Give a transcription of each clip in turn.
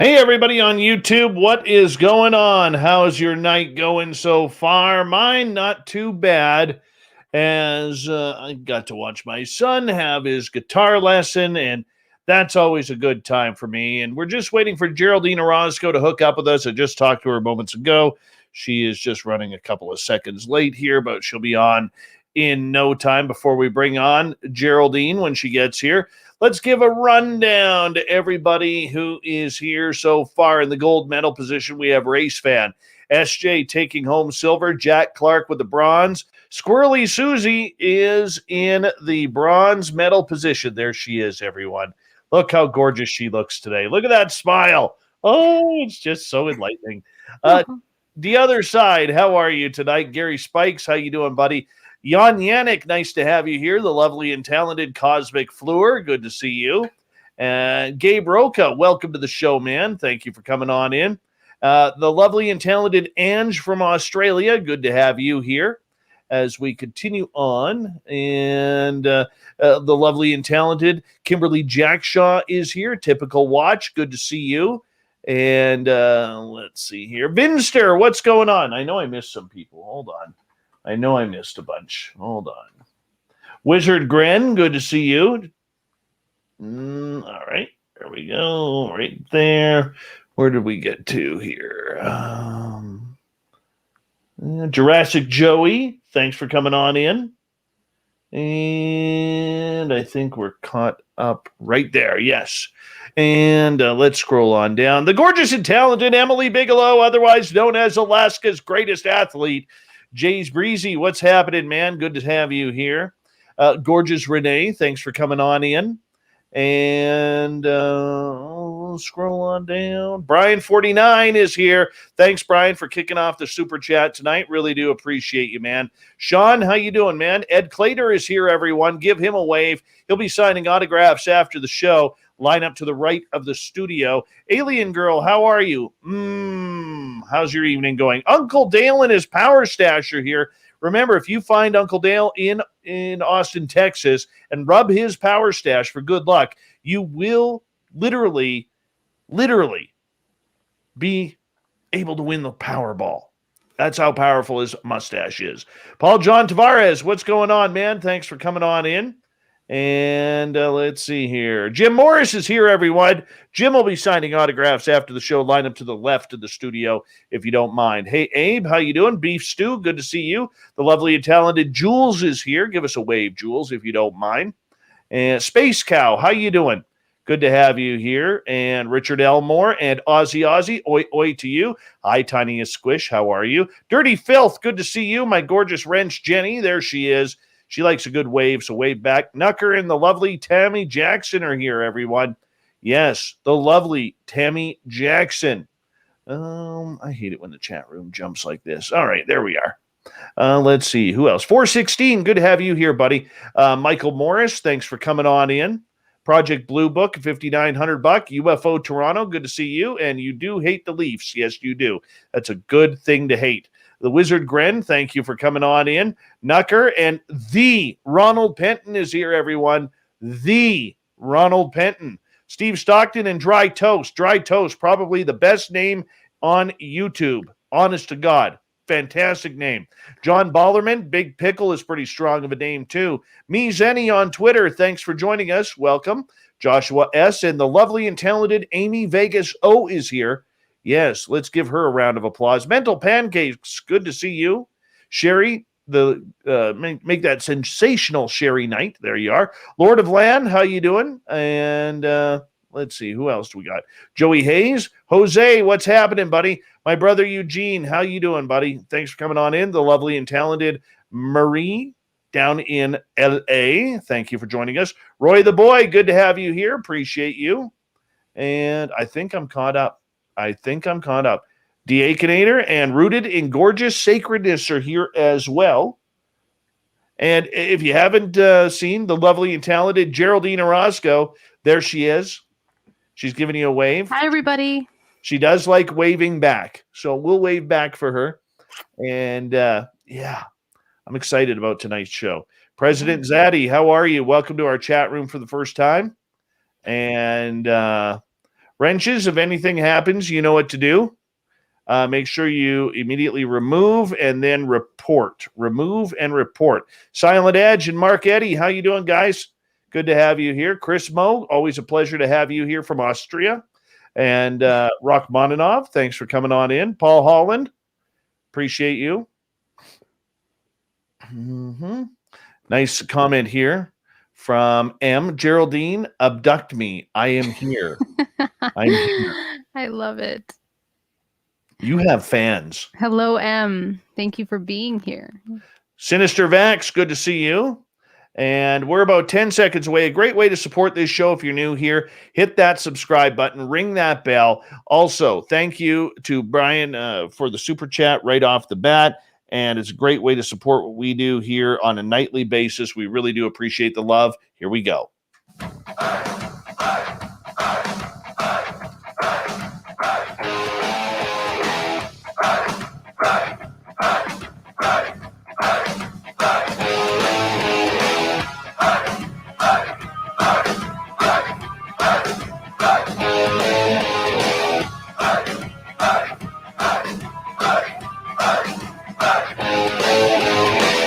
Hey, everybody on YouTube, what is going on? How's your night going so far? Mine, not too bad, as I got to watch my son have his guitar lesson, and that's always a good time for me. And we're just waiting for Geraldine Orozco to hook up with us. I just talked to her moments ago. She is just running a couple of seconds late here, but she'll be on in no time before we bring on Geraldine when she gets here. Let's give a rundown to everybody who is here so far. In the gold medal position, we have Race Fan. SJ taking home silver. Jack Clark with the bronze. Squirrely Susie is in the bronze medal position. There she is, everyone. Look how gorgeous she looks today. Look at that smile. Oh, it's just so enlightening. The other side, how are you tonight? Gary Spikes, how you doing, buddy? Jan Yannick, nice to have you here. The lovely and talented Cosmic Fleur, good to see you. And Gabe Roca, welcome to the show, man. Thank you for coming on in. The lovely and talented Ange from Australia, good to have you here as we continue on. And the lovely and talented Kimberly Jackshaw is here. Typical Watch, good to see you. And let's see here. Vinster, what's going on? I know I missed some people. Hold on. I know I missed a bunch. Hold on. Wizard Gren, good to see you. All right. There we go. Right there. Where did we get to here? Jurassic Joey, thanks for coming on in. And I think we're caught up right there. Yes. And let's scroll on down. The gorgeous and talented Emily Bigelow, otherwise known as Alaska's greatest athlete. Jay's Breezy, what's happening, man? Good to have you here. Gorgeous Renee, thanks for coming on in. And scroll on down. Brian49 is here. Thanks, Brian, for kicking off the super chat tonight. Really do appreciate you, man. Sean, how you doing, man? Ed Clater is here, everyone. Give him a wave. He'll be signing autographs after the show. Line up to the right of the studio. Alien Girl, how are you? How's your evening going? Uncle Dale and his Power Stasher here. Remember, if you find Uncle Dale in Austin, Texas, and rub his Power Stash for good luck, you will literally be able to win the Powerball. That's how powerful his mustache is. Paul John Tavares, what's going on, man? Thanks for coming on in. And let's see here. Jim Morris is here, everyone. Jim will be signing autographs after the show. Line up to the left of the studio, if you don't mind. Hey, Abe, how you doing? Beef Stew, good to see you. The lovely and talented Jules is here. Give us a wave, Jules, if you don't mind. And Space Cow, how you doing? Good to have you here. And Richard Elmore and Ozzy, oi, oi to you. Hi, Tiniest Squish, how are you? Dirty Filth, good to see you. My gorgeous wrench, Jenny, there she is. She likes a good wave, so wave back. Nucker and the lovely Tammy Jackson are here, everyone. Yes, the lovely Tammy Jackson. I hate it when the chat room jumps like this. All right, there we are. Let's see. Who else? 416, good to have you here, buddy. Michael Morris, thanks for coming on in. Project Blue Book, $5,900. UFO Toronto, good to see you. And you do hate the Leafs. Yes, you do. That's a good thing to hate. The Wizard Gren, thank you for coming on in. Nucker and the Ronald Penton is here, everyone. The Ronald Penton. Steve Stockton and Dry Toast. Dry Toast, probably the best name on YouTube. Honest to God. Fantastic name. John Ballerman, Big Pickle is pretty strong of a name too. Me Zenny on Twitter, thanks for joining us. Welcome. Joshua S. and the lovely and talented Amy Vegas O is here. Yes, let's give her a round of applause. Mental Pancakes, good to see you. Sherry, make that sensational Sherry night. There you are. Lord of Land, how you doing? And let's see, who else do we got? Joey Hayes. Jose, what's happening, buddy? My brother Eugene, how you doing, buddy? Thanks for coming on in. The lovely and talented Marie down in L.A., thank you for joining us. Roy the Boy, good to have you here. Appreciate you. And I think I'm caught up. Deaconator and Rooted in Gorgeous Sacredness are here as well. And if you haven't seen the lovely and talented Geraldine Orozco, there she is. She's giving you a wave. Hi, everybody. She does like waving back, so we'll wave back for her. And yeah, I'm excited about tonight's show. President Zaddy, how are you? Welcome to our chat room for the first time. And Wrenches, if anything happens, you know what to do. Make sure you immediately remove and then report. Remove and report. Silent Edge and Mark Eddy, how you doing, guys? Good to have you here. Chris Mo, always a pleasure to have you here from Austria. And Rachmaninoff, thanks for coming on in. Paul Holland, appreciate you. Mm-hmm. Nice comment here from M. Geraldine, abduct me. I am here. I'm here. I love it. You have fans. Hello, M. Thank you for being here. Sinister Vax, good to see you. And we're about 10 seconds away. A great way to support this show if you're new here. Hit that subscribe button, ring that bell. Also, thank you to Brian for the super chat right off the bat. And it's a great way to support what we do here on a nightly basis. We really do appreciate the love. Here we go.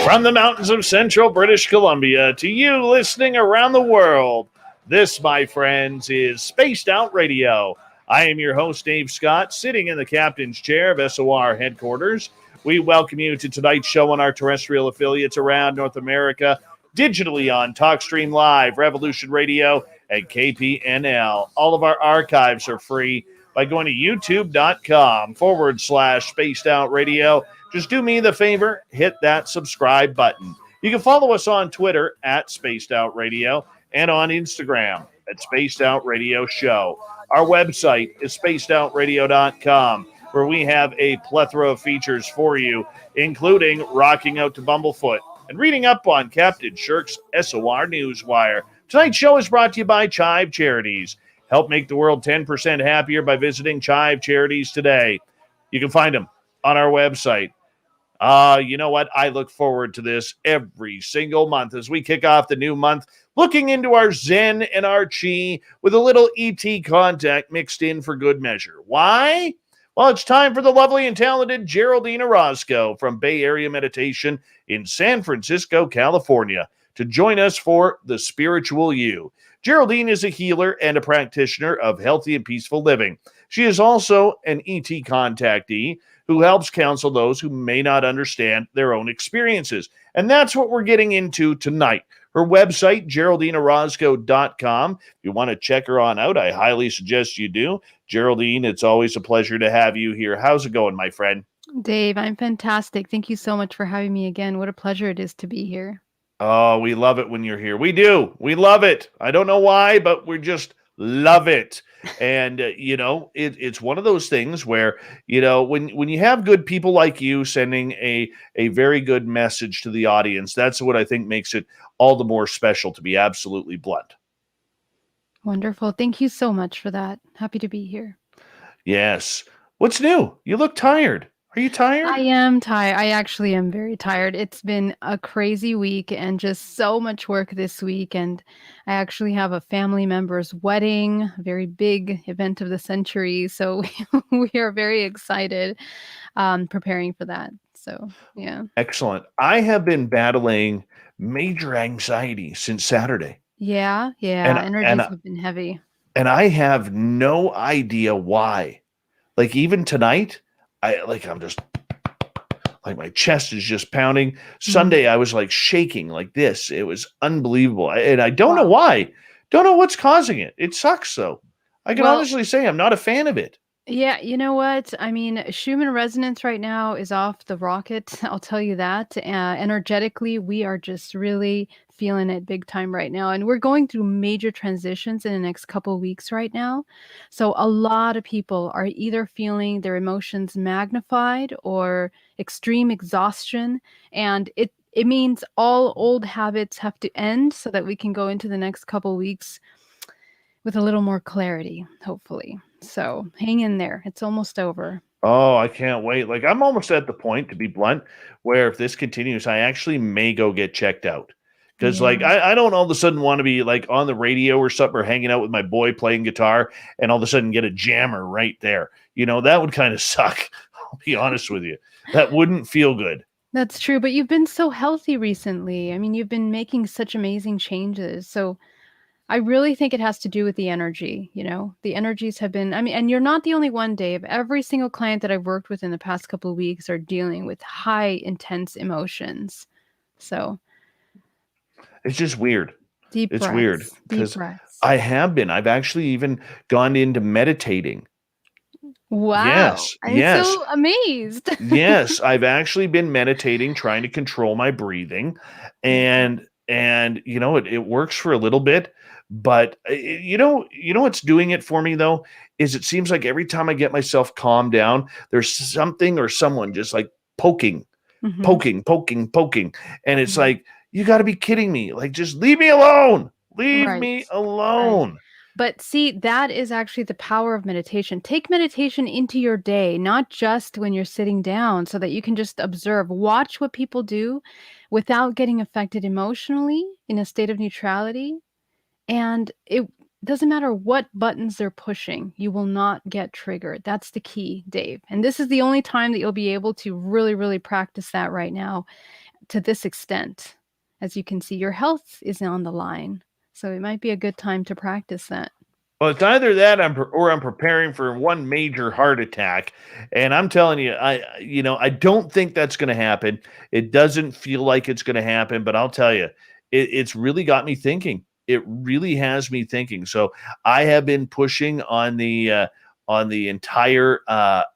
From the mountains of central British Columbia to you listening around the world, this, my friends, is Spaced Out Radio. I am your host, Dave Scott, sitting in the captain's chair of SOR headquarters. We welcome you to tonight's show on our terrestrial affiliates around North America, digitally on TalkStream Live, Revolution Radio, and KPNL. All of our archives are free by going to youtube.com/Spaced Out Radio. Just do me the favor, hit that subscribe button. You can follow us on Twitter at Spaced Out Radio and on Instagram at Spaced Out Radio Show. Our website is spacedoutradio.com, where we have a plethora of features for you, including rocking out to Bumblefoot and reading up on Captain Shirk's SOR Newswire. Tonight's show is brought to you by Chive Charities. Help make the world 10% happier by visiting Chive Charities today. You can find them on our website. You know what? I look forward to this every single month as we kick off the new month, looking into our Zen and our Chi with a little ET contact mixed in for good measure. Why? Well, it's time for the lovely and talented Geraldine Orozco from Bay Area Meditation in San Francisco, California, to join us for The Spiritual You. Geraldine is a healer and a practitioner of healthy and peaceful living. She is also an ET contactee who helps counsel those who may not understand their own experiences. And that's what we're getting into tonight. Her website, GeraldineOrozco.com. If you want to check her on out, I highly suggest you do. Geraldine, it's always a pleasure to have you here. How's it going, my friend? Dave, I'm fantastic. Thank you so much for having me again. What a pleasure it is to be here. Oh, we love it when you're here. We do. We love it. I don't know why, but we just love it. And, it's one of those things where, when you have good people like you sending a very good message to the audience, that's what I think makes it all the more special, to be absolutely blunt. Wonderful. Thank you so much for that. Happy to be here. Yes. What's new? You look tired. Are you tired? I am tired. I actually am very tired. It's been a crazy week and just so much work this week. And I actually have a family member's wedding, a very big event of the century. So we are very excited preparing for that. So, yeah. Excellent. I have been battling major anxiety since Saturday. Yeah. Energies have been heavy. And I have no idea why. Like, even tonight, I'm just like, my chest is just pounding. Sunday, I was like shaking like this. It was unbelievable. And I don't know why. Don't know what's causing it. It sucks, though. I can honestly say I'm not a fan of it. Yeah, you know what? I mean, Schumann resonance right now is off the rocket. I'll tell you that. Energetically, we are just really feeling it big time right now. And we're going through major transitions in the next couple of weeks right now. So a lot of people are either feeling their emotions magnified or extreme exhaustion. And it means all old habits have to end so that we can go into the next couple of weeks with a little more clarity, hopefully. So hang in there. It's almost over. Oh, I can't wait. Like, I'm almost at the point, to be blunt, where if this continues, I actually may go get checked out. Because like Yeah. I don't all of a sudden want to be like on the radio or something or hanging out with my boy playing guitar and all of a sudden get a jammer right there. That would kind of suck. I'll be honest with you. That wouldn't feel good. That's true, but you've been so healthy recently. I mean, you've been making such amazing changes. So I really think it has to do with the energy, you know? The energies have been, I mean, and you're not the only one, Dave. Every single client that I've worked with in the past couple of weeks are dealing with high intense emotions. So, It's just weird. deep It's weird breaths, deep because breaths. I have been. I've actually even gone into meditating. Wow. Yes, I'm yes, so amazed. yes. I've actually been meditating, trying to control my breathing, Yeah. and it works for a little bit, but what's doing it for me though is it seems like every time I get myself calmed down, there's something or someone just like poking, Mhm. poking, poking, poking, and it's Mhm. like you got to be kidding me! Like just leave me alone, leave Right. me Right. alone. But see, that is actually the power of meditation. Take meditation into your day, not just when you're sitting down, so that you can just observe, watch what people do without getting affected emotionally in a state of neutrality. And it doesn't matter what buttons they're pushing, you will not get triggered. That's the key, Dave. And this is the only time that you'll be able to really, really practice that right now to this extent. As you can see, your health is on the line. So it might be a good time to practice that. Well, it's either that or I'm preparing for one major heart attack, and I'm telling you, I don't think that's going to happen. It doesn't feel like it's going to happen, but I'll tell you, it's really got me thinking. It really has me thinking. So I have been pushing on the entire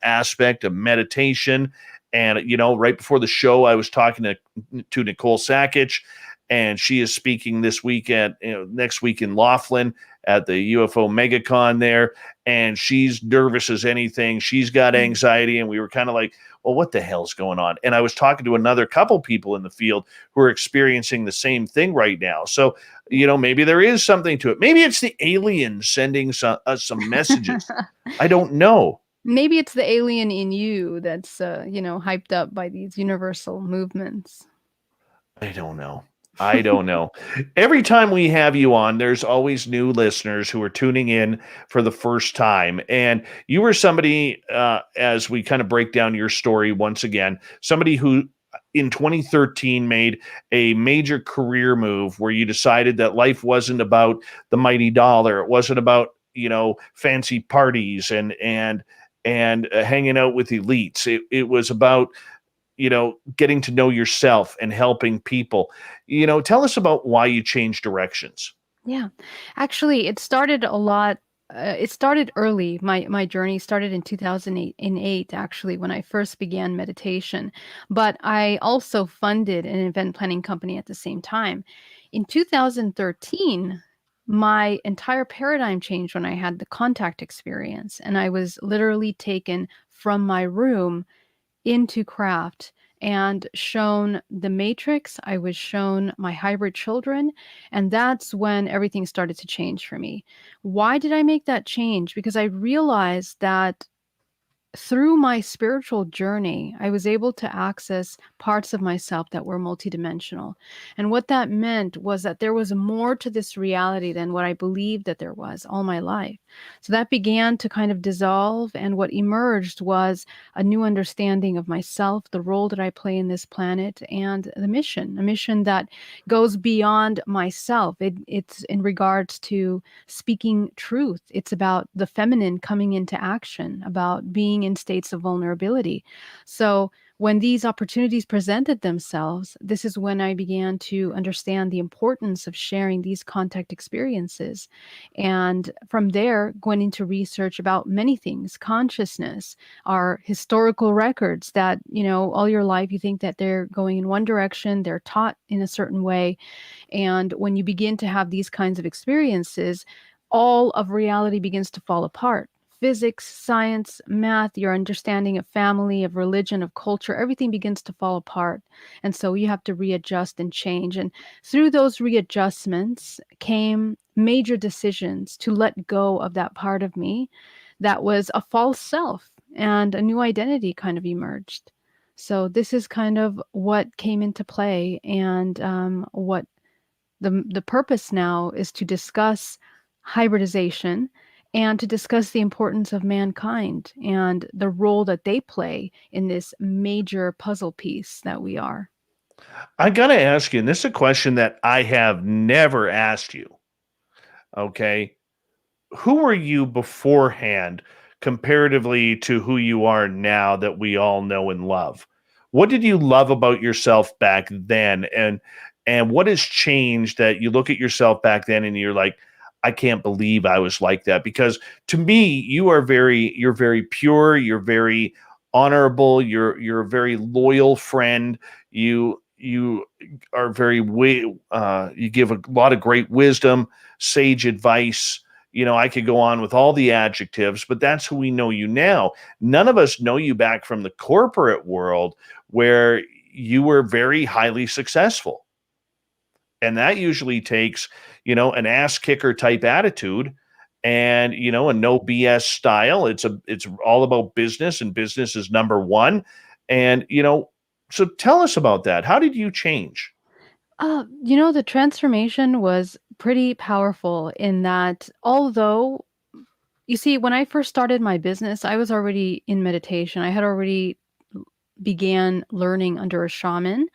aspect of meditation, and right before the show, I was talking to Nicole Sakic, and she is speaking this weekend, next week in Laughlin at the UFO Megacon there, and she's nervous as anything. She's got Mm. anxiety, and we were kind of like, well, what the hell's going on? And I was talking to another couple people in the field who are experiencing the same thing right now. So, maybe there is something to it. Maybe it's the aliens sending us some messages. I don't know. Maybe it's the alien in you that's, hyped up by these universal movements. I don't know. I don't know. Every time we have you on, there's always new listeners who are tuning in for the first time. And you were somebody, as we kind of break down your story once again, somebody who in 2013 made a major career move where you decided that life wasn't about the mighty dollar. It wasn't about, fancy parties and hanging out with elites. It was about getting to know yourself and helping people. Tell us about why you changed directions. Yeah. Actually, it started a lot it started early. My journey started in 2008 in 8 actually when I first began meditation, but I also funded an event planning company at the same time. In 2013, my entire paradigm changed when I had the contact experience and I was literally taken from my room into craft and shown the matrix. I was shown my hybrid children, and that's when everything started to change for me. Why did I make that change? Because I realized that through my spiritual journey, I was able to access parts of myself that were multidimensional. And what that meant was that there was more to this reality than what I believed that there was all my life. So that began to kind of dissolve. And what emerged was a new understanding of myself, the role that I play in this planet, and the mission, a mission that goes beyond myself. It's in regards to speaking truth. It's about the feminine coming into action, about being in states of vulnerability. So, when these opportunities presented themselves, this is when I began to understand the importance of sharing these contact experiences. And from there, going into research about many things, consciousness, our historical records that, all your life you think that they're going in one direction, they're taught in a certain way. And when you begin to have these kinds of experiences, all of reality begins to fall apart. Physics, science, math, your understanding of family, of religion, of culture, everything begins to fall apart. And so you have to readjust and change. And through those readjustments came major decisions to let go of that part of me that was a false self, and a new identity kind of emerged. So this is kind of what came into play and what The purpose now is to discuss hybridization and to discuss the importance of mankind and the role that they play in this major puzzle piece that we are. I got to ask you, and this is a question that I have never asked you. Okay. Who were you beforehand comparatively to who you are now that we all know and love? What did you love about yourself back then? And what has changed that you look at yourself back then and you're like, I can't believe I was like that? Because to me, you're very pure, you're very honorable, you're a very loyal friend. You are you give a lot of great wisdom, sage advice. I could go on with all the adjectives, but that's who we know you now. None of us know you back from the corporate world where you were very highly successful. And that usually takes, an ass kicker type attitude and, a no BS style. It's all about business, and business is number one. And, so tell us about that. How did you change? The transformation was pretty powerful in that although you see, when I first started my business, I was already in meditation. I had already began learning under a shaman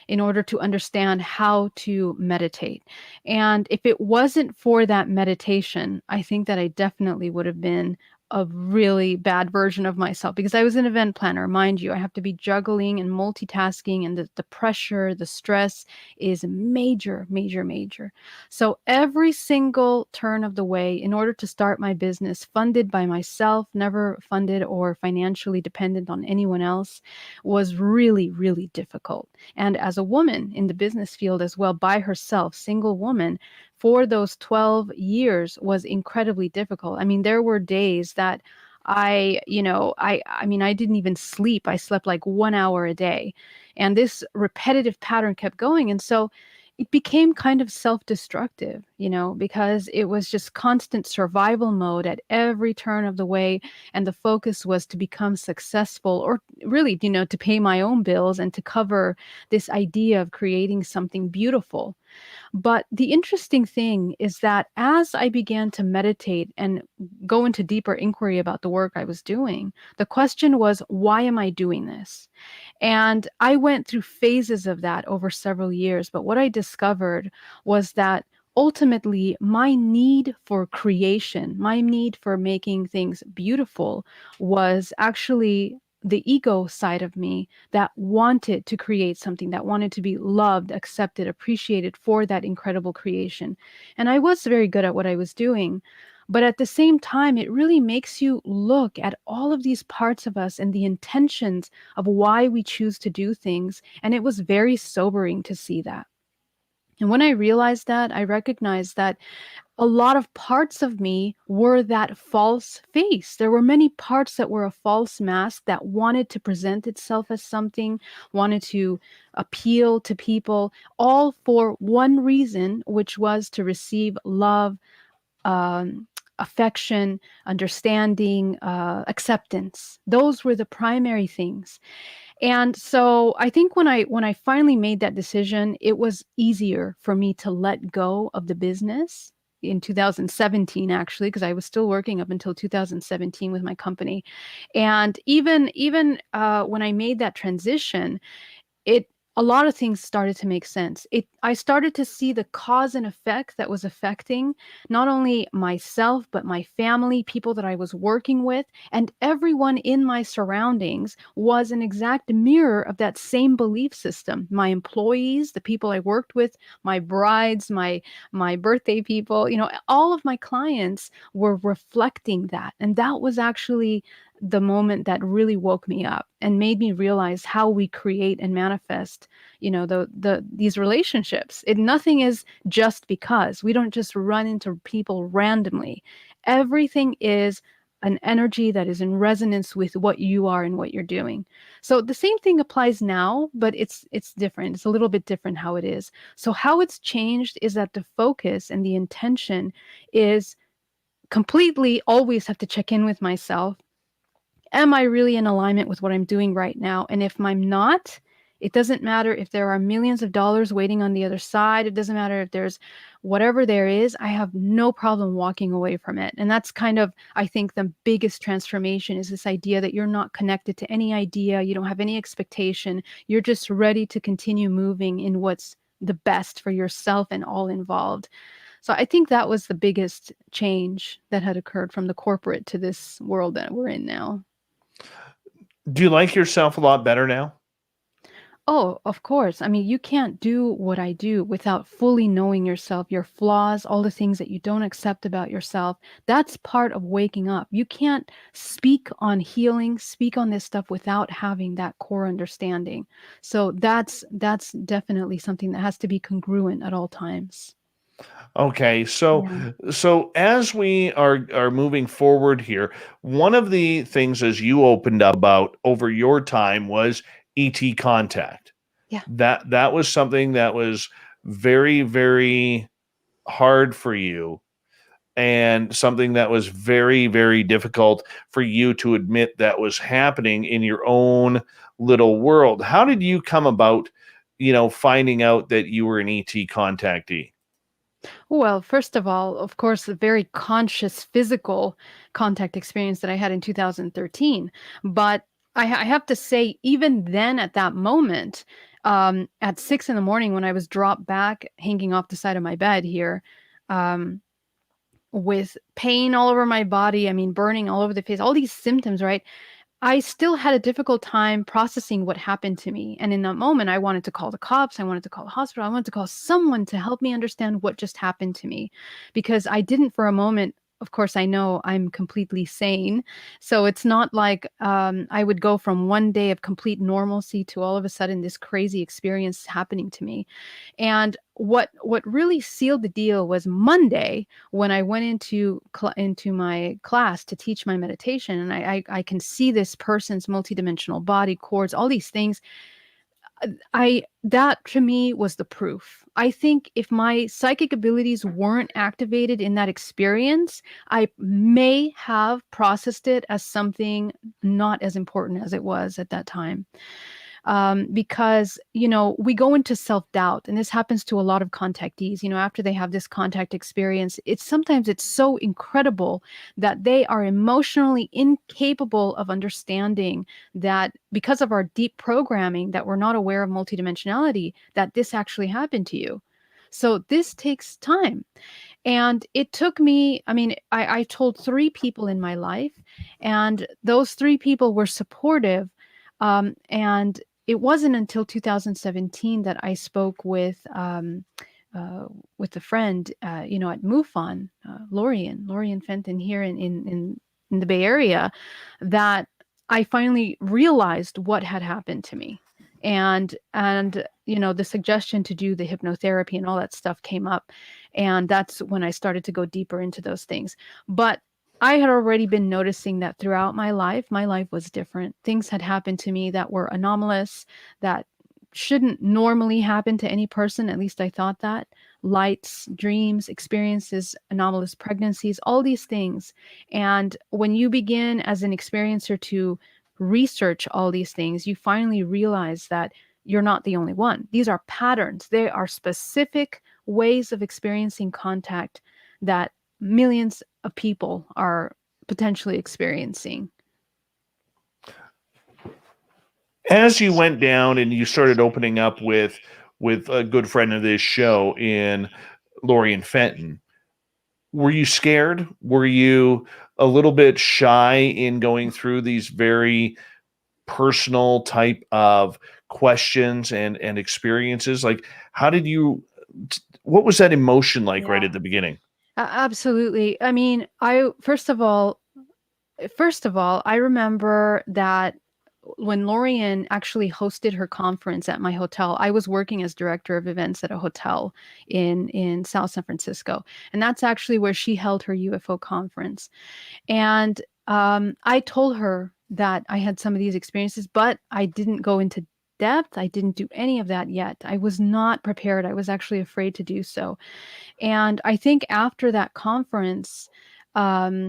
in order to understand how to meditate. And if it wasn't for that meditation, I think that I definitely would have been a really bad version of myself because I was an event planner. Mind you, I have to be juggling and multitasking, and the pressure, the stress is major, major, major. So every single turn of the way, in order to start my business, funded by myself, never funded or financially dependent on anyone else, was really, really difficult. And as a woman in the business field as well, by herself, single woman, for those 12 years was incredibly difficult. I mean, there were days that I didn't even sleep. I slept like 1 hour a day. And this repetitive pattern kept going. And so it became kind of self-destructive, because it was just constant survival mode at every turn of the way. And the focus was to become successful or really, to pay my own bills and to cover this idea of creating something beautiful. But the interesting thing is that as I began to meditate and go into deeper inquiry about the work I was doing, the question was, why am I doing this? And I went through phases of that over several years. But what I discovered was that ultimately my need for creation, my need for making things beautiful was actually the ego side of me that wanted to create something, that wanted to be loved, accepted, appreciated for that incredible creation. And I was very good at what I was doing. But at the same time, it really makes you look at all of these parts of us and the intentions of why we choose to do things. And it was very sobering to see that. And when I realized that, I recognized that a lot of parts of me were that false face. There were many parts that were a false mask that wanted to present itself as something, wanted to appeal to people, all for one reason, which was to receive love, affection, understanding, acceptance. Those were the primary things. And so I think when I finally made that decision, it was easier for me to let go of the business in 2017, actually, because I was still working up until 2017 with my company. And even when I made that transition, it a lot of things started to make sense. I started to see the cause and effect that was affecting not only myself, but my family, people that I was working with, and everyone in my surroundings was an exact mirror of that same belief system. My employees, the people I worked with, my brides, my birthday people, all of my clients were reflecting that. And that was actually the moment that really woke me up and made me realize how we create and manifest, these relationships. Nothing is just because. We don't just run into people randomly. Everything is an energy that is in resonance with what you are and what you're doing. So the same thing applies now, but it's different. It's a little bit different how it is. So how it's changed is that the focus and the intention is completely always have to check in with myself. Am I really in alignment with what I'm doing right now? And if I'm not, It doesn't matter if there are millions of dollars waiting on the other side. It doesn't matter if there's whatever there is. I have no problem walking away from it. And that's kind of, I think, the biggest transformation is this idea that you're not connected to any idea. You don't have any expectation. You're just ready to continue moving in what's the best for yourself and all involved. So I think that was the biggest change that had occurred from the corporate to this world that we're in now. Do you like yourself a lot better now? Oh, of course. I mean, you can't do what I do without fully knowing yourself, your flaws, all the things that you don't accept about yourself. That's part of waking up. You can't speak on healing, speak on this stuff without having that core understanding. So that's definitely something that has to be congruent at all times. Okay, so Yeah. as we are moving forward here, one of the things as you opened up about over your time was ET contact. Yeah. That was something that was very, very hard for you, and something that was very, very difficult for you to admit that was happening in your own little world. How did you come about, finding out that you were an ET contactee? Well, first of all, of course, the very conscious physical contact experience that I had in 2013. But I have to say, even then, at that moment, at 6 in the morning, when I was dropped back, hanging off the side of my bed here, um, with pain all over my body, I mean, burning all over the face, all these symptoms, right? I still had a difficult time processing what happened to me. And in that moment, I wanted to call the cops. I wanted to call the hospital. I wanted to call someone to help me understand what just happened to me because I didn't for a moment. Of course, I know I'm completely sane. So it's not like I would go from one day of complete normalcy to all of a sudden this crazy experience happening to me. And what really sealed the deal was Monday when I went into my class to teach my meditation, and I can see this person's multidimensional body, cords, all these things. I that to me was the proof. I think if my psychic abilities weren't activated in that experience, I may have processed it as something not as important as it was at that time, because we go into self-doubt, and this happens to a lot of contactees. After they have this contact experience, it's so incredible that they are emotionally incapable of understanding that because of our deep programming, that we're not aware of multidimensionality, that this actually happened to you. So this takes time. And it took me, I mean, I told 3 people in my life, and those 3 people were supportive. And it wasn't until 2017 that I spoke with a friend, at MUFON, Lorian Fenton here in the Bay Area, that I finally realized what had happened to me. And the suggestion to do the hypnotherapy and all that stuff came up. And that's when I started to go deeper into those things. But I had already been noticing that throughout my life. My life was different. Things had happened to me that were anomalous, that shouldn't normally happen to any person. At least I thought that. Lights, dreams, experiences, anomalous pregnancies, all these things. And when you begin as an experiencer to research all these things, you finally realize that you're not the only one. These are patterns. They are specific ways of experiencing contact that millions of people are potentially experiencing. As you went down and you started opening up with a good friend of this show in Lorian Fenton, were you scared? Were you a little bit shy in going through these very personal type of questions and experiences? Like, how did you? What was that emotion like right Yeah, at the beginning? absolutely. I mean, I first of all, I remember that when Lorian actually hosted her conference at my hotel, I was working as director of events at a hotel in South San Francisco, and that's actually where she held her UFO conference. And I told her that I had some of these experiences, but I didn't go into depth. I didn't do any of that yet. I was not prepared. I was actually afraid to do so. And I think after that conference, I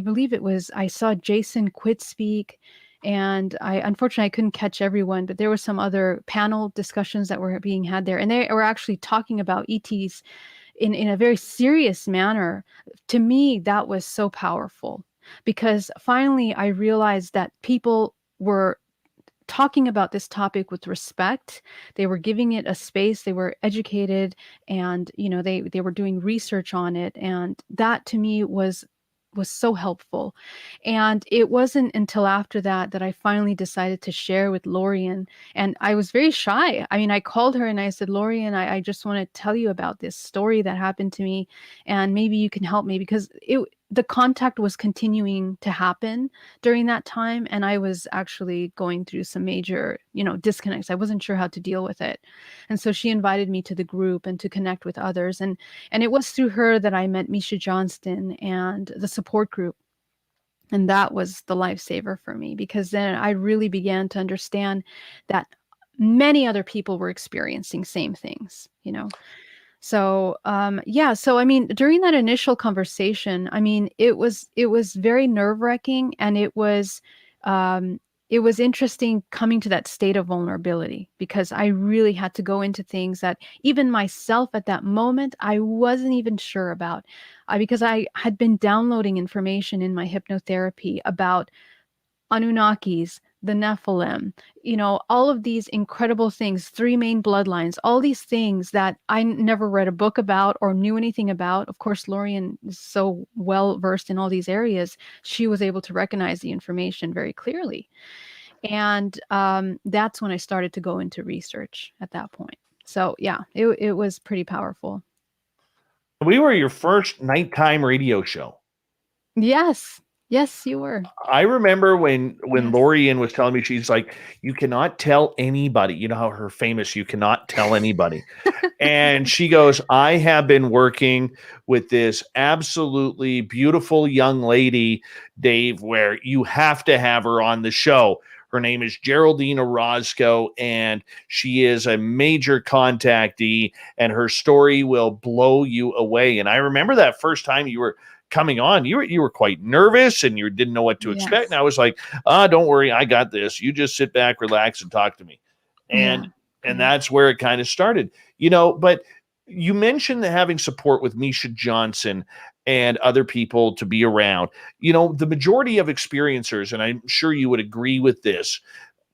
believe it was, I saw Jason Quid speak, And I unfortunately I couldn't catch everyone, but there were some other panel discussions that were being had there, and they were actually talking about ETs in a very serious manner. To me, that was so powerful because finally I realized that people were talking about this topic with respect. They were giving it a space. They were educated, and they were doing research on it, and that to me was so helpful. And it wasn't until after that that I finally decided to share with Lorian. And I was very shy. I mean, I called her and I said, Lorian, I just want to tell you about this story that happened to me, and maybe you can help me, because the contact was continuing to happen during that time, and I was actually going through some major, disconnects. I wasn't sure how to deal with it. And so she invited me to the group and to connect with others, and it was through her that I met Misha Johnston and the support group. And that was the lifesaver for me, because then I really began to understand that many other people were experiencing same things. So, yeah, so I mean, during that initial conversation, I mean, it was very nerve-wracking, and it was interesting coming to that state of vulnerability, because I really had to go into things that even myself at that moment I wasn't even sure about, because I had been downloading information in my hypnotherapy about Anunnakis, the Nephilim, all of these incredible things, three main bloodlines, all these things that I never read a book about or knew anything about. Of course, Lorian is so well versed in all these areas. She was able to recognize the information very clearly. And that's when I started to go into research at that point. So, yeah, it was pretty powerful. We were your first nighttime radio show. Yes. Yes, you were. I remember when Yes. Lorian was telling me, she's like, you cannot tell anybody. You know how her famous, you cannot tell anybody. And she goes, I have been working with this absolutely beautiful young lady, Dave, where you have to have her on the show. Her name is Geraldine Orozco, and she is a major contactee, and her story will blow you away. And I remember that first time you were coming on, you were quite nervous and you didn't know what to expect. And Yes. I was like, don't worry, I got this. You just sit back, relax, and talk to me. And Yeah. and Great. that's where it kind of started. But you mentioned having support with Misha Johnson and other people to be around. The majority of experiencers, and I'm sure you would agree with this,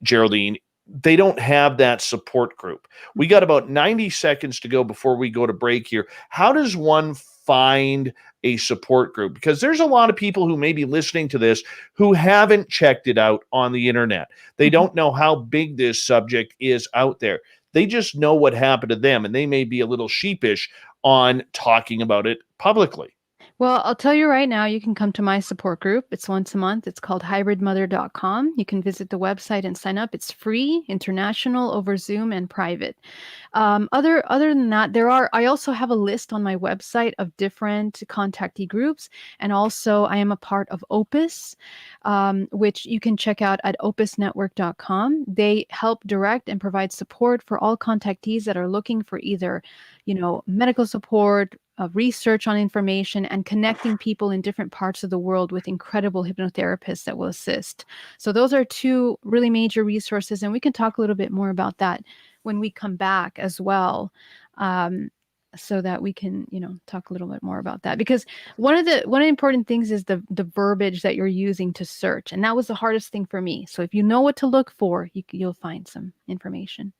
Geraldine, they don't have that support group. We got Mhm. about 90 seconds to go before we go to break here. How does one find a support group? Because there's a lot of people who may be listening to this who haven't checked it out on the internet. They Mhm. don't know how big this subject is out there. They just know what happened to them, and they may be a little sheepish on talking about it publicly. Well, I'll tell you right now, you can come to my support group. It's once a month. It's called hybridmother.com. You can visit the website and sign up. It's free, international, over Zoom, and private. Other than that, I also have a list on my website of different contactee groups, and also I am a part of Opus, which you can check out at opusnetwork.com. They help direct and provide support for all contactees that are looking for either, medical support, research on information, and connecting people in different parts of the world with incredible hypnotherapists that will assist. So those are two really major resources, and we can talk a little bit more about that when we come back as well, um, so that we can talk a little bit more about that, because one of the important things is the verbiage that you're using to search, and that was the hardest thing for me. So if you know what to look for, you'll find some information.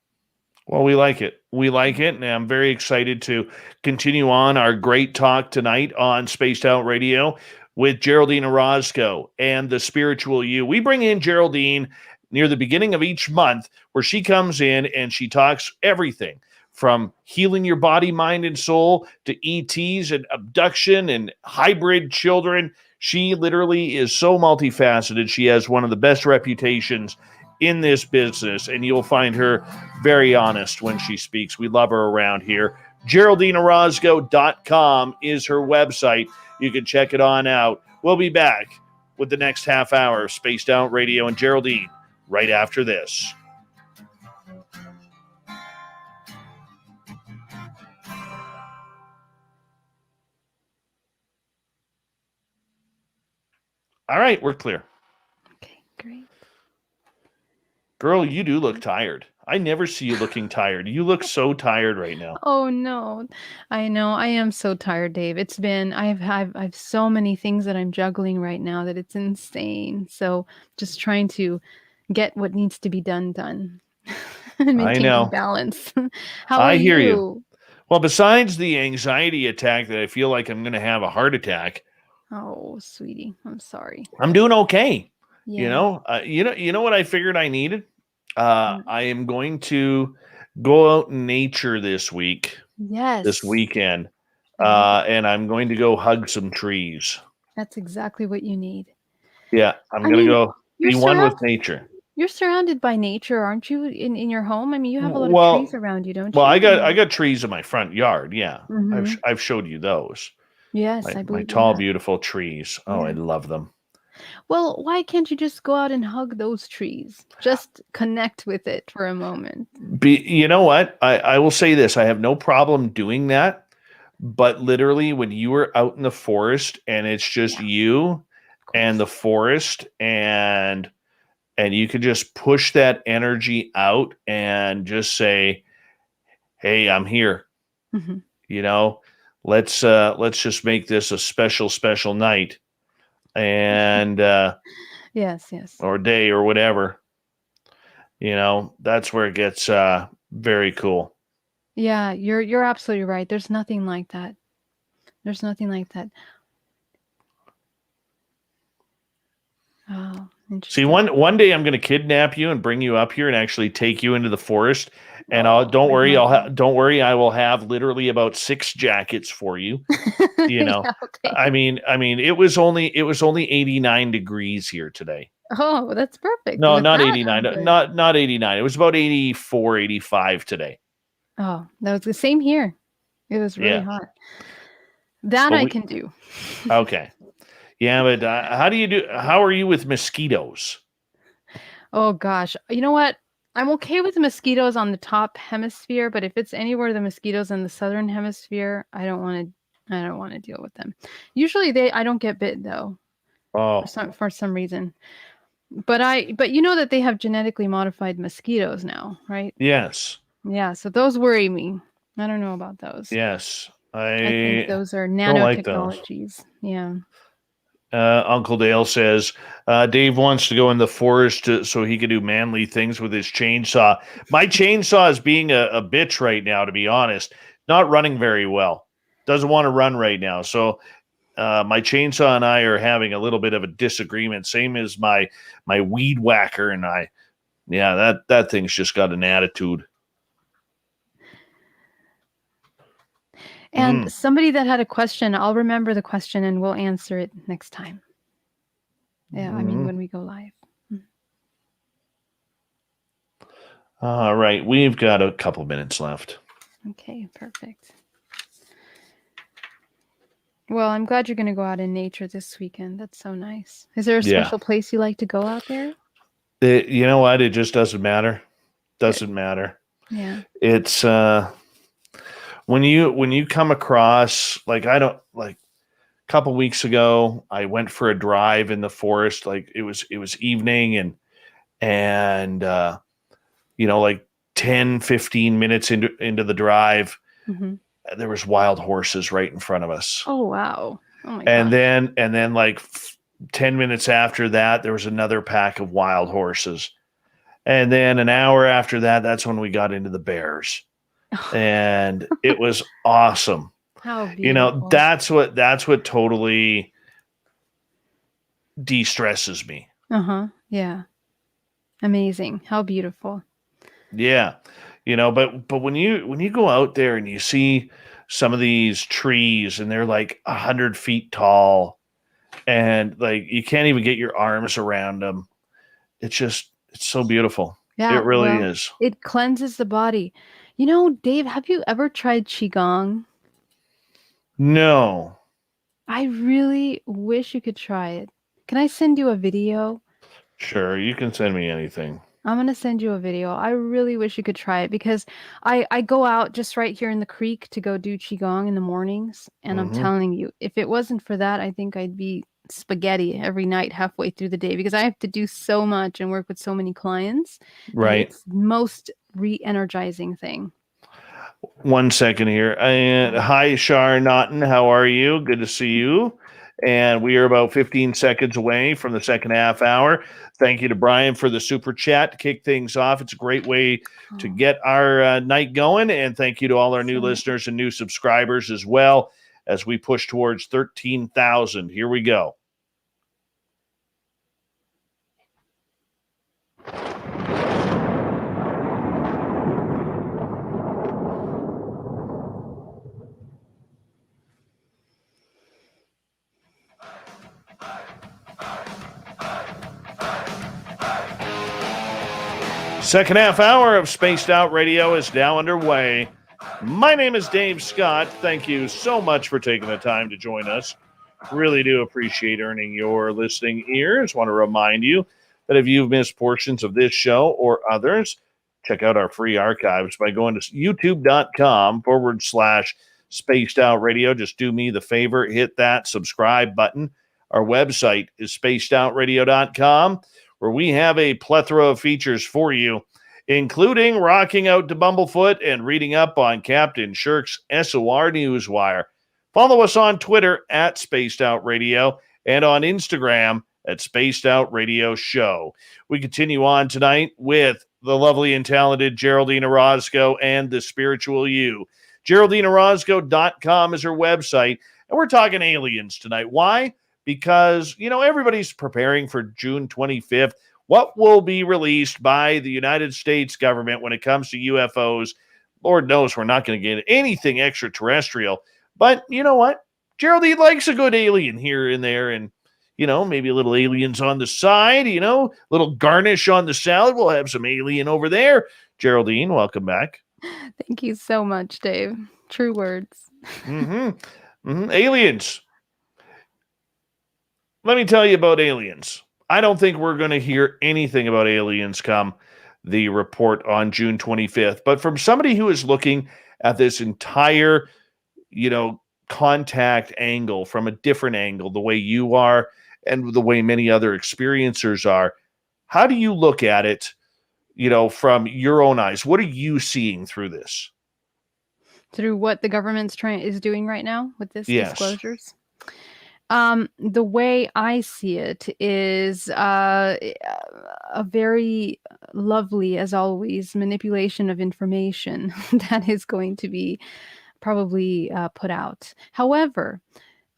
Well, we like it. We like it. And I'm very excited to continue on our great talk tonight on Spaced Out Radio with Geraldine Orozco and the Spiritual You. We bring in Geraldine near the beginning of each month, where she comes in and she talks everything from healing your body, mind, and soul to ETs and abduction and hybrid children. She literally is so multifaceted. She has one of the best reputations in this business, and you'll find her very honest when she speaks. We love her around here. GeraldineOrozco.com is her website. You can check it on out. We'll be back with the next half hour of Spaced Out Radio and Geraldine right after this. All right, we're clear. Okay, great. Girl, you do look tired. I never see you looking tired. You look so tired right now. Oh no. I know. I am so tired, Dave. It's been I have so many things that I'm juggling right now that it's insane. So just trying to get what needs to be done and I maintaining know. balance. How are I hear you. you? Well, besides the anxiety attack that I feel like I'm going to have a heart attack, Oh, sweetie. I'm sorry. I'm doing okay. Yeah. You know what I figured I needed? Mm. I am going to go out in nature this Yes. weekend, Yep. and I'm going to go hug some trees. That's exactly what you need. Yeah, I'm I going to mean, go you're be one with surrounded nature. you're surrounded by nature, aren't you, in your home? I mean, you have a lot of trees Well, around you, don't well, you? I got trees in my front yard. Yeah, Mhm. I've showed you those. Yes, I My believe you tall, have. beautiful trees. Oh, I Yeah. love them. Well, why can't you just go out and hug those trees? Just connect with it for a moment. You know what? I will say this: I have no problem doing that. But literally, when you are out in the forest and it's just Yeah, you of and course. the forest, and you can just push that energy out and just say, "Hey, I'm here." Mhm. You know, let's just make this a special night and Yes, yes. or day or whatever. That's where it gets very cool. Yeah, you're absolutely right. There's nothing like that. There's nothing like that. Oh, See, interesting. one day I'm going to kidnap you and bring you up here and actually take you into the forest. And I'll Oh, don't I'd worry, love don't worry, I will have literally about 6 jackets for you. that. You know, Yeah, okay. I mean, it was only 89 degrees here today. Oh, that's perfect. No, With not that, 89, I'm good. not 89. It was about 84, 85 today. Oh, that was the same here. It was really Yeah, hot. That but I we can do. okay. Yeah, but how do you do? How are you with mosquitoes? Oh gosh. You know what? I'm okay with mosquitoes on the top hemisphere, but if it's anywhere the mosquitoes in the southern hemisphere, I don't want to deal with them. Usually I don't get bit though, for Oh, some reason. But you know that they have genetically modified mosquitoes now, right? yes, Yeah, so those worry me. I don't know about those. yes. I think I those are don't like those. nanotechnologies. Yeah. Uncle Dale says Dave wants to go in the forest so he can do manly things with his chainsaw. My chainsaw is being a bitch right now, to be honest. Not running very well. Doesn't want to run right now. So my chainsaw and I are having a little bit of a disagreement. Same as my weed whacker and I. Yeah, that thing's just got an attitude. And Mm. somebody that had a question, I'll remember the question and we'll answer it next time. Yeah, I mean Mm. when we go live. Mm. All right, we've got a couple minutes left. Okay, perfect. Well, I'm glad you're going to go out in nature this weekend. That's so nice. Is there a Yeah. special place you like to go out there? You know what? It just doesn't matter. Good. Doesn't matter. Yeah. It's when you come across, like, I don't like, a couple weeks ago I went for a drive in the forest. Like, it was evening, and like 10-15 minutes into the drive, Hmm. there was wild horses right in front of us. Oh, wow. Oh my And gosh. then like 10 minutes after that, there was another pack of wild horses. And then an hour after that, that's when we got into the bears. And it was awesome. How beautiful. That's what totally de-stresses me. Uh-huh. Yeah. Amazing. How beautiful. Yeah. But when you go out there and you see some of these trees and they're like 100 feet tall, and like you can't even get your arms around them, it's so beautiful. Yeah, It really well, is. it cleanses the body. You know, Dave, have you ever tried qigong? No. I really wish you could try it. Can I send you a video? Sure, you can send me anything. I'm gonna send you a video. I really wish you could try it because I go out just right here in the creek to go do qigong in the mornings, and I'm Hmm. telling you, if it wasn't for that, I think I'd be spaghetti every night halfway through the day because I have to do so much and work with so many clients that Right. it's most re-energizing thing. 1 second here. And hi, Shar Naughton. How are you? Good to see you. And we are about 15 seconds away from the second half hour. Thank you to Brian for the super chat to kick things off. It's a great way to get our night going. And thank you to all our new listeners and new subscribers as well as we push towards 13,000. Here we go. Second half hour of Spaced Out Radio is now underway. My name is Dave Scott. Thank you so much for taking the time to join us. Really do appreciate earning your listening ears. Want to remind you that if you've missed portions of this show or others, check out our free archives by going to youtube.com/spaced out radio. Just do me the favor, hit that subscribe button. Our website is spacedoutradio.com, where we have a plethora of features for you, including rocking out to Bumblefoot and reading up on Captain Shirk's SOR Newswire. Follow us on Twitter at Spaced Out Radio and on Instagram at Spaced Out Radio Show. We continue on tonight with the lovely and talented Geraldine Orozco and the Spiritual You. GeraldineOrozco.com is her website, and we're talking aliens tonight. Why? Because, everybody's preparing for June 25th. What will be released by the United States government when it comes to UFOs? Lord knows we're not going to get anything extraterrestrial. But you know what? Geraldine likes a good alien here and there, and, maybe a little aliens on the side, little garnish on the salad. We'll have some alien over there. Geraldine, welcome back. Thank you so much, Dave. True words. Aliens. Let me tell you about aliens. I don't think we're going to hear anything about aliens come the report on June 25th. But from somebody who is looking at this entire, contact angle from a different angle, the way you are and the way many other experiencers are, how do you look at it, from your own eyes? What are you seeing through this? Through what the government's is doing right now with this Yes. disclosures? The way I see it is a very lovely, as always, manipulation of information that is going to be probably put out. However,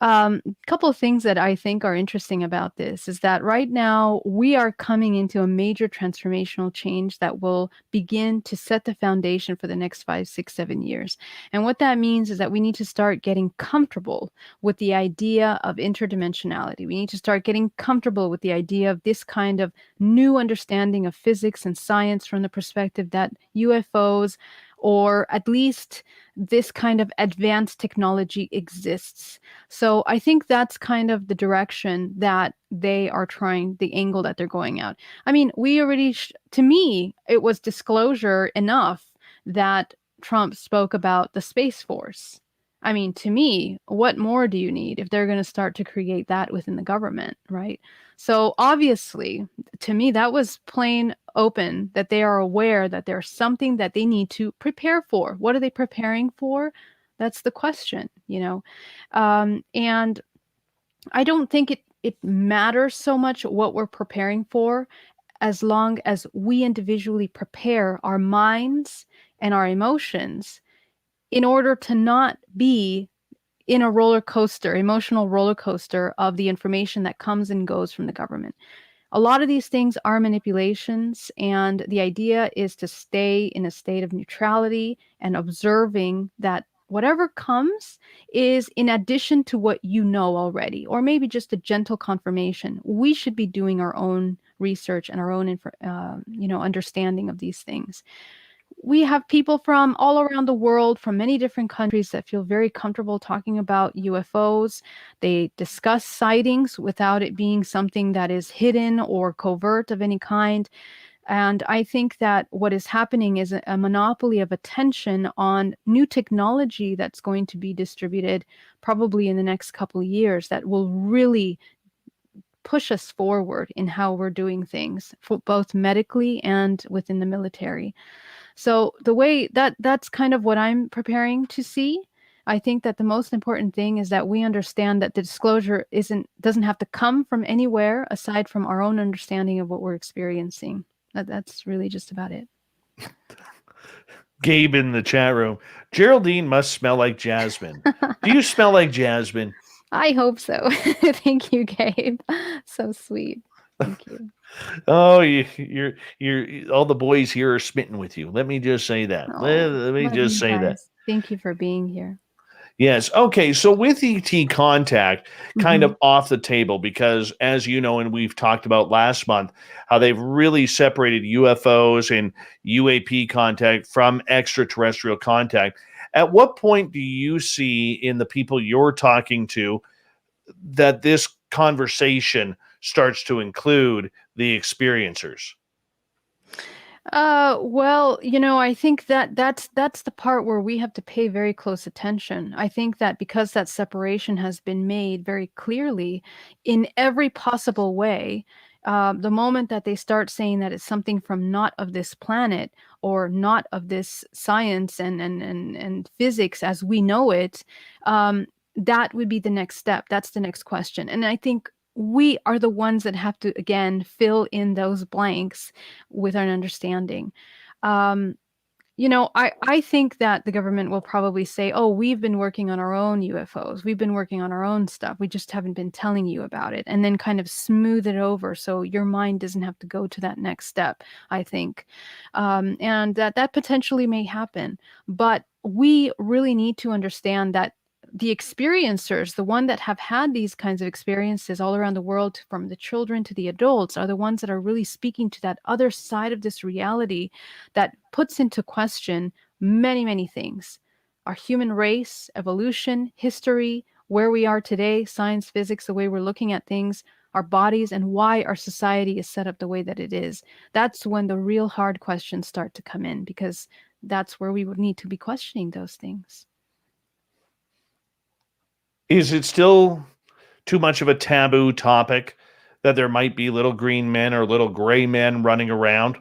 a couple of things that I think are interesting about this is that right now we are coming into a major transformational change that will begin to set the foundation for the next 5, 6, 7 years. And what that means is that we need to start getting comfortable with the idea of interdimensionality. We need to start getting comfortable with the idea of this kind of new understanding of physics and science from the perspective that UFOs, or at least this kind of advanced technology, exists. So I think that's kind of the direction that they are trying, the angle that they're going out. I mean, we already, to me, it was disclosure enough that Trump spoke about the Space Force. I mean, to me, what more do you need if they're going to start to create that within the government, right? So obviously, to me, that was plain open that they are aware that there's something that they need to prepare for. What are they preparing for? That's the question, and I don't think it matters so much what we're preparing for, as long as we individually prepare our minds and our emotions in order to not be in a emotional roller coaster of the information that comes and goes from the government. A lot of these things are manipulations, and the idea is to stay in a state of neutrality and observing that whatever comes is in addition to what you know already, or maybe just a gentle confirmation. We should be doing our own research and our own, understanding of these things. We have people from all around the world, from many different countries, that feel very comfortable talking about UFOs. They discuss sightings without it being something that is hidden or covert of any kind. And I think that what is happening is a monopoly of attention on new technology that's going to be distributed probably in the next couple of years that will really push us forward in how we're doing things, for both medically and within the military. So the way that's kind of what I'm preparing to see. I think that the most important thing is that we understand that the disclosure doesn't have to come from anywhere aside from our own understanding of what we're experiencing. That's really just about it. Gabe in the chat room. Geraldine must smell like jasmine. Do you smell like jasmine? I hope so. Thank you, Gabe. So sweet. Thank you. Oh, you're all the boys here are smitten with you. Let me just say that. Oh, Let me love just you say that. guys. Thank you for being here. Yes. Okay. So with ET contact, kind Mhm. of off the table because, as you know, and we've talked about last month, how they've really separated UFOs and UAP contact from extraterrestrial contact. At what point do you see in the people you're talking to that this conversation starts to include the experiencers? Well, I think that that's the part where we have to pay very close attention. I think that because that separation has been made very clearly in every possible way, the moment that they start saying that it's something from not of this planet or not of this science and physics as we know it, that would be the next step. That's the next question. And I think we are the ones that have to again fill in those blanks with an understanding. Um, I think that the government will probably say, oh, we've been working on our own UFOs. We've been working on our own stuff. We just haven't been telling you about it. And then kind of smooth it over so your mind doesn't have to go to that next step, I think. And that potentially may happen. But we really need to understand that the experiencers, the one that have had these kinds of experiences all around the world, from the children to the adults, are the ones that are really speaking to that other side of this reality that puts into question many, many things: our human race, evolution, history, where we are today, science, physics, the way we're looking at things, our bodies, and why our society is set up the way that it is. That's when the real hard questions start to come in, because that's where we would need to be questioning those things. Is it still too much of a taboo topic that there might be little green men or little gray men running around?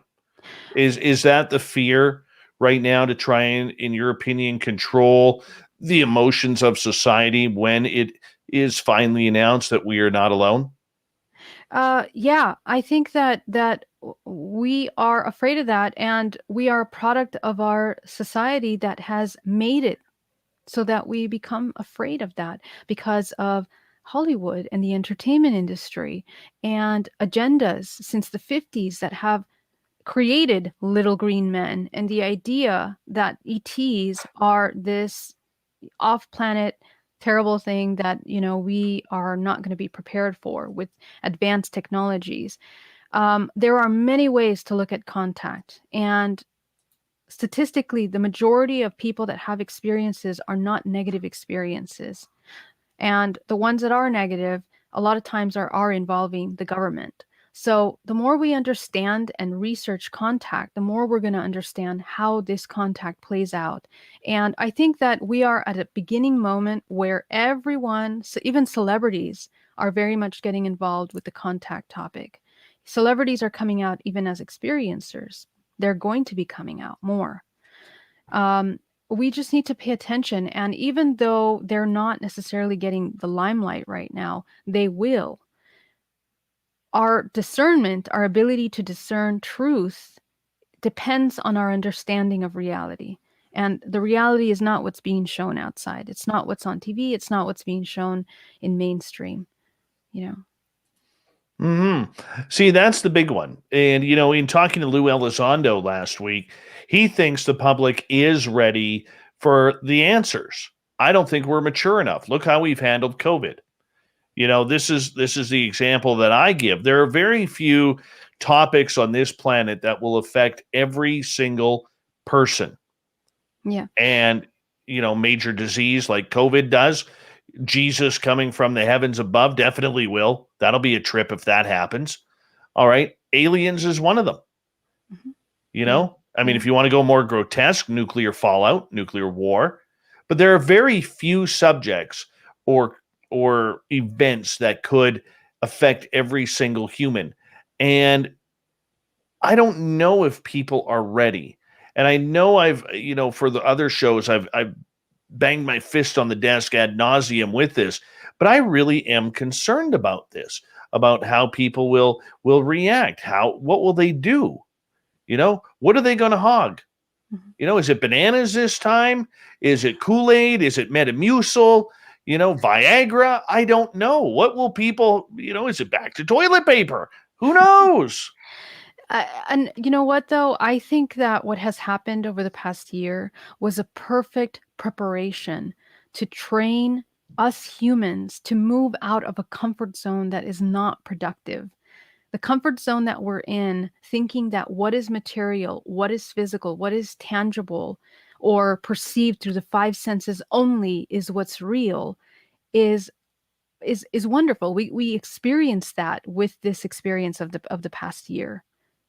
Is that the fear right now, to try and, in your opinion, control the emotions of society when it is finally announced that we are not alone? Yeah, I think that we are afraid of that, and we are a product of our society that has made it so that we become afraid of that because of Hollywood and the entertainment industry and agendas since the 50s that have created little green men, and the idea that ETs are this off-planet terrible thing that we are not going to be prepared for with advanced technologies. There are many ways to look at contact, and statistically the majority of people that have experiences are not negative experiences, and the ones that are negative a lot of times are involving the government. So the more we understand and research contact, the more we're going to understand how this contact plays out. And I think that we are at a beginning moment where everyone, so even celebrities, are very much getting involved with the contact topic. Celebrities are coming out even as experiencers. They're going to be coming out more. Um, we just need to pay attention. And even though they're not necessarily getting the limelight right now, they will. Our discernment, our ability to discern truth, depends on our understanding of reality. And the reality is not what's being shown outside. It's not what's on TV. It's not what's being shown in mainstream, you know. See, that's the big one. And, in talking to Lou Elizondo last week, he thinks the public is ready for the answers. I don't think we're mature enough. Look how we've handled COVID. This is the example that I give. There are very few topics on this planet that will affect every single person. Yeah. And, major disease like COVID does. Jesus coming from the heavens above definitely will. That'll be a trip if that happens. All right. Aliens is one of them. Hmm. You Yeah. know, I mean, Yeah. if you want to go more grotesque, nuclear fallout, nuclear war, but there are very few subjects or events that could affect every single human. And I don't know if people are ready. And I know for the other shows, I've banged my fist on the desk ad nauseum with this, but I really am concerned about this, about how people will react. What will they do? What are they going to hog? Mhm. Is it bananas this time? Is it Kool-Aid? Is it Metamucil? Viagra? I don't know. What will people, is it back to toilet paper? Who knows? And you know what, though? I think that what has happened over the past year was a perfect preparation to train us humans to move out of a comfort zone that is not productive. The comfort zone that we're in, thinking that what is material, what is physical, what is tangible, or perceived through the five senses only is what's real, is is wonderful. We experienced that with this experience of the past year.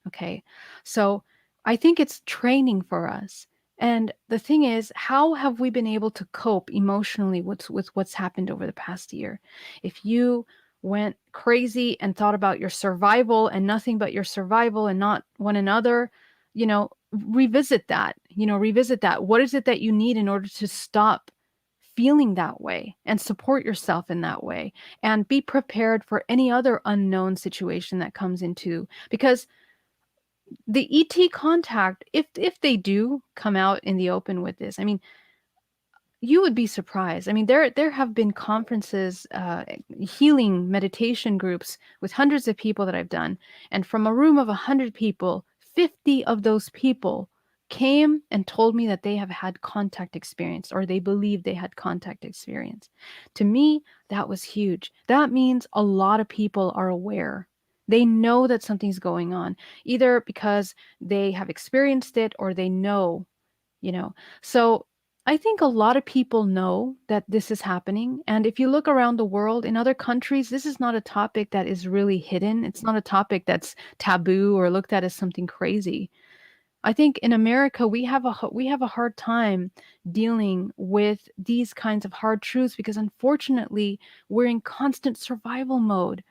Okay. So I think it's training for us. And the thing is, how have we been able to cope emotionally with what's happened over the past year? If you went crazy and thought about your survival and nothing but your survival and not one another, revisit that. Revisit that. What is it that you need in order to stop feeling that way and support yourself in that way, and be prepared for any other unknown situation that comes into, because the ET contact, if they do come out in the open with this, I mean, you would be surprised. I mean, there have been conferences, healing meditation groups with hundreds of people that I've done, and from a room of 100 people, 50 of those people came and told me that they have had contact experience, or they believe they had contact experience. To me, that was huge. That means a lot of people are aware. They know that something's going on, either because they have experienced it or they know, you know. So I think a lot of people know that this is happening. And if you look around the world in other countries, this is not a topic that is really hidden. It's not a topic that's taboo or looked at as something crazy. I think in America we have a hard time dealing with these kinds of hard truths because unfortunately we're in constant survival mode.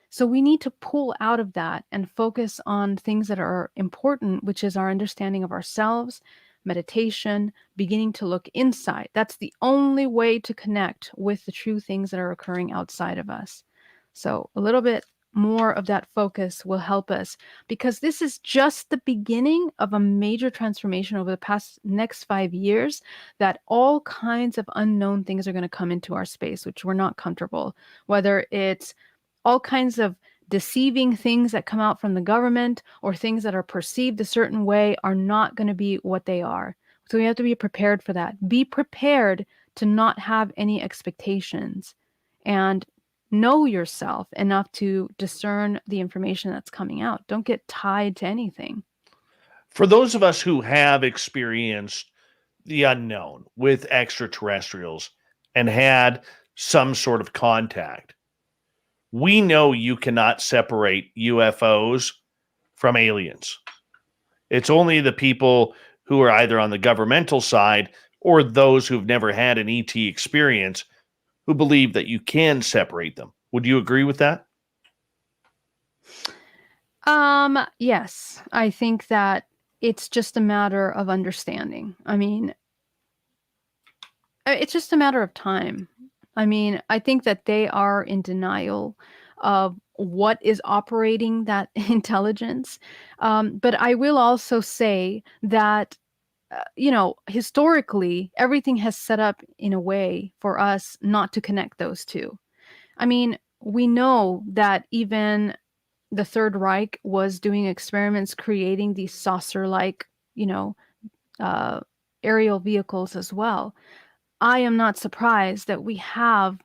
So we need to pull out of that and focus on things that are important, which is our understanding of ourselves, meditation, beginning to look inside. That's the only way to connect with the true things that are occurring outside of us. So a little bit more of that focus will help us, because this is just the beginning of a major transformation over the past next 5 years, that all kinds of unknown things are going to come into our space, which we're not comfortable, whether it's all kinds of deceiving things that come out from the government, or things that are perceived a certain way are not going to be what they are. So we have to be prepared for that. Be prepared to not have any expectations, and know yourself enough to discern the information that's coming out. Don't get tied to anything. For those of us who have experienced the unknown with extraterrestrials and had some sort of contact, we know you cannot separate UFOs from aliens. It's only the people who are either on the governmental side or those who've never had an ET experience who believe that you can separate them. Would you agree with that? Yes, I think that it's just a matter of understanding. I mean, it's just a matter of time. I mean, I think that they are in denial of what is operating that intelligence. But I will also say that, historically, everything has set up in a way for us not to connect those two. I mean, we know that even the Third Reich was doing experiments creating these saucer like, you know, uh, aerial vehicles as well. I am not surprised that we have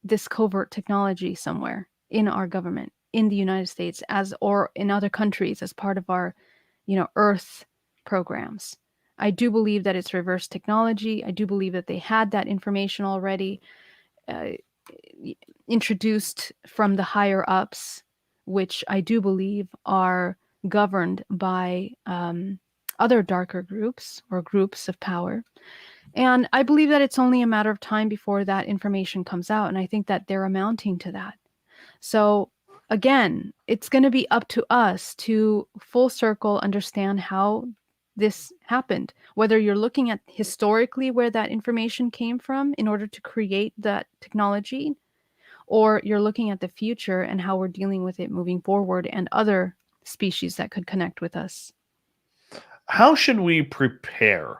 this covert technology somewhere in our government, in the United States, as or in other countries as part of our, Earth programs. I do believe that it's reverse technology. I do believe that they had that information already uh, introduced from the higher ups, which I do believe are governed by other darker groups or groups of power. And I believe that it's only a matter of time before that information comes out. And I think that they're amounting to that. So again, it's going to be up to us to full circle understand how this happened, whether you're looking at historically where that information came from in order to create that technology, or you're looking at the future and how we're dealing with it moving forward and other species that could connect with us. How should we prepare?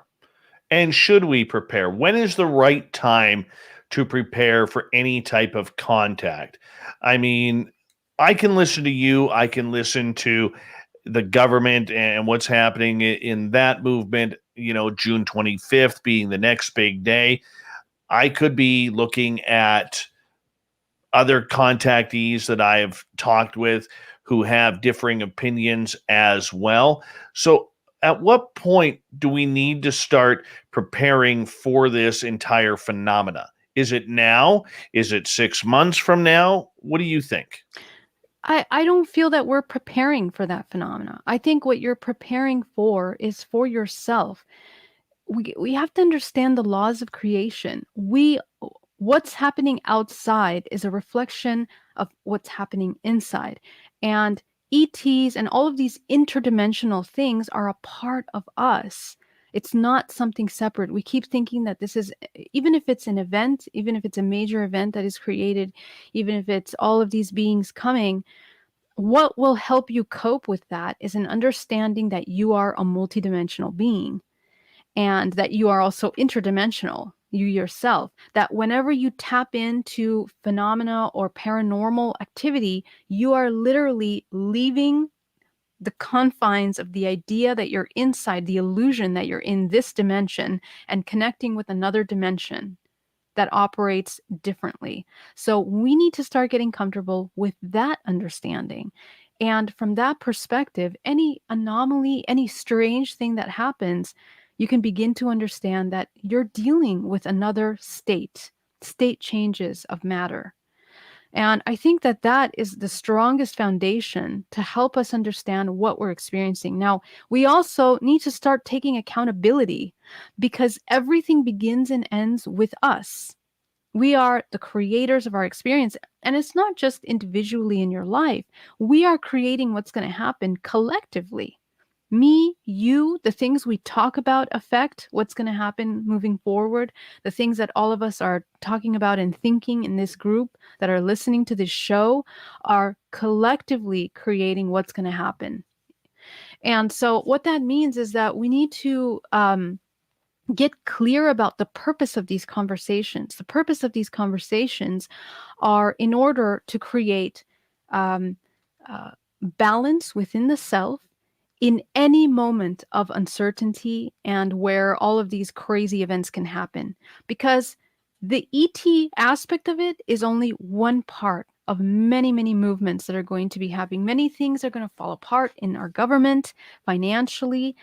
And should we prepare? When is the right time to prepare for any type of contact? I mean, I can listen to you, I can listen to the government and what's happening in that movement, June 25th being the next big day. I could be looking at other contactees that I've talked with who have differing opinions as well. So, at what point do we need to start preparing for this entire phenomena? Is it now? Is it 6 months from now? What do you think? I don't feel that we're preparing for that phenomena. I think what you're preparing for is for yourself. We have to understand the laws of creation. What's happening outside is a reflection of what's happening inside. And ETs and all of these interdimensional things are a part of us. It's not something separate. We keep thinking that this is, even if it's an event, even if it's a major event that is created, even if it's all of these beings coming, what will help you cope with that is an understanding that you are a multidimensional being and that you are also interdimensional, you yourself, that whenever you tap into phenomena or paranormal activity, you are literally leaving the confines of the idea that you're inside, the illusion that you're in this dimension, and connecting with another dimension that operates differently. So we need to start getting comfortable with that understanding. And from that perspective, any anomaly, any strange thing that happens, you can begin to understand that you're dealing with another state changes of matter. And I think that that is the strongest foundation to help us understand what we're experiencing. Now, we also need to start taking accountability because everything begins and ends with us. We are the creators of our experience. And it's not just individually in your life, we are creating what's going to happen collectively. Me, you, the things we talk about affect what's going to happen moving forward. The things that all of us are talking about and thinking in this group that are listening to this show are collectively creating what's going to happen. And so, what that means is that we need to get clear about the purpose of these conversations. The purpose of these conversations are in order to create um, uh, balance within the self in any moment of uncertainty and where all of these crazy events can happen. Because the ET aspect of it is only one part of many, many movements that are going to be happening. Many things are going to fall apart in our government, financially,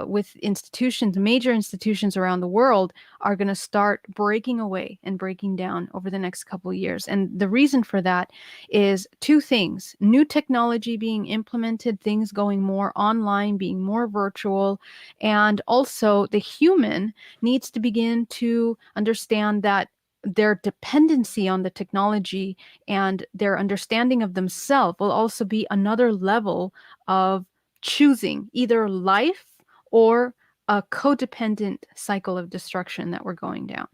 with institutions, major institutions around the world are going to start breaking away and breaking down over the next couple of years. And the reason for that is two things: new technology being implemented, things going more online, being more virtual, and also the human needs to begin to understand that their dependency on the technology and their understanding of themselves will also be another level of choosing either life or a codependent cycle of destruction that we're going down.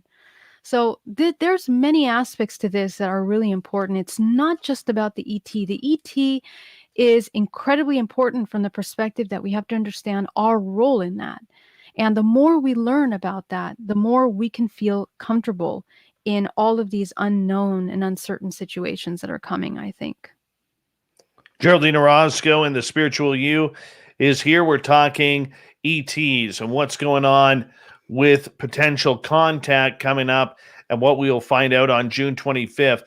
So there's many aspects to this that are really important. It's not just about the ET. The ET is incredibly important from the perspective that we have to understand our role in that. And the more we learn about that, the more we can feel comfortable in all of these unknown and uncertain situations that are coming, I think. Geraldine Orozco and the Spiritual You is here. We're talking ETs and what's going on with potential contact coming up and what we'll find out on June 25th.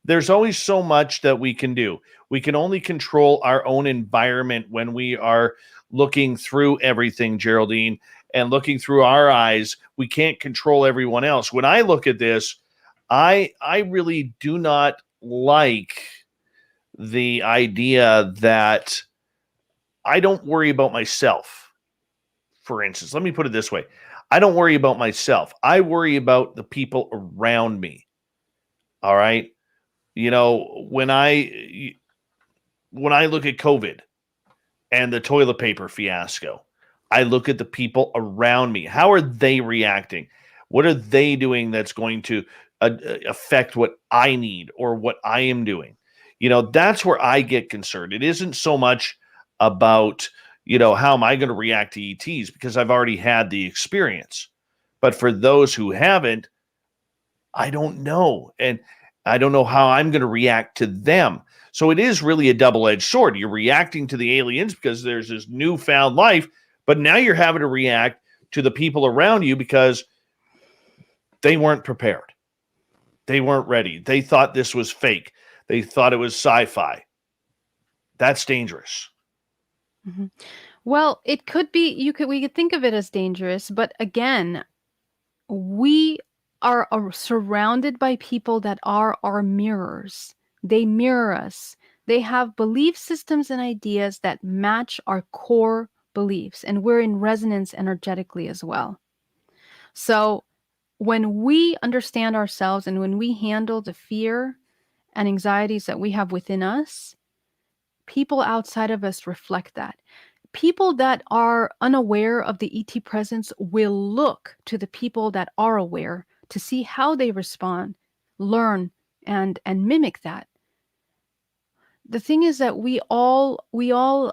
There's always so much that we can do. We can only control our own environment when we are looking through everything, Geraldine, and looking through our eyes. We can't control everyone else. When I look at this, I really do not like the idea that I don't worry about myself. For instance, let me put it this way: I don't worry about myself. I worry about the people around me. All right. You know, when I look at COVID and the toilet paper fiasco, I look at the people around me. How are they reacting? What are they doing that's going to affect what I need or what I am doing? You know, that's where I get concerned. It isn't so much about, you know, how am I going to react to ETs because I've already had the experience. But for those who haven't, I don't know. And I don't know how I'm going to react to them. So it is really a double edged sword. You're reacting to the aliens because there's this newfound life, but now you're having to react to the people around you because they weren't prepared. They weren't ready. They thought this was fake. They thought it was sci fi. That's dangerous. Mhm. Well, it could be we could think of it as dangerous, but again, we are surrounded by people that are our mirrors. They mirror us. They have belief systems and ideas that match our core beliefs, and we're in resonance energetically as well. So, when we understand ourselves and when we handle the fear and anxieties that we have within us, people outside of us reflect that. People that are unaware of the ET presence will look to the people that are aware to see how they respond, learn, and mimic that. The thing is that we all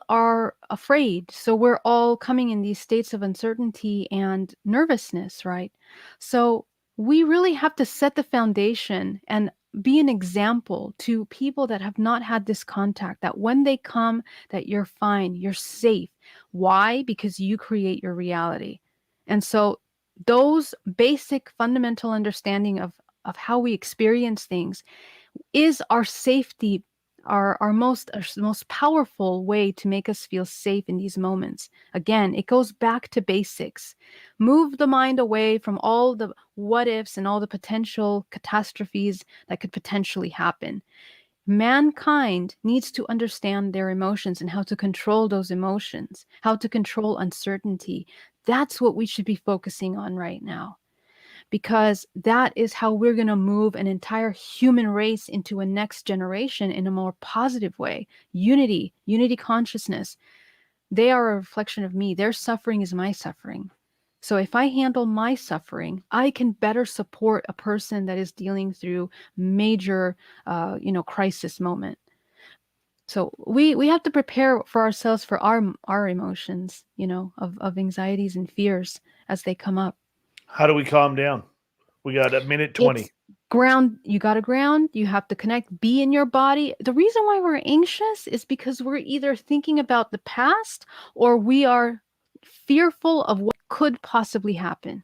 are afraid, so we're all coming in these states of uncertainty and nervousness, right? So we really have to set the foundation and be an example to people that have not had this contact, that when they come, that you're fine, you're safe. Why? Because you create your reality. And so those basic fundamental understanding of how we experience things is our safety, our most powerful way to make us feel safe in these moments. Again, it goes back to basics. Move the mind away from all the what ifs and all the potential catastrophes that could potentially happen. Mankind needs to understand their emotions and how to control those emotions, how to control uncertainty. That's what we should be focusing on right now, because that is how we're going to move an entire human race into a next generation in a more positive way. Unity consciousness. They are a reflection of me. Their suffering is my suffering. So if I handle my suffering, I can better support a person that is dealing through major, crisis moment. So we have to prepare for ourselves for our emotions, of anxieties and fears as they come up. How do we calm down? We got a minute 20. It's you got to ground, you have to connect, be in your body. The reason why we're anxious is because we're either thinking about the past or we are fearful of what could possibly happen.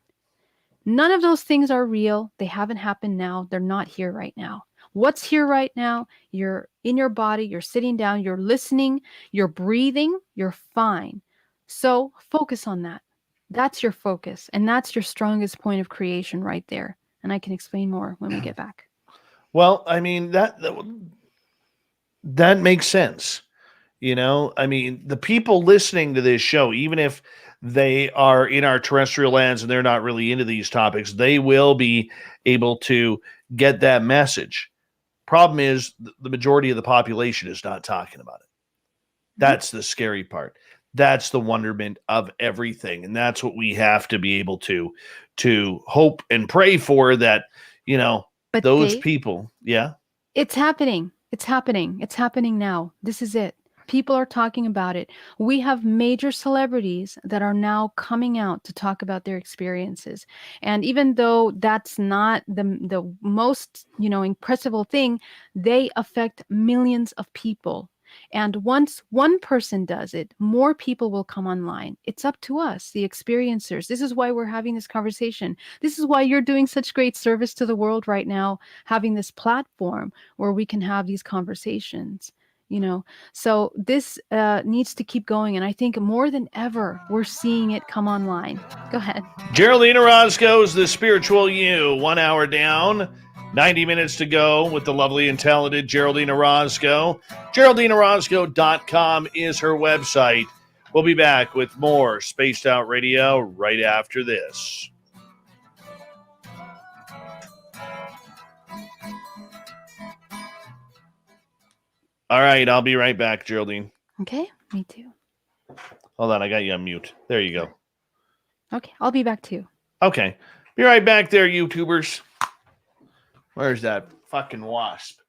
None of those things are real. They haven't happened now. They're not here right now. What's here right now? You're in your body, you're sitting down, you're listening, you're breathing, you're fine. So focus on that. That's your focus. And that's your strongest point of creation right there. And I can explain more when we get back. Well, I mean, that makes sense. You know, I mean, the people listening to this show, even if they are in our terrestrial lands and they're not really into these topics, they will be able to get that message. Problem is, the majority of the population is not talking about it. Mhm. That's the scary part. That's the wonderment of everything, and that's what we have to be able to hope and pray for. That you know But those Dave, people, yeah. it's happening. It's happening. It's happening now. This is it. People are talking about it. We have major celebrities that are now coming out to talk about their experiences. And even though that's not the most, impressive thing, they affect millions of people. And once one person does it, more people will come online. It's up to us, the experiencers. This is why we're having this conversation. This is why you're doing such great service to the world right now, having this platform where we can have these conversations. So this needs to keep going, and I think more than ever we're seeing it come online. Go ahead. Geraldine Orozco's The Spiritual You. 1 hour down, 90 minutes to go with the lovely and talented Geraldine Orozco. GeraldineOrozco.com is her website. We'll be back with more Spaced Out Radio right after this. All right, I'll be right back, Geraldine. Okay, me too. Hold on, I got you on mute. There you go. Okay, I'll be back too. Okay. Be right back there, YouTubers. Where's that fucking wasp?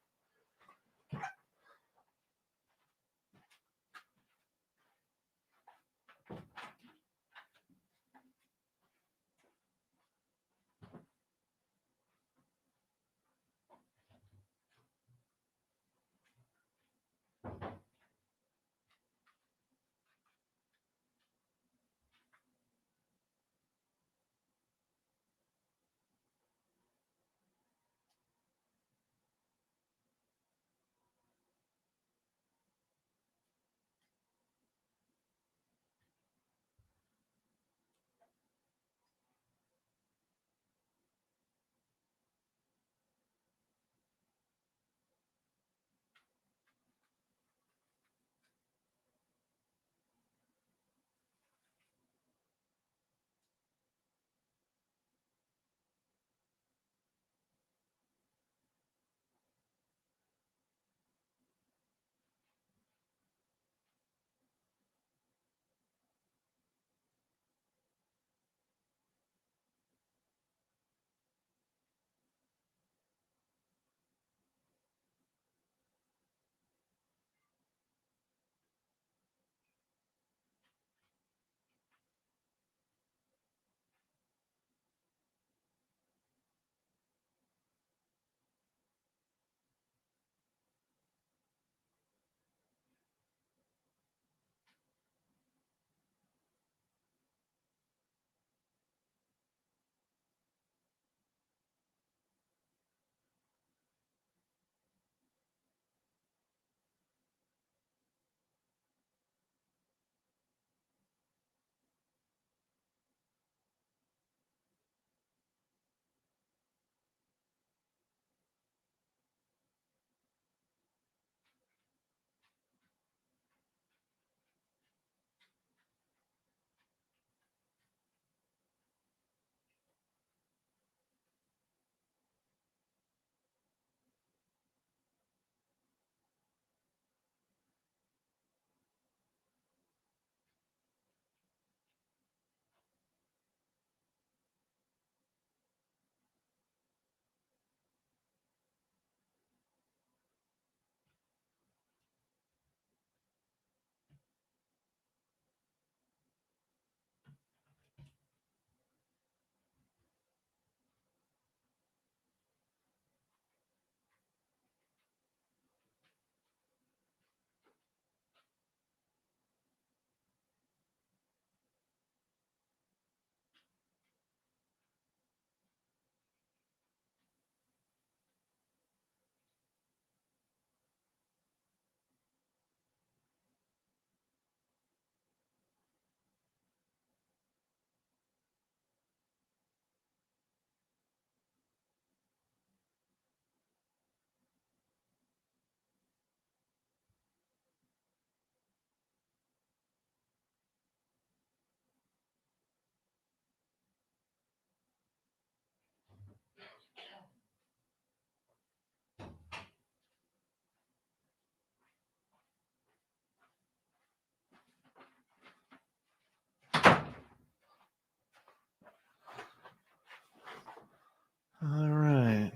All right.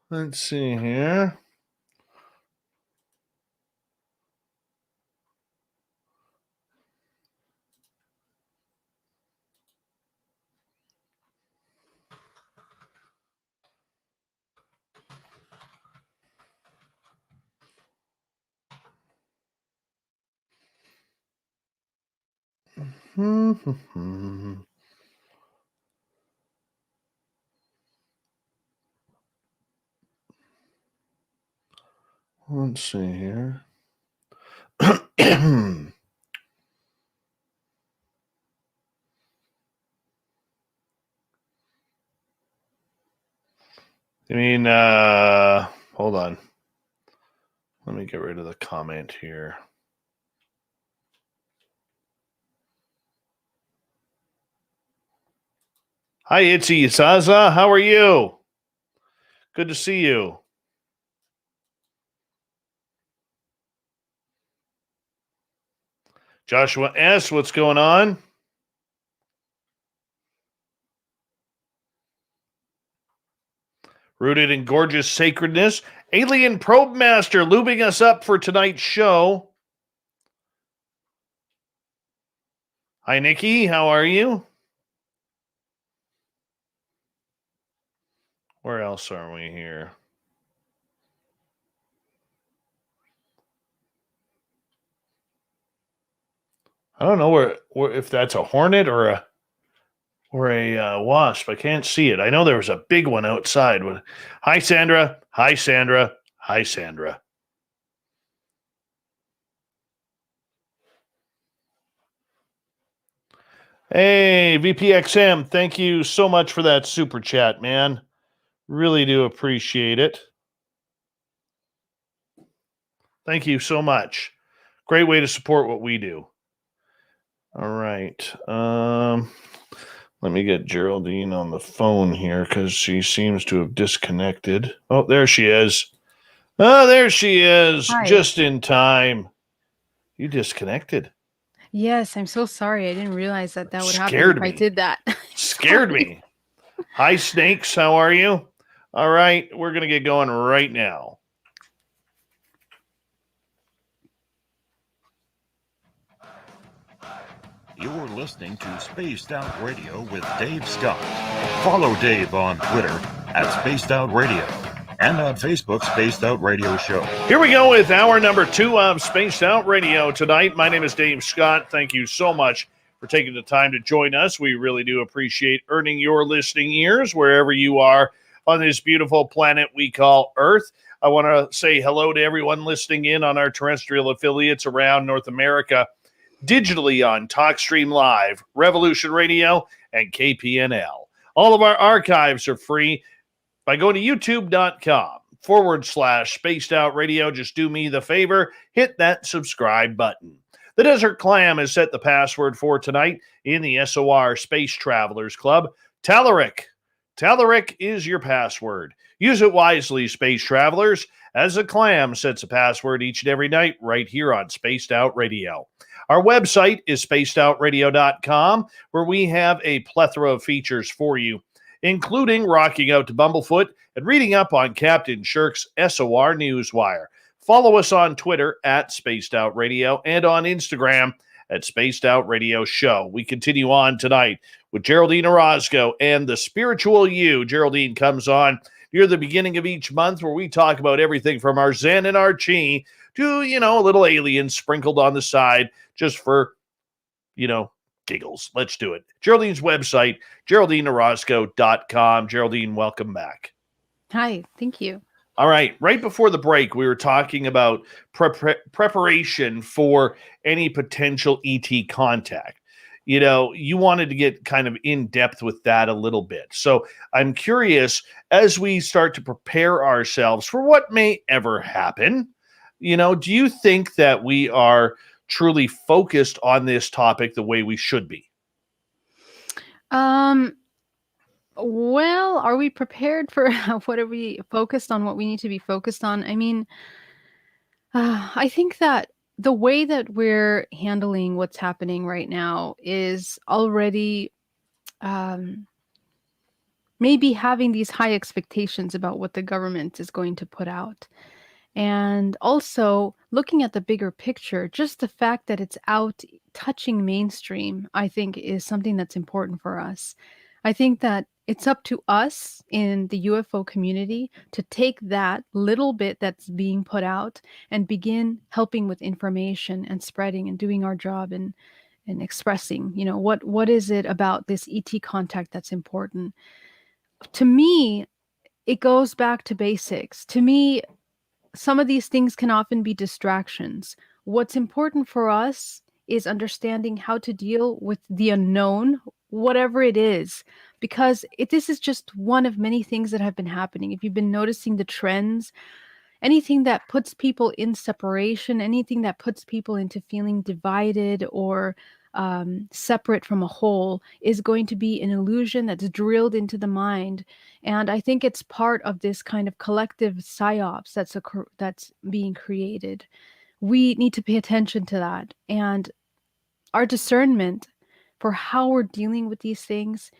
Let's see here. Let's see here. I mean, hold on. Let me get rid of the comment here. Hi, Itzy Zaza. How are you? Good to see you. Joshua S., what's going on? Rooted in gorgeous sacredness. Alien Probe Master lubing us up for tonight's show. Hi, Nikki. How are you? Where else are we here? I don't know where if that's a hornet or a wasp. I can't see it. I know there was a big one outside. Hi, Sandra. Hi, Sandra. Hi, Sandra. Hey, VPXM, thank you so much for that super chat, man. Really do appreciate it. Thank you so much. Great way to support what we do. All right. Let me get Geraldine on the phone here because she seems to have disconnected. Oh, there she is. Oh, there she is. Hi. Just in time. You disconnected. Yes, I'm so sorry. I didn't realize that would happen Scared if me. I did that. Scared me. Hi, Snakes. How are you? All right. We're going to get going right now. You're listening to Spaced Out Radio with Dave Scott. Follow Dave on Twitter at Spaced Out Radio and on Facebook, Spaced Out Radio Show. Here we go with hour number 2 of Spaced Out Radio tonight. My name is Dave Scott. Thank you so much for taking the time to join us. We really do appreciate earning your listening ears wherever you are on this beautiful planet we call Earth. I want to say hello to everyone listening in on our terrestrial affiliates around North America, digitally on TalkStream Live, Revolution Radio, and KPNL. All of our archives are free by going to youtube.com/Spaced Out Radio. Just do me the favor, hit that subscribe button. The Desert Clam has set the password for tonight in the SOR Space Travelers Club. Talaric. Talaric is your password. Use it wisely, Space Travelers, as the Clam sets a password each and every night right here on Spaced Out Radio. Our website is spacedoutradio.com, where we have a plethora of features for you, including rocking out to Bumblefoot and reading up on Captain Shirk's SOR Newswire. Follow us on Twitter at Spaced Out Radio and on Instagram at Spaced Out Radio Show. We continue on tonight with Geraldine Orozco and the Spiritual You. Geraldine comes on near the beginning of each month where we talk about everything from our Zen and our Chi to, a little alien sprinkled on the side just for, giggles. Let's do it. Geraldine's website, GeraldineOrozco.com. Geraldine, welcome back. Hi, thank you. All right. Right before the break, we were talking about preparation for any potential ET contact. You wanted to get kind of in depth with that a little bit. So I'm curious, as we start to prepare ourselves for what may ever happen, do you think that we are truly focused on this topic the way we should be? Well, are we prepared for what are we focused on, what we need to be focused on? I mean, I think that the way that we're handling what's happening right now is already maybe having these high expectations about what the government is going to put out. And also looking at the bigger picture, just the fact that it's out touching mainstream, I think is something that's important for us. I think that it's up to us in the UFO community to take that little bit that's being put out and begin helping with information and spreading and doing our job and expressing, what is it about this ET contact that's important. To me, it goes back to basics. To me, some of these things can often be distractions. What's important for us is understanding how to deal with the unknown, whatever it is, because this is just one of many things that have been happening. If you've been noticing the trends, anything that puts people in separation, anything that puts people into feeling divided or separate from a whole is going to be an illusion that's drilled into the mind. And I think it's part of this kind of collective psyops that's being created. We need to pay attention to that. And our discernment for how we're dealing with these things,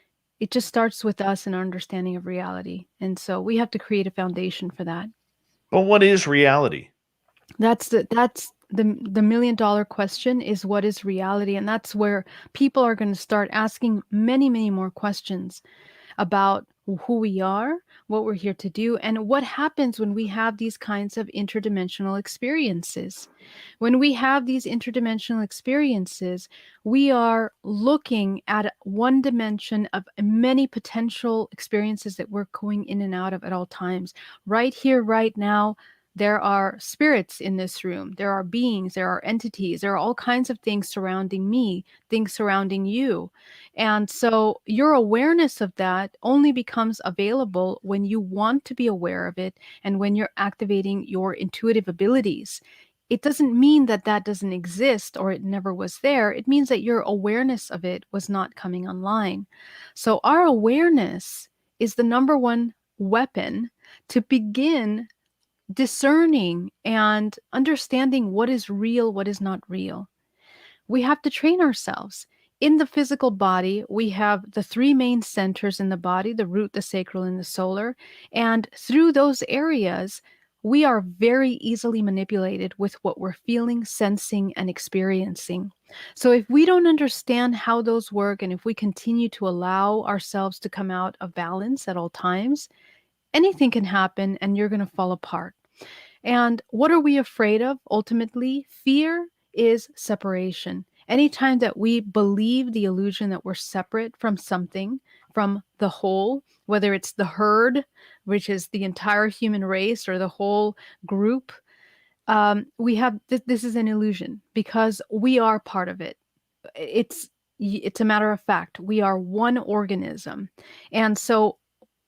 it just starts with us and our understanding of reality. And so we have to create a foundation for that. But what is reality? That's the million dollar question, is what is reality? And that's where people are going to start asking many, many more questions about who we are, what we're here to do, and what happens when we have these kinds of interdimensional experiences. When we have these interdimensional experiences, we are looking at one dimension of many potential experiences that we're going in and out of at all times. Right here, right now, there are spirits in this room. There are beings, there are entities, there are all kinds of things surrounding me, things surrounding you. And so your awareness of that only becomes available when you want to be aware of it and when you're activating your intuitive abilities. It doesn't mean that that doesn't exist or it never was there. It means that your awareness of it was not coming online. So our awareness is the number one weapon to begin discerning and understanding what is real, what is not real. We have to train ourselves. In the physical body, we have the three main centers in the body: the root, the sacral, and the solar. And through those areas, we are very easily manipulated with what we're feeling, sensing, and experiencing. So if we don't understand how those work, and if we continue to allow ourselves to come out of balance at all times, anything can happen and you're going to fall apart. And what are we afraid of ultimately? Fear is separation. Anytime that we believe the illusion that we're separate from something, from the whole, whether it's the herd, which is the entire human race, or the whole group, we have this is an illusion because we are part of it. It's a matter of fact. We are one organism. And so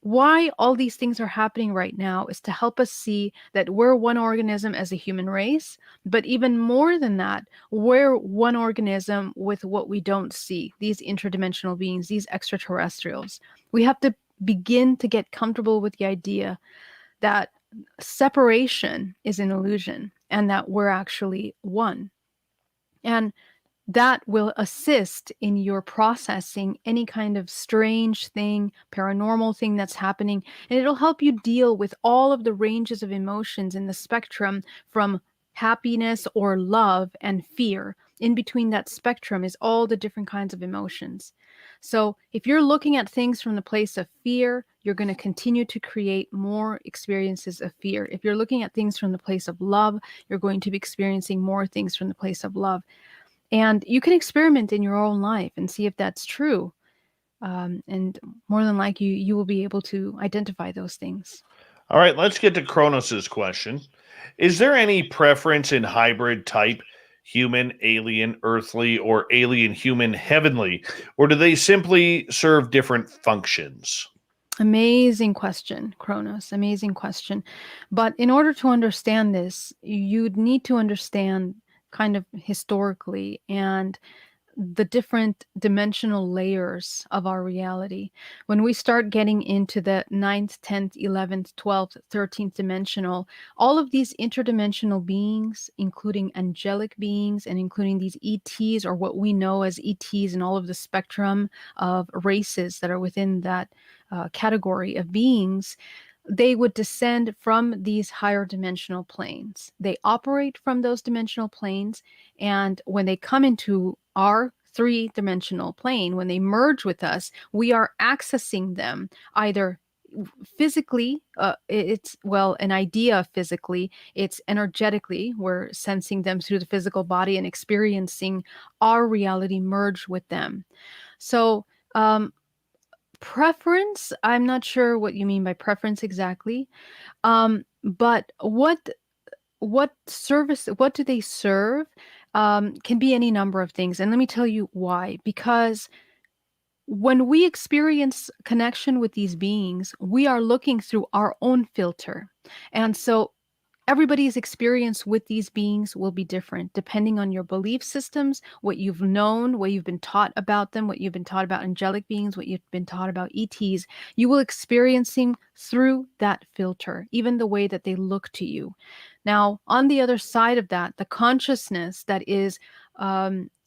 why all these things are happening right now is to help us see that we're one organism as a human race, but even more than that, we're one organism with what we don't see, these interdimensional beings, these extraterrestrials. We have to begin to get comfortable with the idea that separation is an illusion and that we're actually one. And that will assist in your processing any kind of strange thing, paranormal thing that's happening. And it'll help you deal with all of the ranges of emotions in the spectrum, from happiness or love and fear. In between that spectrum is all the different kinds of emotions. So if you're looking at things from the place of fear, you're going to continue to create more experiences of fear. If you're looking at things from the place of love, you're going to be experiencing more things from the place of love. And you can experiment in your own life and see if that's true. And more than likely, you will be able to identify those things. All right, let's get to Kronos's question. Is there any preference in hybrid type, human, alien, earthly, or alien, human, heavenly, or do they simply serve different functions? Amazing question, Kronos. Amazing question. But in order to understand this, you'd need to understand kind of historically and the different dimensional layers of our reality. When we start getting into the 9th, 10th, 11th, 12th, 13th dimensional, all of these interdimensional beings, including angelic beings and including these ETs, or what we know as ETs, and all of the spectrum of races that are within that category of beings, they would descend from these higher dimensional planes. They operate from those dimensional planes, and when they come into our three-dimensional plane, when they merge with us, we are accessing them either physically, it's, well, an idea physically, it's energetically, we're sensing them through the physical body and experiencing our reality merge with them. So preference, I'm not sure what you mean by preference exactly. But what service, what do they serve? Can be any number of things. And let me tell you why. Because when we experience connection with these beings, we are looking through our own filter. And so everybody's experience with these beings will be different depending on your belief systems, what you've known, what you've been taught about them, what you've been taught about angelic beings, what you've been taught about ETs. You will experiencing through that filter, even the way that they look to you. Now, on the other side of that, the consciousness that is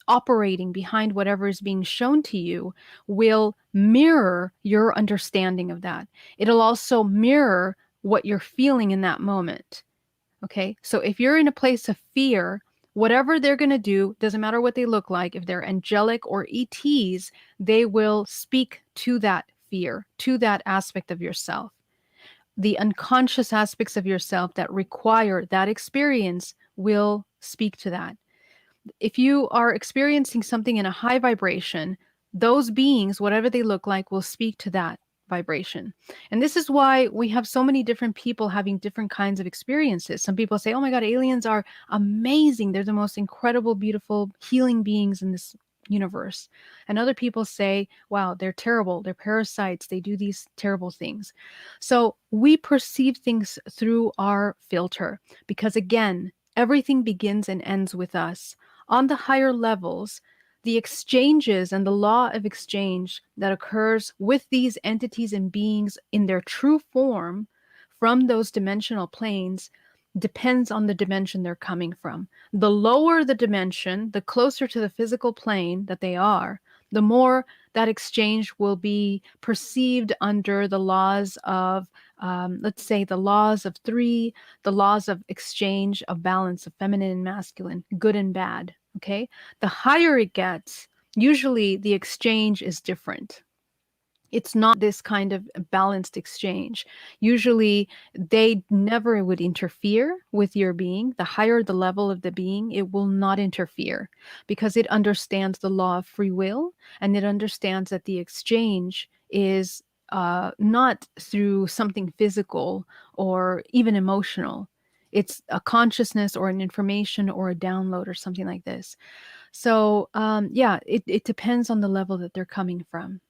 operating behind whatever is being shown to you will mirror your understanding of that. It'll also mirror what you're feeling in that moment. Okay, so if you're in a place of fear, whatever they're going to do, doesn't matter what they look like, if they're angelic or ETs, they will speak to that fear, to that aspect of yourself. The unconscious aspects of yourself that require that experience will speak to that. If you are experiencing something in a high vibration, those beings, whatever they look like, will speak to that vibration. And this is why we have so many different people having different kinds of experiences. Some people say, oh my God, aliens are amazing. They're the most incredible, beautiful, healing beings in this universe. And other people say, wow, they're terrible. They're parasites. They do these terrible things. So we perceive things through our filter because, again, everything begins and ends with us. On the higher levels, the exchanges and the law of exchange that occurs with these entities and beings in their true form from those dimensional planes depends on the dimension they're coming from. The lower the dimension, the closer to the physical plane that they are, the more that exchange will be perceived under the laws of, let's say, the laws of three, the laws of exchange, of balance, of feminine and masculine, good and bad. Okay. The higher it gets, usually the exchange is different. It's not this kind of balanced exchange. Usually they never would interfere with your being. The higher the level of the being, it will not interfere because it understands the law of free will, and it understands that the exchange is not through something physical or even emotional. It's a consciousness or an information or a download or something like this. So yeah, it depends on the level that they're coming from.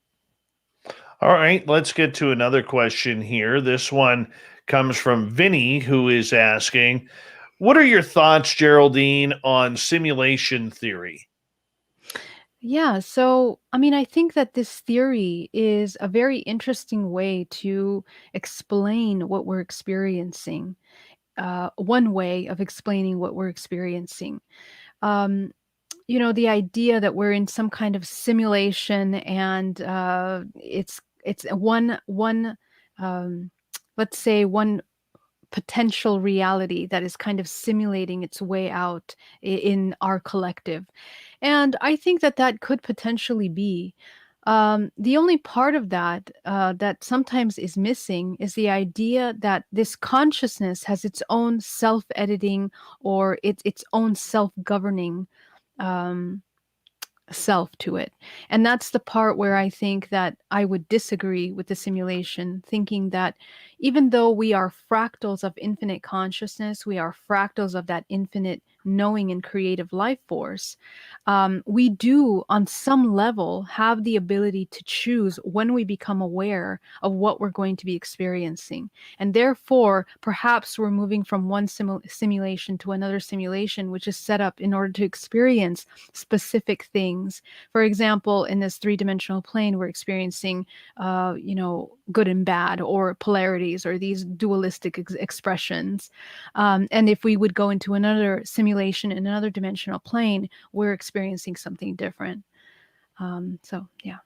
All right, let's get to another question here. This one comes from Vinny, who is asking, what are your thoughts, Geraldine, on simulation theory? Yeah, so I mean, I think that this theory is a very interesting way to explain what we're experiencing. One way of explaining what we're experiencing. Um, the idea that we're in some kind of simulation, and it's one um, let's say one potential reality that is kind of simulating its way out in our collective. And I think that that could potentially be. The only part of that that sometimes is missing is the idea that this consciousness has its own self-editing or its own self-governing um, self to it. And that's the part where I think that I would disagree with the simulation, thinking that even though we are fractals of infinite consciousness, we are fractals of that infinite knowing and creative life force, we do on some level have the ability to choose when we become aware of what we're going to be experiencing. And therefore, perhaps we're moving from one simulation to another simulation, which is set up in order to experience specific things. For example, in this three-dimensional plane, we're experiencing, good and bad, or polarities, or these dualistic expressions. And if we would go into another simulation in another dimensional plane, we're experiencing something different. So, yeah.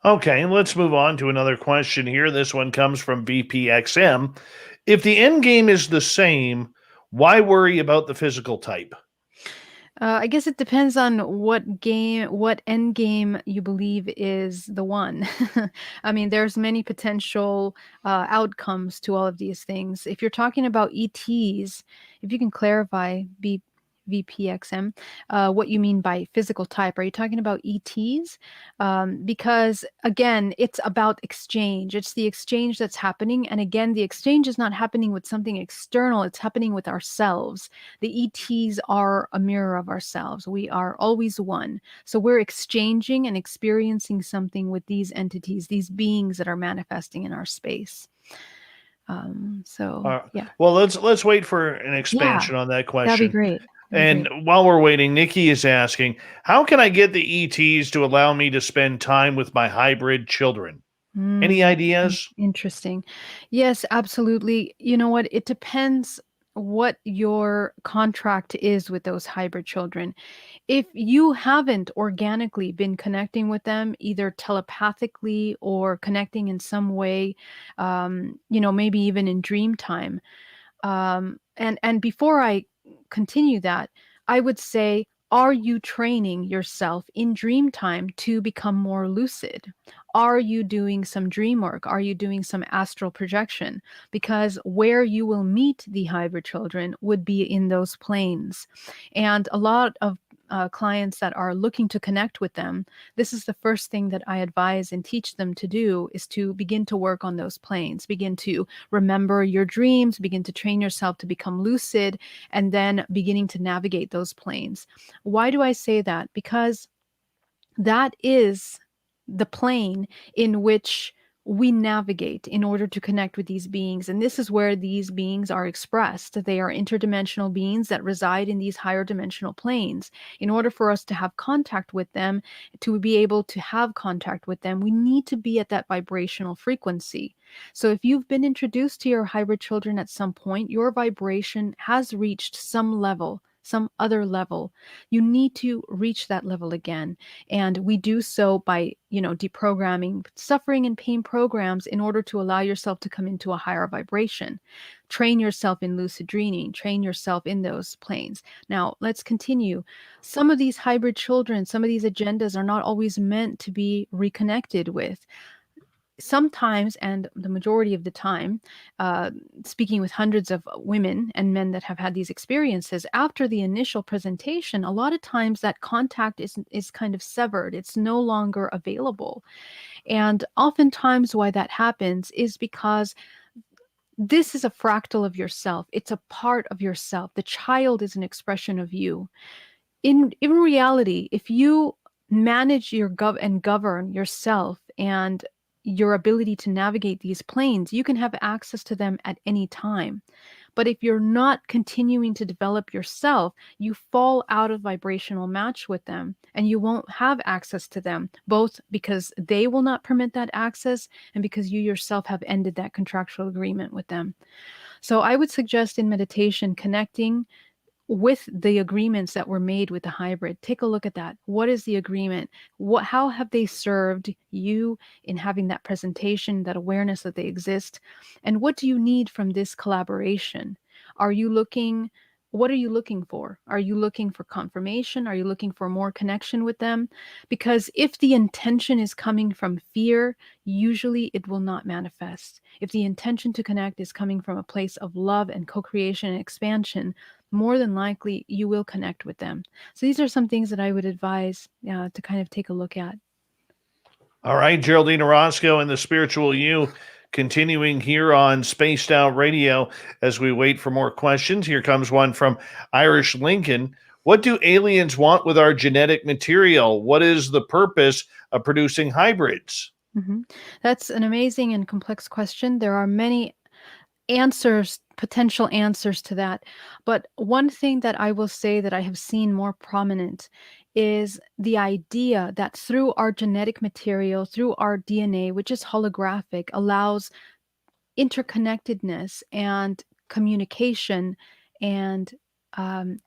Okay, and let's move on to another question here. This one comes from VPXM. If the end game is the same, why worry about the physical type? I guess it depends on what end game you believe is the one. I mean, there's many potential outcomes to all of these things. If you're talking about ETs, if you can clarify, VPXM, what you mean by physical type. Are you talking about ETs? Because again, it's about exchange. It's the exchange that's happening. And again, the exchange is not happening with something external. It's happening with ourselves. The ETs are a mirror of ourselves. We are always one. So we're exchanging and experiencing something with these entities, these beings that are manifesting in our space. Yeah. Well, let's wait for an expansion on that question. That'd be great. And while we're waiting, Nikki is asking, how can I get the ETs to allow me to spend time with my hybrid children? Any ideas? Interesting. Yes, absolutely. You know what? It depends what your contract is with those hybrid children. If you haven't organically been connecting with them, either telepathically or connecting in some way, maybe even in dream time, and before I continue that, I would say, are you training yourself in dream time to become more lucid? Are you doing some dream work? Are you doing some astral projection? Because where you will meet the hybrid children would be in those planes. And a lot of clients that are looking to connect with them, this is the first thing that I advise and teach them to do, is to begin to work on those planes, begin to remember your dreams, begin to train yourself to become lucid, and then beginning to navigate those planes. Why do I say that? Because that is the plane in which we navigate in order to connect with these beings. And this is where these beings are expressed. They are interdimensional beings that reside in these higher dimensional planes. In order for us to have contact with them, to be able to have contact with them, we need to be at that vibrational frequency. So if you've been introduced to your hybrid children at some point, your vibration has reached some level, some other level. You need to reach that level again. And we do so by, deprogramming suffering and pain programs in order to allow yourself to come into a higher vibration. Train yourself in lucid dreaming, train yourself in those planes. Now, let's continue. Some of these hybrid children, some of these agendas are not always meant to be reconnected with. Sometimes, and the majority of the time, speaking with hundreds of women and men that have had these experiences, after the initial presentation, a lot of times that contact is kind of severed. It's no longer available. And oftentimes why that happens is because this is a fractal of yourself. It's a part of yourself. The child is an expression of you. In reality, if you manage your govern yourself and your ability to navigate these planes, you can have access to them at any time. But if you're not continuing to develop yourself, you fall out of vibrational match with them and you won't have access to them, both because they will not permit that access and because you yourself have ended that contractual agreement with them. So I would suggest in meditation connecting with the agreements that were made with the hybrid. Take a look at that. What is the agreement? How have they served you in having that presentation, that awareness that they exist? And what do you need from this collaboration? What are you looking for? Are you looking for confirmation? Are you looking for more connection with them? Because if the intention is coming from fear, usually it will not manifest. If the intention to connect is coming from a place of love and co-creation and expansion, more than likely you will connect with them. So these are some things that I would advise to kind of take a look at. All right, Geraldine Orozco and the Spiritual You, continuing here on Spaced Out Radio as we wait for more questions. Here comes one from Irish Lincoln. What do aliens want with our genetic material? What is the purpose of producing hybrids? Mm-hmm. That's an amazing and complex question. There are many potential answers to that. But one thing that I will say that I have seen more prominent is the idea that through our genetic material, through our DNA, which is holographic, allows interconnectedness and communication and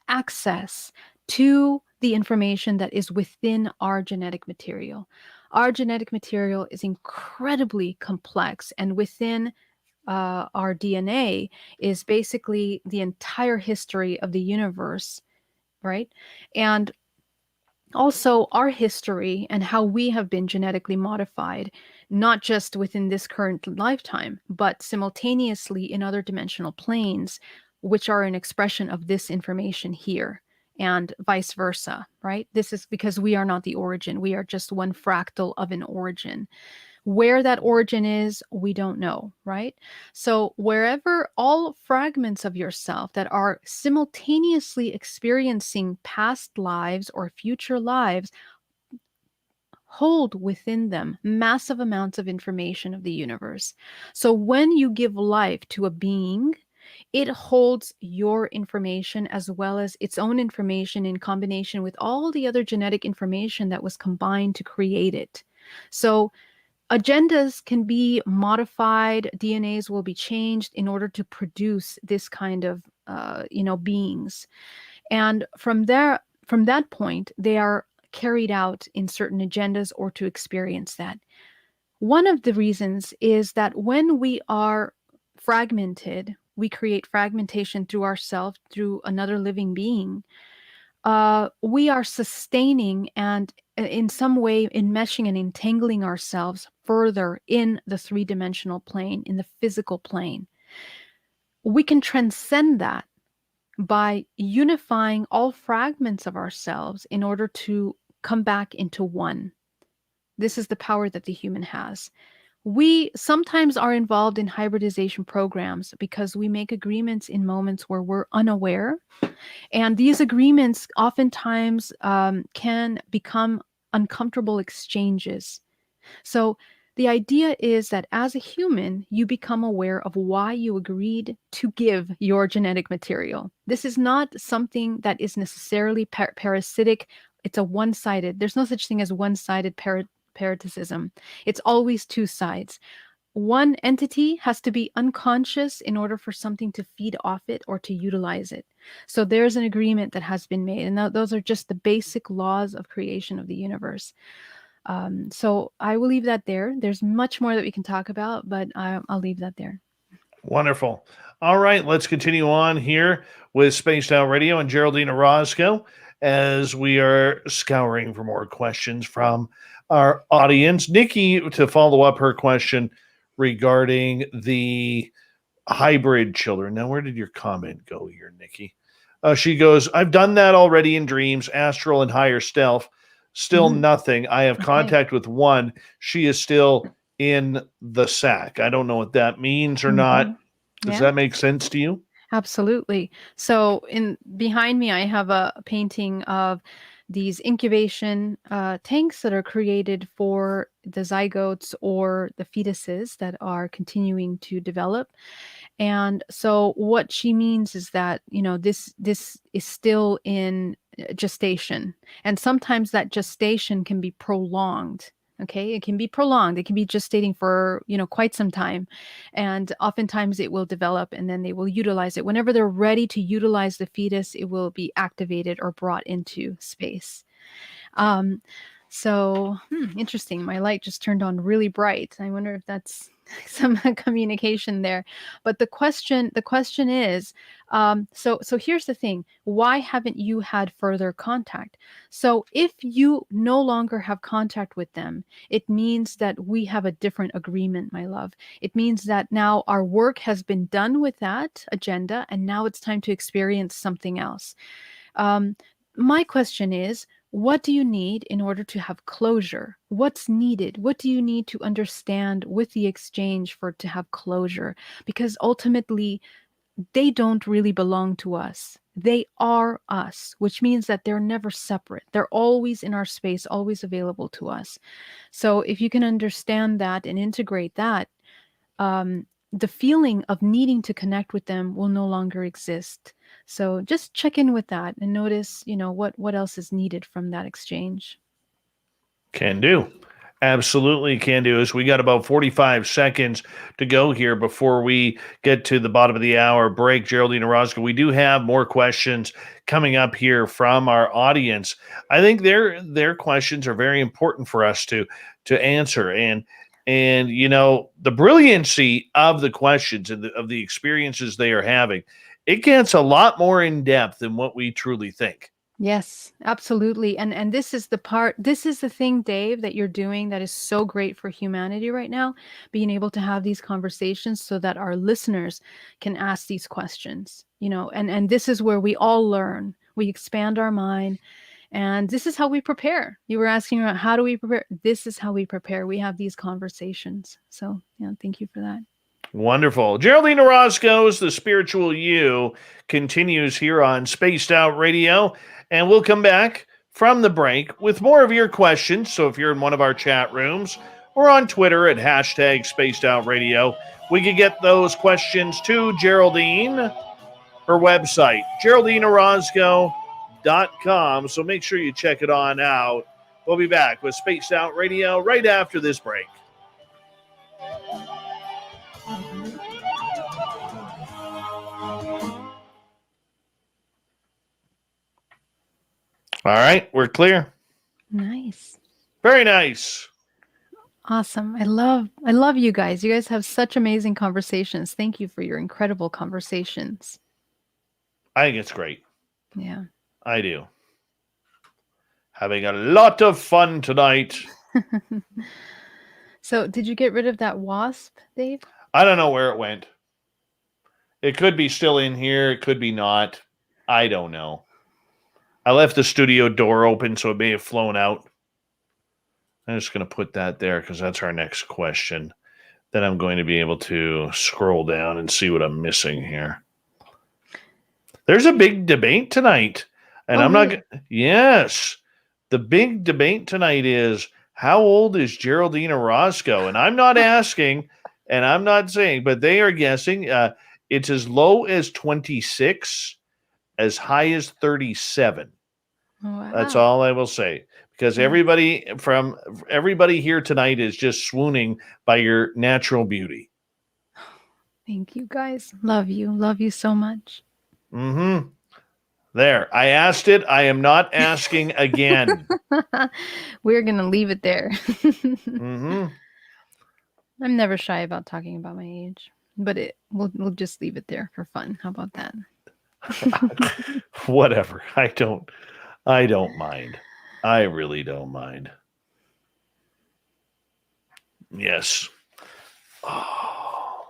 access to the information that is within our genetic material. Our genetic material is incredibly complex, and within our DNA is basically the entire history of the universe, right? And also our history and how we have been genetically modified, not just within this current lifetime, but simultaneously in other dimensional planes, which are an expression of this information here, and vice versa, right? This is because we are not the origin. We are just one fractal of an origin. Where that origin is, we don't know, right? So wherever all fragments of yourself that are simultaneously experiencing past lives or future lives hold within them massive amounts of information of the universe. So when you give life to a being, it holds your information as well as its own information in combination with all the other genetic information that was combined to create it. So agendas can be modified, DNAs will be changed in order to produce this kind of beings. And from that point, they are carried out in certain agendas or to experience that. One of the reasons is that when we are fragmented, we create fragmentation through ourselves, through another living being. We are sustaining and in some way enmeshing and entangling ourselves further in the three-dimensional plane, in the physical plane. We can transcend that by unifying all fragments of ourselves in order to come back into one. This is the power that the human has. We sometimes are involved in hybridization programs because we make agreements in moments where we're unaware. And these agreements oftentimes can become uncomfortable exchanges. So the idea is that as a human, you become aware of why you agreed to give your genetic material. This is not something that is necessarily parasitic. It's a one-sided. There's no such thing as one-sided parasitism. It's always two sides. One entity has to be unconscious in order for something to feed off it or to utilize it. So there's an agreement that has been made. And those are just the basic laws of creation of the universe. So I will leave that there. There's much more that we can talk about, but I'll leave that there. Wonderful. All right, let's continue on here with Spaced Out Radio and Geraldine Orozco as we are scouring for more questions from our audience. Nikki, to follow up her question regarding the hybrid children. Now, where did your comment go here, Nikki? She goes, I've done that already in dreams, astral and higher stealth. Still nothing. I have contact with one. She is still in the sack. I don't know what that means or not. Does that make sense to you? Absolutely. So behind me, I have a painting of these incubation tanks that are created for the zygotes or the fetuses that are continuing to develop. And so what she means is that, this is still in gestation. And sometimes that gestation can be prolonged. Okay, it can be prolonged. It can be gestating for, quite some time. And oftentimes it will develop and then they will utilize it. Whenever they're ready to utilize the fetus, it will be activated or brought into space. So interesting. My light just turned on really bright. I wonder if that's some communication there. But the question is, so here's the thing. Why haven't you had further contact? So if you no longer have contact with them, it means that we have a different agreement, my love. It means that now our work has been done with that agenda, and now it's time to experience something else. My question is, what do you need in order to have closure? What's needed? What do you need to understand with the exchange to have closure? Because ultimately, they don't really belong to us. They are us, which means that they're never separate. They're always in our space, always available to us. So if you can understand that and integrate that, the feeling of needing to connect with them will no longer exist. So just check in with that and notice, what else is needed from that exchange. Can do. Absolutely can do. As we got about 45 seconds to go here before we get to the bottom of the hour break, Geraldine Orozco, we do have more questions coming up here from our audience. I think their questions are very important for us to answer. And the brilliancy of the questions and of the experiences they are having, it gets a lot more in depth than what we truly think. Yes, absolutely. And this is the thing, Dave, that you're doing that is so great for humanity right now, being able to have these conversations so that our listeners can ask these questions, and this is where we all learn. We expand our mind. And this is how we prepare. You were asking about how do we prepare? This is how we prepare. We have these conversations. So, thank you for that. Wonderful. Geraldine Orozco's The Spiritual You continues here on Spaced Out Radio. And we'll come back from the break with more of your questions. So if you're in one of our chat rooms or on Twitter at hashtag Spaced Out Radio, we can get those questions to Geraldine, her website, GeraldineOrozco.com. So make sure you check it on out. We'll be back with Spaced Out Radio right after this break. All right, we're clear. Nice. Very nice. Awesome. I love you guys. You guys have such amazing conversations. Thank you for your incredible conversations. I think it's great. Yeah. I do. Having a lot of fun tonight. So, did you get rid of that wasp, Dave? I don't know where it went. It could be still in here. It could be not. I don't know. I left the studio door open, so it may have flown out. I'm just going to put that there because that's our next question. Then I'm going to be able to scroll down and see what I'm missing here. There's a big debate tonight. And I'm really? not... Yes. The big debate tonight is, how old is Geraldine Orozco? And I'm not asking, and I'm not saying, but they are guessing. It's as low as 26, as high as 37. Wow. That's all I will say. Because everybody here tonight is just swooning by your natural beauty. Thank you, guys. Love you. Love you so much. Mm-hmm. There. I asked it. I am not asking again. We're going to leave it there. Mm-hmm. I'm never shy about talking about my age, but we'll just leave it there for fun. How about that? Whatever. I don't mind. I really don't mind. Yes. Oh.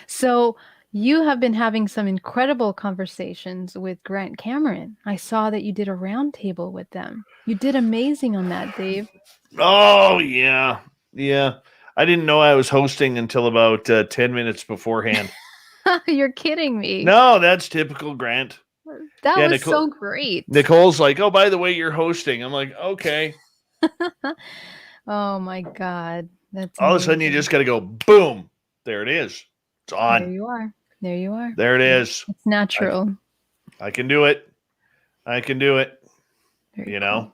So you have been having some incredible conversations with Grant Cameron. I saw that you did a roundtable with them. You did amazing on that, Dave. Oh, yeah. Yeah. I didn't know I was hosting until about 10 minutes beforehand. You're kidding me. No, that's typical Grant. That Yeah, was so great. Nicole's like, oh, by the way, you're hosting. I'm like, okay. Oh, my God. That's All of a sudden, you amazing. just got to go, boom. There it is. It's on. There you are. There you are. There it is. It's natural. I can do it. I can do it. Very you cool. know?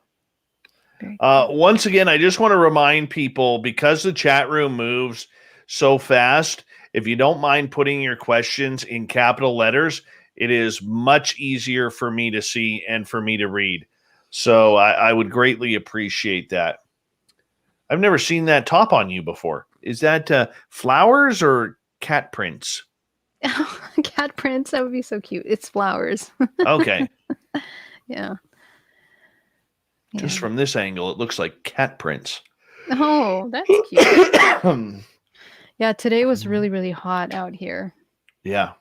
Very cool. Once again, I just want to remind people, because the chat room moves so fast, if you don't mind putting your questions in capital letters, it is much easier for me to see and for me to read. So I would greatly appreciate that. I've never seen that top on you before. Is that flowers or cat prints? Cat prints, that would be so cute. It's flowers. Okay. Yeah. Just from this angle, it looks like cat prints. Oh, that's cute. Yeah, today was really, really hot out here. Yeah.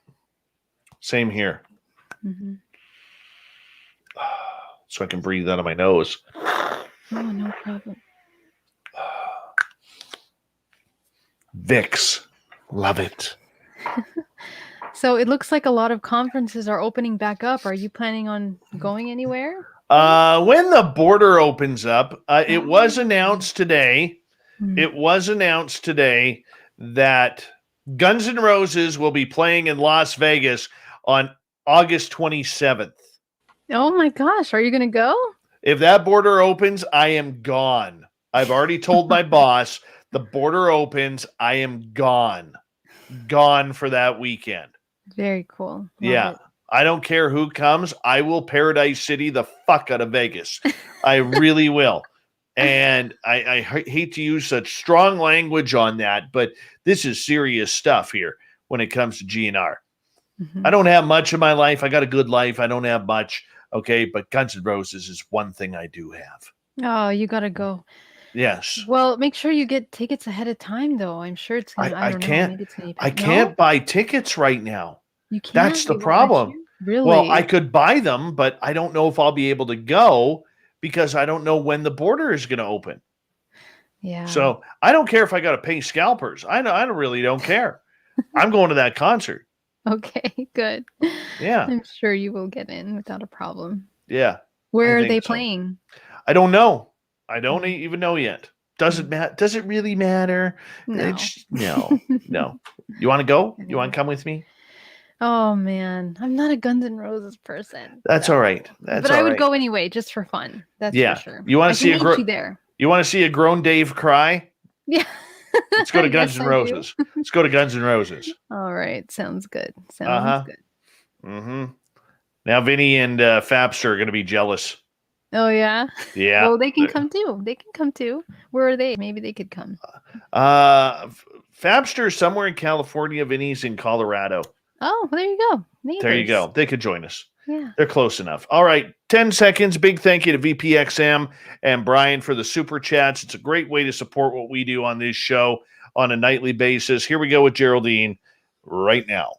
Same here. Mm-hmm. So I can breathe out of my nose. Oh, no problem. Vicks. Love it. So it looks like a lot of conferences are opening back up. Are you planning on going anywhere? When the border opens up, it was announced today. It was announced today that Guns N' Roses will be playing in Las Vegas on August 27th. Oh my gosh, are you going to go? If that border opens, I am gone. I've already told my boss, the border opens, I am gone. Gone for that weekend. Very cool. Love Yeah. it. I don't care who comes. I will Paradise City the fuck out of Vegas. I really will. And I hate to use such strong language on that, but this is serious stuff here when it comes to GNR. Mm-hmm. I don't have much in my life. I got a good life. I don't have much. Okay. But Guns N' Roses is one thing I do have. Oh, you got to go. Yes. Well, make sure you get tickets ahead of time, though. I'm sure it's going to, I don't know, maybe it's going to be I can't buy tickets right now. You can't? That's the problem. Really? Well, I could buy them, but I don't know if I'll be able to go because I don't know when the border is going to open. Yeah. So I don't care if I got to pay scalpers. I really don't care. I'm going to that concert. Okay, good. Yeah. I'm sure you will get in without a problem. Yeah. Where are they playing? I don't know. I don't even know yet. Does it really matter? No. No. You want to go? You want to come with me? Oh man, I'm not a Guns N' Roses person. That's all right. But I would go anyway, just for fun. That's for sure. You want to see You want to see a grown Dave cry? Yeah. Let's go to Guns N' Roses. Let's go to Guns N' Roses. All right, sounds good. Sounds good. Mm-hmm. Now, Vinny and Fapster are going to be jealous. Oh yeah. Yeah. Well, they can come too. They can come too. Where are they? Maybe they could come. Fapster somewhere in California. Vinny's in Colorado. Oh, there you go. Neighbors. There you go. They could join us. Yeah. They're close enough. All right. 10 seconds. Big thank you to VPXM and Brian for the super chats. It's a great way to support what we do on this show on a nightly basis. Here we go with Geraldine right now.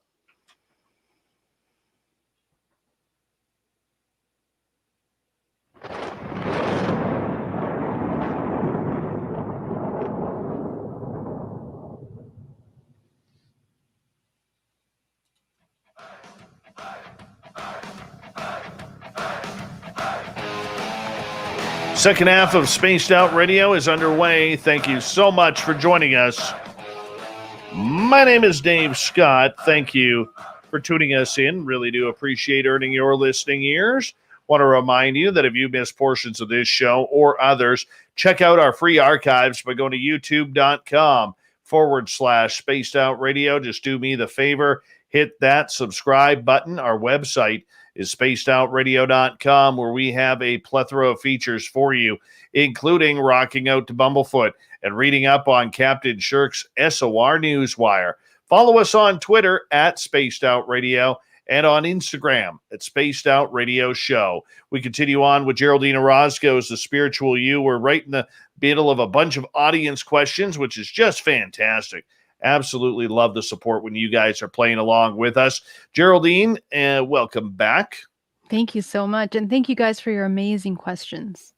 Second half of Spaced Out Radio is underway. Thank you so much for joining us. My name is Dave Scott. Thank you for tuning us in. Really do appreciate earning your listening ears. Want to remind you that if you missed portions of this show or others, check out our free archives by going to youtube.com/Spaced Out Radio. Just do me the favor, hit that subscribe button. Our website is spacedoutradio.com, where we have a plethora of features for you, including rocking out to Bumblefoot and reading up on Captain Shirk's SOR Newswire. Follow us on Twitter at Spaced Out Radio and on Instagram at Spaced Out Radio Show. We continue on with Geraldine Orozco's The Spiritual You. We're right in the middle of a bunch of audience questions, which is just fantastic. Absolutely love the support when you guys are playing along with us. Geraldine, welcome back. Thank you so much. And thank you guys for your amazing questions.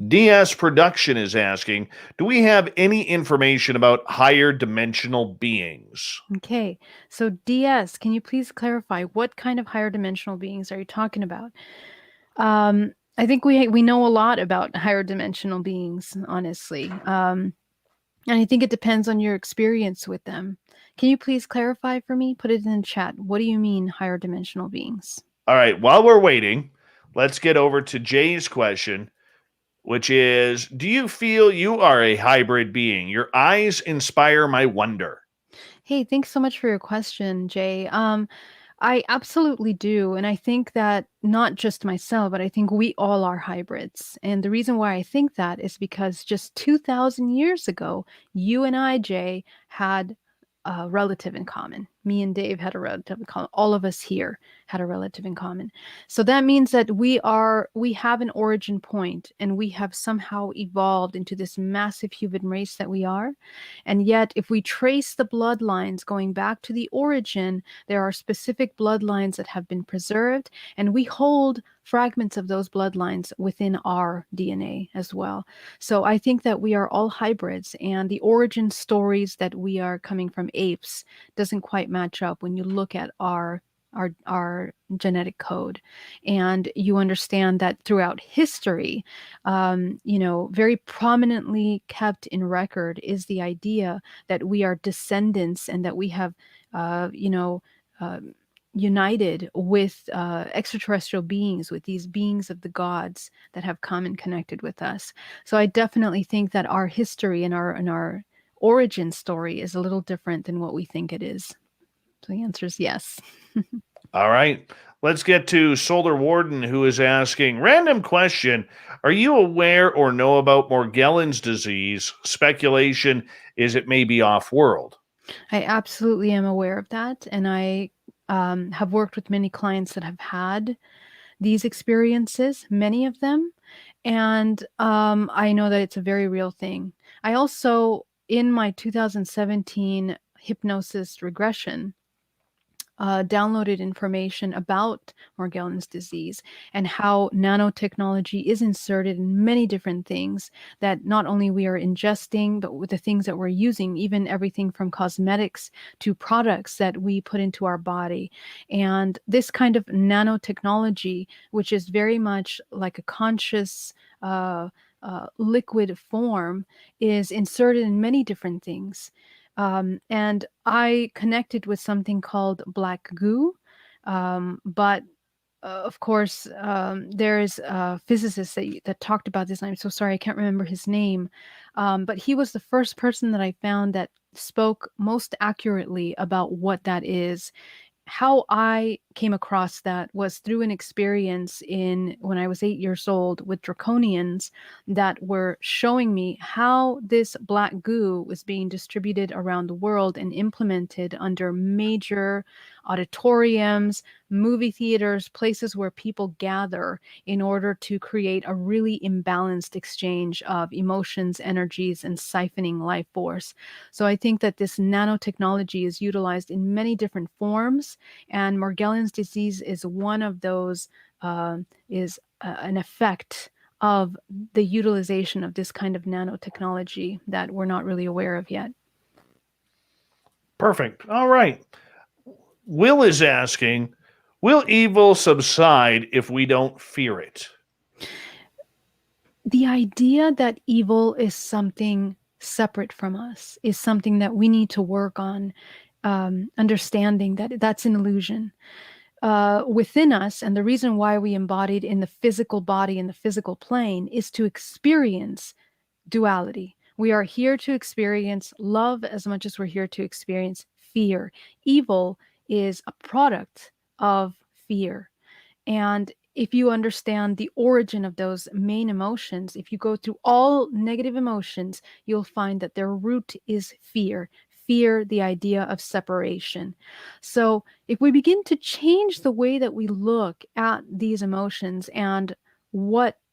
DS Production is asking, do we have any information about higher dimensional beings? Okay. So DS, can you please clarify what kind of higher dimensional beings are you talking about? I think we know a lot about higher dimensional beings, honestly. And I think it depends on your experience with them. Can you please clarify for me? Put it in the chat. What do you mean higher dimensional beings? All right. While we're waiting, let's get over to Jay's question, which is, do you feel you are a hybrid being? Your eyes inspire my wonder. Hey, thanks so much for your question, Jay. I absolutely do. And I think that not just myself, but I think we all are hybrids. And the reason why I think that is because just 2,000 years ago, you and I, Jay, had a relative in common. Me and Dave had a relative in common. All of us here had a relative in common. So that means that we have an origin point, and we have somehow evolved into this massive human race that we are. And yet, if we trace the bloodlines going back to the origin, there are specific bloodlines that have been preserved, and we hold fragments of those bloodlines within our DNA as well. So I think that we are all hybrids, and the origin stories that we are coming from apes doesn't quite match up when you look at our genetic code. And you understand that throughout history, very prominently kept in record is the idea that we are descendants and that we have, united with extraterrestrial beings, with these beings of the gods that have come and connected with us. So I definitely think that our history and our origin story is a little different than what we think it is. So the answer is yes. All right. Let's get to Solar Warden, who is asking, random question, are you aware or know about Morgellons disease? Speculation is it may be off-world. I absolutely am aware of that. And I have worked with many clients that have had these experiences, many of them. And I know that it's a very real thing. I also, in my 2017 hypnosis regression, downloaded information about Morgellons disease and how nanotechnology is inserted in many different things that not only we are ingesting, but with the things that we're using, even everything from cosmetics to products that we put into our body. And this kind of nanotechnology, which is very much like a conscious liquid form, is inserted in many different things. And I connected with something called black goo. But of course, there is a physicist that talked about this. I'm so sorry, I can't remember his name. But he was the first person that I found that spoke most accurately about what that is, how I came across that was through an experience when I was 8 years old with draconians that were showing me how this black goo was being distributed around the world and implemented under major auditoriums, movie theaters, places where people gather in order to create a really imbalanced exchange of emotions, energies, and siphoning life force. So I think that this nanotechnology is utilized in many different forms, and Morgellons disease is one of those, an effect of the utilization of this kind of nanotechnology that we're not really aware of yet. Perfect. All right. Will is asking, will evil subside if we don't fear it? The idea that evil is something separate from us is something that we need to work on, understanding that that's an illusion. Within us, and the reason why we embodied in the physical body, in the physical plane, is to experience duality. We are here to experience love as much as we're here to experience fear. Evil is a product of fear. And if you understand the origin of those main emotions, if you go through all negative emotions, you'll find that their root is fear. Fear, the idea of separation. So if we begin to change the way that we look at these emotions and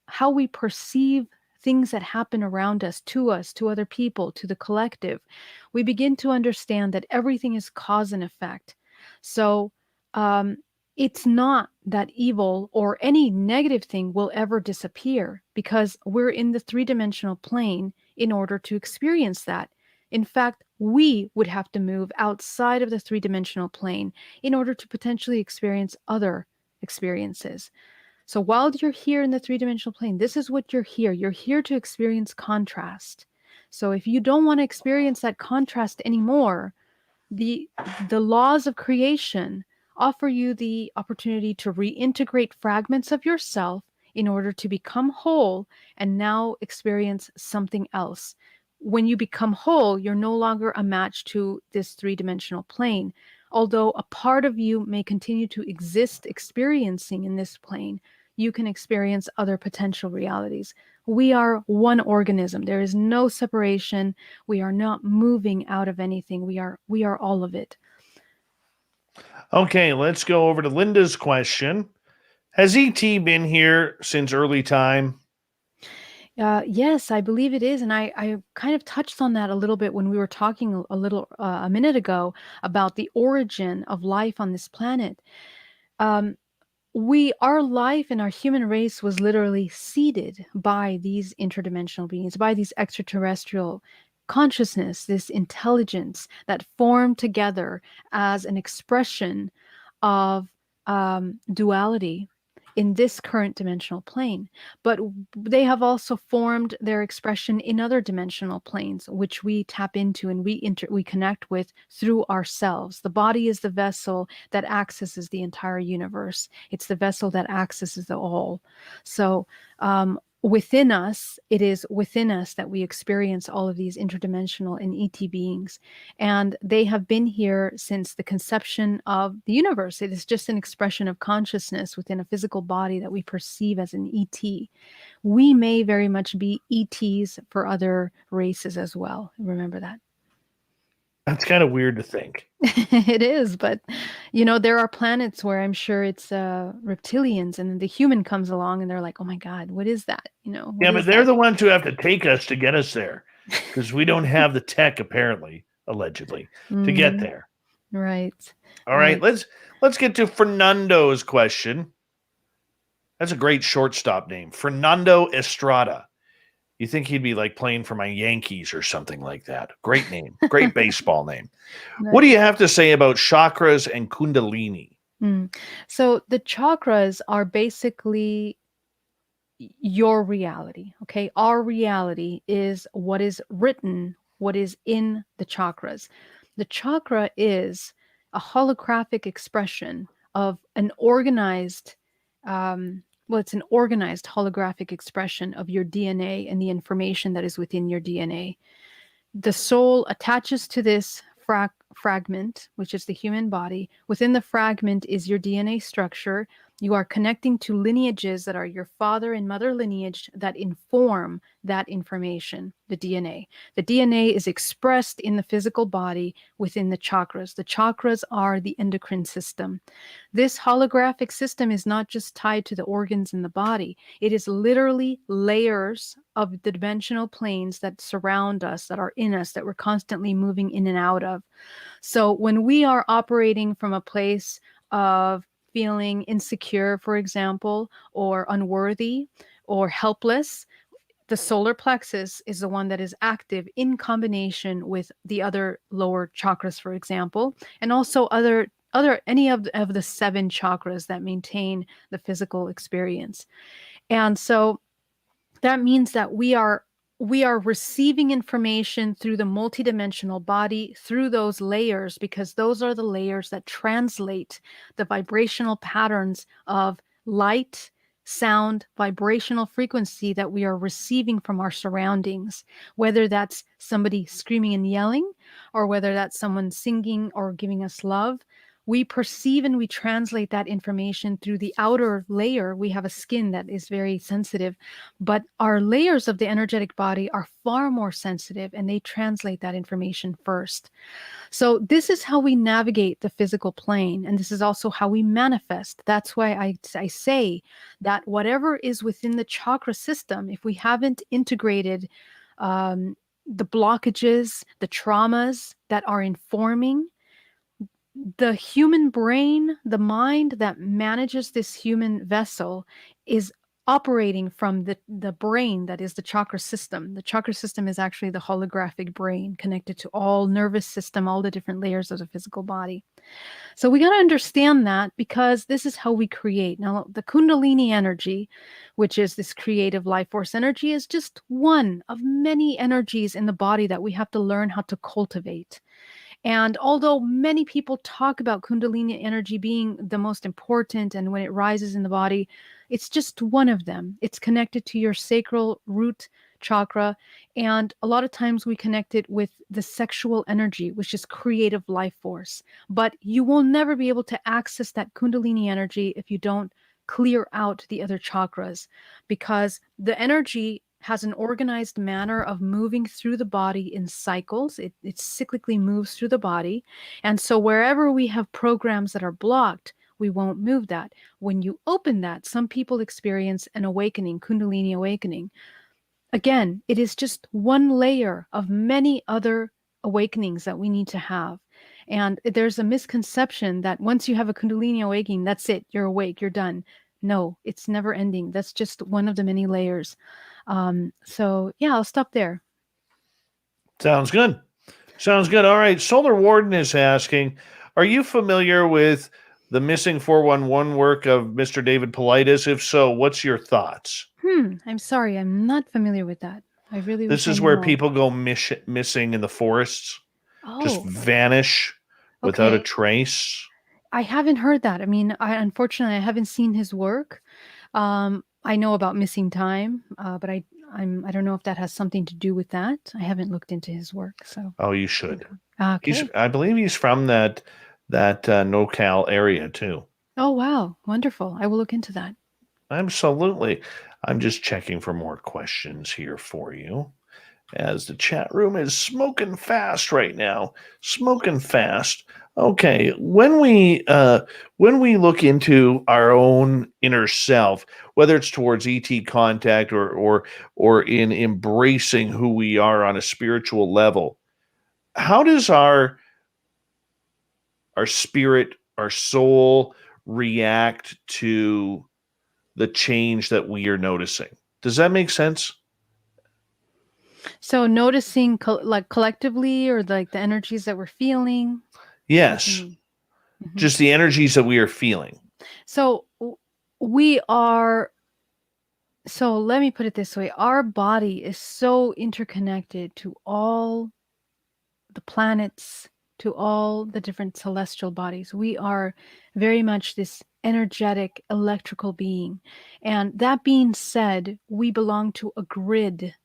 how we perceive things that happen around us, to other people, to the collective, we begin to understand that everything is cause and effect. So it's not that evil or any negative thing will ever disappear, because we're in the three-dimensional plane in order to experience that. In fact, we would have to move outside of the three-dimensional plane in order to potentially experience other experiences. So while you're here in the three-dimensional plane, this is what you're here. You're here to experience contrast. So if you don't want to experience that contrast anymore, the laws of creation offer you the opportunity to reintegrate fragments of yourself in order to become whole and now experience something else. When you become whole, you're no longer a match to this three-dimensional plane. Although a part of you may continue to exist experiencing in this plane, you can experience other potential realities. We are one organism. There is no separation. We are not moving out of anything. We are all of it. Okay, let's go over to Linda's question. Has ET been here since early time? Yes, I believe it is. And I kind of touched on that a little bit when we were talking a minute ago about the origin of life on this planet. Our life and our human race was literally seeded by these interdimensional beings, by these extraterrestrial consciousness, this intelligence that formed together as an expression of duality in this current dimensional plane. But they have also formed their expression in other dimensional planes, which we tap into and we connect with through ourselves. The body is the vessel that accesses the entire universe. It's the vessel that accesses the all. So within us, it is within us that we experience all of these interdimensional and ET beings. And they have been here since the conception of the universe. It is just an expression of consciousness within a physical body that we perceive as an ET. We may very much be ETs for other races as well. Remember that. That's kind of weird to think. It is, but there are planets where I'm sure it's reptilians, and then the human comes along and they're like, oh my God, what is that? Yeah, but they're the ones who have to take us to get us there, because we don't have the tech, apparently, allegedly, to get there. Right. All right, let's get to Fernando's question. That's a great shortstop name, Fernando Estrada. You think he'd be like playing for my Yankees or something like that. Great name. Great baseball name. Right. What do you have to say about chakras and kundalini? So the chakras are basically your reality, okay? Our reality is what is written, what is in the chakras. The chakra is a holographic expression of an organized it's an organized holographic expression of your DNA and the information that is within your DNA. The soul attaches to this fragment, which is the human body. Within the fragment is your DNA structure. You are connecting to lineages that are your father and mother lineage that inform that information, the DNA. The DNA is expressed in the physical body within the chakras. The chakras are the endocrine system. This holographic system is not just tied to the organs in the body. It is literally layers of the dimensional planes that surround us, that are in us, that we're constantly moving in and out of. So when we are operating from a place of feeling insecure, for example, or unworthy or helpless, the solar plexus is the one that is active in combination with the other lower chakras, for example, and also any of the 7 chakras that maintain the physical experience. And so that means that we are receiving information through the multidimensional body, through those layers, because those are the layers that translate the vibrational patterns of light, sound, vibrational frequency that we are receiving from our surroundings, whether that's somebody screaming and yelling, or whether that's someone singing or giving us love. We perceive and we translate that information through the outer layer. We have a skin that is very sensitive, but our layers of the energetic body are far more sensitive, and they translate that information first. So this is how we navigate the physical plane, and this is also how we manifest. That's why I say that whatever is within the chakra system, if we haven't integrated the blockages, the traumas that are informing the human brain, the mind that manages this human vessel, is operating from the brain that is the chakra system. The chakra system is actually the holographic brain connected to all nervous system, all the different layers of the physical body. So we got to understand that, because this is how we create. Now, the Kundalini energy, which is this creative life force energy, is just one of many energies in the body that we have to learn how to cultivate. And although many people talk about Kundalini energy being the most important, and when it rises in the body, it's just one of them. It's connected to your sacral root chakra. And a lot of times we connect it with the sexual energy, which is creative life force. But you will never be able to access that Kundalini energy if you don't clear out the other chakras, because the energy has an organized manner of moving through the body in cycles. It cyclically moves through the body. And so wherever we have programs that are blocked, we won't move that. When you open that, some people experience an awakening, Kundalini awakening. Again, it is just one layer of many other awakenings that we need to have. And there's a misconception that once you have a Kundalini awakening, that's it, you're awake, you're done. No, it's never ending. That's just one of the many layers. So yeah, I'll stop there. Sounds good. Sounds good. All right. Solar Warden is asking, are you familiar with the missing 411 work of Mr. David Paulides? If so, what's your thoughts? I'm sorry, I'm not familiar with that. I really This wish is I where know. people go missing in the forests, just Oh, vanish without a okay. trace. I haven't heard that. I mean, unfortunately I haven't seen his work. I know about Missing Time, but I don't know if that has something to do with that. I haven't looked into his work, so. Oh, you should. Okay. I believe he's from that NoCal area too. Oh, wow. Wonderful. I will look into that. Absolutely. I'm just checking for more questions here for you, as the chat room is smoking fast right now. Smoking fast. Okay, when we look into our own inner self, whether it's towards ET contact or in embracing who we are on a spiritual level, how does our spirit, our soul react to the change that we are noticing? Does that make sense? So noticing like collectively, or like the energies that we're feeling. What do you Yes. mean? Mhm. Just the energies that we are feeling. So we are, so let me put it this way. Our body is so interconnected to all the planets, to all the different celestial bodies. We are very much this energetic, electrical being. And that being said, we belong to a grid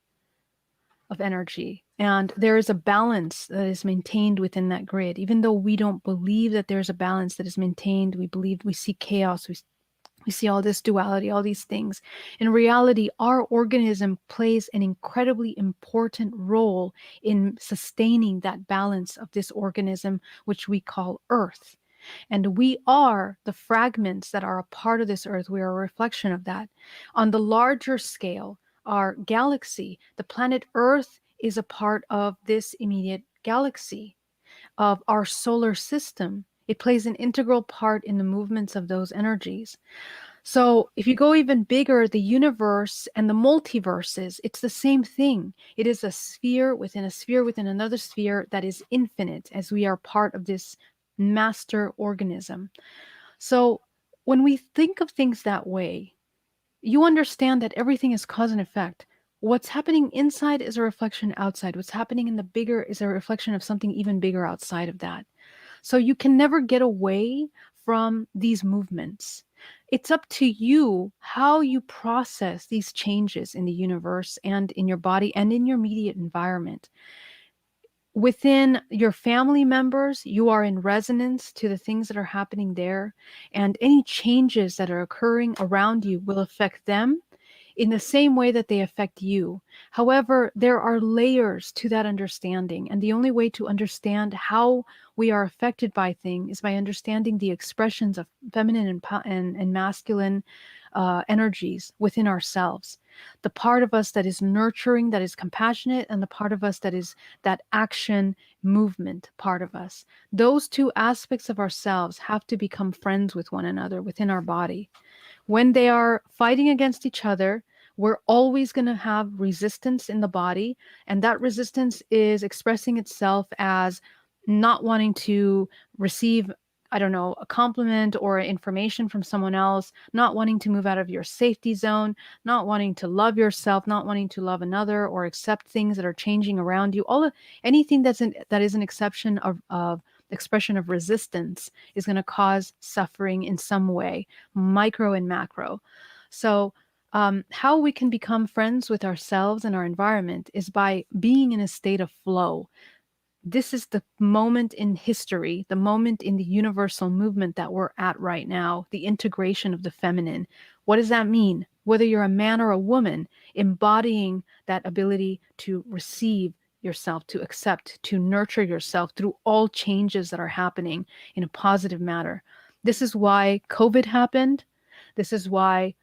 of energy, and there is a balance that is maintained within that grid. Even though we don't believe that there's a balance that is maintained, we see chaos, we see all this duality, all these things. In reality, our organism plays an incredibly important role in sustaining that balance of this organism, which we call Earth. And we are the fragments that are a part of this Earth. We are a reflection of that. On the larger scale, our galaxy, the planet Earth, is a part of this immediate galaxy, of our solar system. It plays an integral part in the movements of those energies. So if you go even bigger, the universe and the multiverses, it's the same thing. It is a sphere within another sphere that is infinite, as we are part of this master organism. So when we think of things that way, you understand that everything is cause and effect. What's happening inside is a reflection outside. What's happening in the bigger is a reflection of something even bigger outside of that. So you can never get away from these movements. It's up to you how you process these changes in the universe and in your body and in your immediate environment. Within your family members, you are in resonance to the things that are happening there, and any changes that are occurring around you will affect them in the same way that they affect you. However, there are layers to that understanding, and the only way to understand how we are affected by things is by understanding the expressions of feminine and masculine energies within ourselves. The part of us that is nurturing, that is compassionate, and the part of us that is that action movement part of us. Those two aspects of ourselves have to become friends with one another within our body. When they are fighting against each other, we're always going to have resistance in the body. And that resistance is expressing itself as not wanting to receive, I don't know, a compliment or information from someone else, not wanting to move out of your safety zone, not wanting to love yourself, not wanting to love another or accept things that are changing around you. Anything that is an exception of expression of resistance is going to cause suffering in some way, micro and macro. So how we can become friends with ourselves and our environment is by being in a state of flow. This is the moment in history, the moment in the universal movement that we're at right now, the integration of the feminine. What does that mean? Whether you're a man or a woman, embodying that ability to receive yourself, to accept, to nurture yourself through all changes that are happening in a positive manner. This is why COVID happened. This is why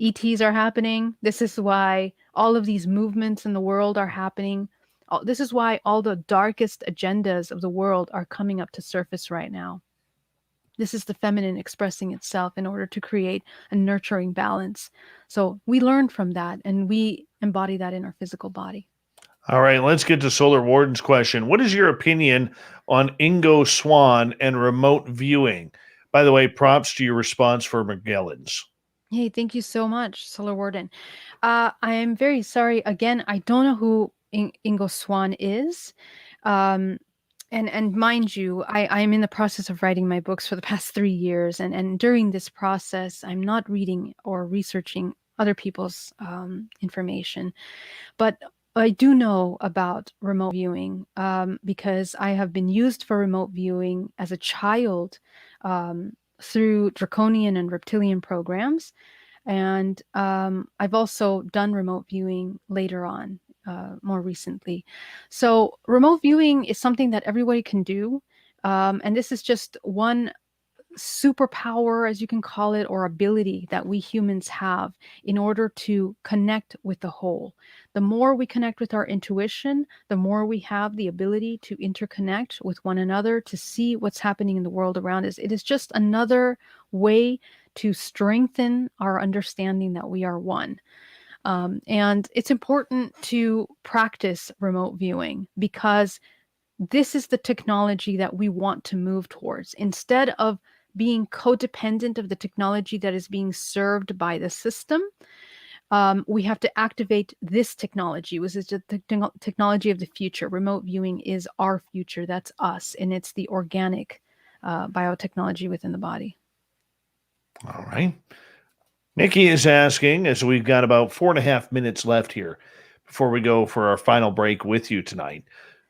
ETs are happening. This is why all of these movements in the world are happening. This is why all the darkest agendas of the world are coming up to surface right now. This is the feminine expressing itself in order to create a nurturing balance. So we learn from that and we embody that in our physical body. All right, let's get to Solar Warden's question. What is your opinion on Ingo Swann and remote viewing? By the way, props to your response for Magellan's. Hey, thank you so much, Solar Warden. I am very sorry. Again, I don't know who Ingo Swann is. And mind you, I'm in the process of writing my books for the past 3 years. And during this process, I'm not reading or researching other people's information. But I do know about remote viewing because I have been used for remote viewing as a child through draconian and reptilian programs. And I've also done remote viewing later on, more recently. So remote viewing is something that everybody can do. And this is just one superpower, as you can call it, or ability that we humans have in order to connect with the whole. The more we connect with our intuition, the more we have the ability to interconnect with one another, to see what's happening in the world around us. It is just another way to strengthen our understanding that we are one. And it's important to practice remote viewing because this is the technology that we want to move towards. Instead of being codependent of the technology that is being served by the system, we have to activate this technology, which is the technology of the future. Remote viewing is our future. That's us. And it's the organic biotechnology within the body. All right. Nikki is asking, as we've got about 4.5 minutes left here, before we go for our final break with you tonight.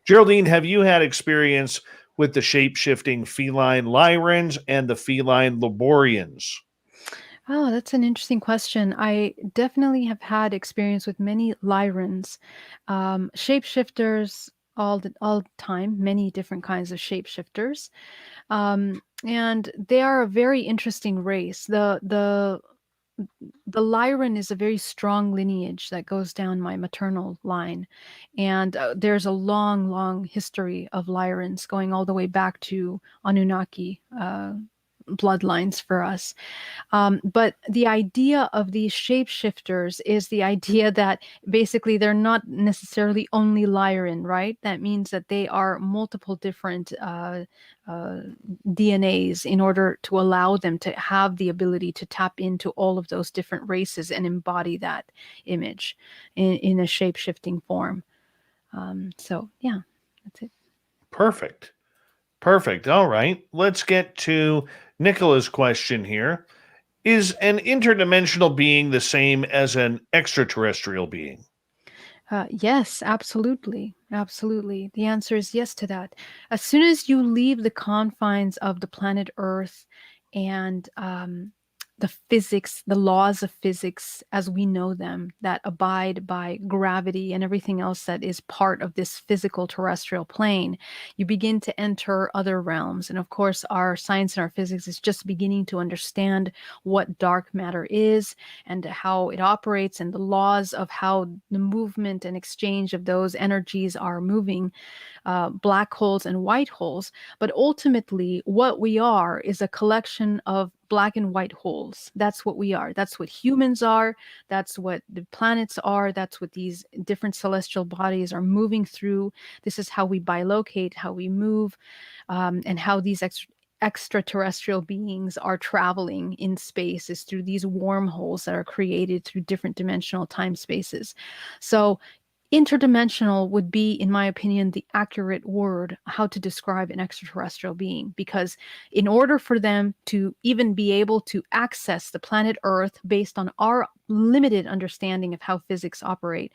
Geraldine, have you had experience with the shape-shifting feline Lyrans and the feline Laborians? Oh, that's an interesting question. I definitely have had experience with many Lyrans, shapeshifters all the time, many different kinds of shapeshifters. And they are a very interesting race. The Lyran is a very strong lineage that goes down my maternal line. And there's a long, long history of Lyrans going all the way back to Anunnaki bloodlines for us. But the idea of these shapeshifters is the idea that basically they're not necessarily only Lyran, right? That means that they are multiple different uh, DNAs in order to allow them to have the ability to tap into all of those different races and embody that image in a shape-shifting form. So, yeah, that's it. Perfect. Perfect. All right. Let's get to Nicola's question here. Is an interdimensional being the same as an extraterrestrial being? Yes, absolutely. Absolutely. The answer is yes to that. As soon as you leave the confines of the planet Earth and the physics, the laws of physics as we know them that abide by gravity and everything else that is part of this physical terrestrial plane, you begin to enter other realms. And of course, our science and our physics is just beginning to understand what dark matter is and how it operates and the laws of how the movement and exchange of those energies are moving, black holes and white holes. But ultimately, what we are is a collection of black and white holes. That's what we are. That's what humans are. That's what the planets are. That's what these different celestial bodies are moving through. This is how we bilocate, how we move, and how these extraterrestrial beings are traveling in space is through these wormholes that are created through different dimensional time spaces. So interdimensional would be, in my opinion, the accurate word how to describe an extraterrestrial being, because in order for them to even be able to access the planet Earth based on our limited understanding of how physics operate,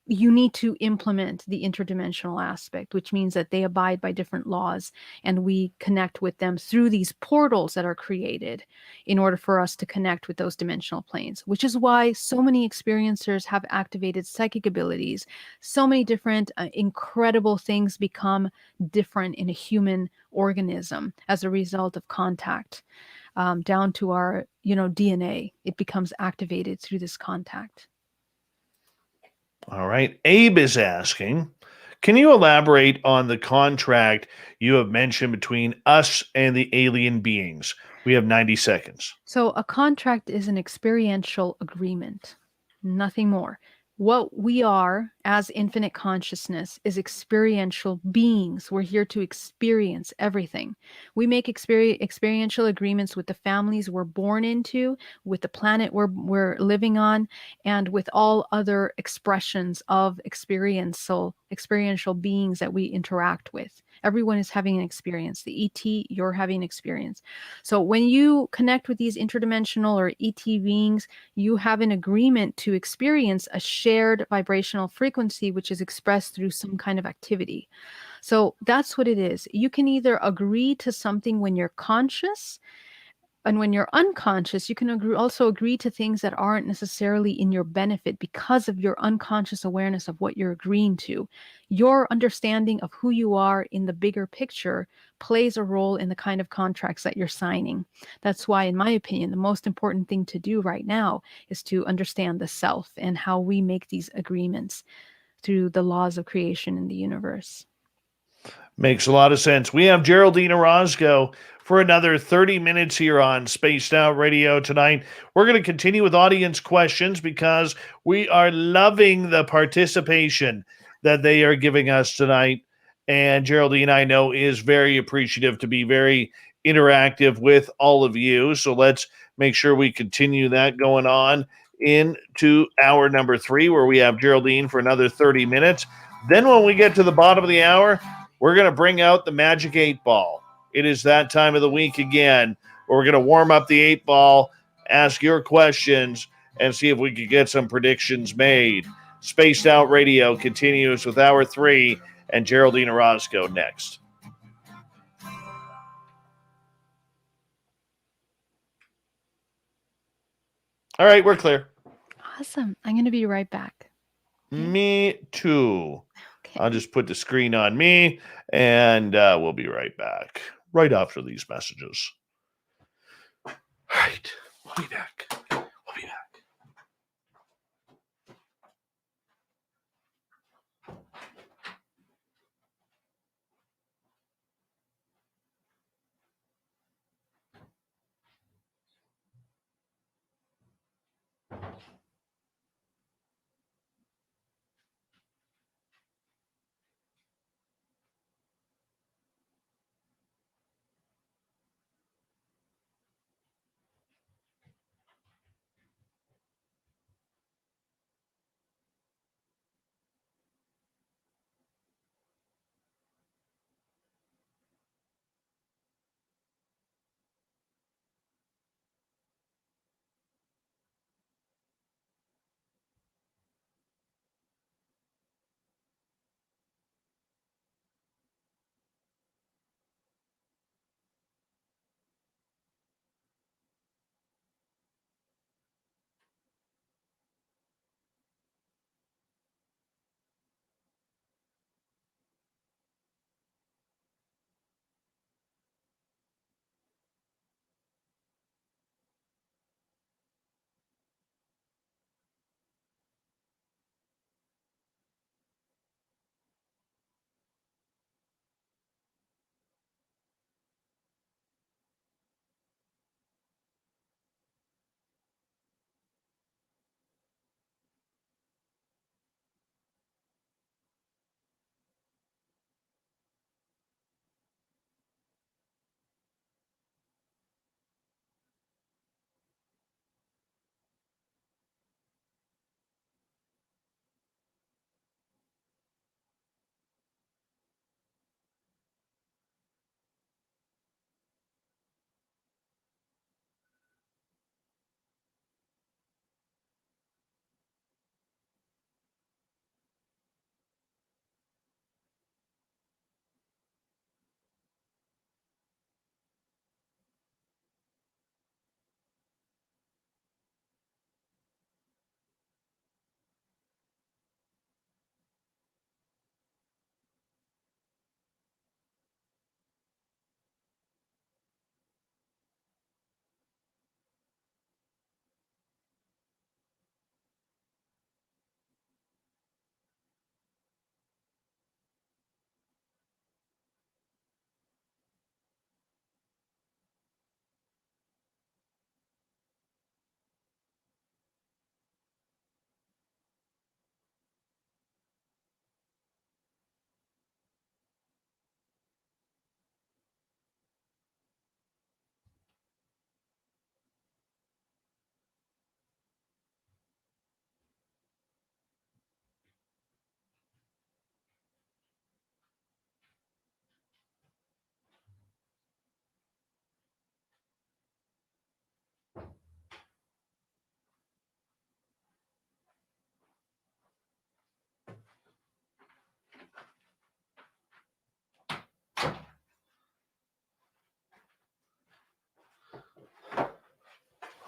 you need to implement the interdimensional aspect, which means that they abide by different laws and we connect with them through these portals that are created in order for us to connect with those dimensional planes, which is why so many experiencers have activated psychic abilities. So many different incredible things become different in a human organism as a result of contact, down to our DNA. It becomes activated through this contact. All right. Abe is asking, can you elaborate on the contract you have mentioned between us and the alien beings? We have 90 seconds. So a contract is an experiential agreement, nothing more. What we are as infinite consciousness is experiential beings. We're here to experience everything. We make experiential agreements with the families we're born into, with the planet we're living on, and with all other expressions of experiential beings that we interact with. Everyone is having an experience. The ET, you're having an experience. So when you connect with these interdimensional or ET beings, you have an agreement to experience a shared vibrational frequency, which is expressed through some kind of activity. So that's what it is. You can either agree to something when you're conscious, and when you're unconscious, you can also agree to things that aren't necessarily in your benefit because of your unconscious awareness of what you're agreeing to. Your understanding of who you are in the bigger picture plays a role in the kind of contracts that you're signing. That's why, in my opinion, the most important thing to do right now is to understand the self and how we make these agreements through the laws of creation in the universe. Makes a lot of sense. We have Geraldine Orozco for another 30 minutes here on Spaced Out Radio tonight. We're going to continue with audience questions because we are loving the participation that they are giving us tonight. And Geraldine, I know, is very appreciative to be very interactive with all of you. So let's make sure we continue that going on into hour number 3, where we have Geraldine for another 30 minutes. Then when we get to the bottom of the hour, we're going to bring out the magic 8-ball. It is that time of the week again where we're going to warm up the 8-ball, ask your questions, and see if we can get some predictions made. Spaced Out Radio continues with Hour 3 and Geraldine Orozco next. All right, we're clear. Awesome. I'm going to be right back. Me too. Okay. I'll just put the screen on me, and we'll be right back. Right after these messages. All right, we'll be back. We'll be back.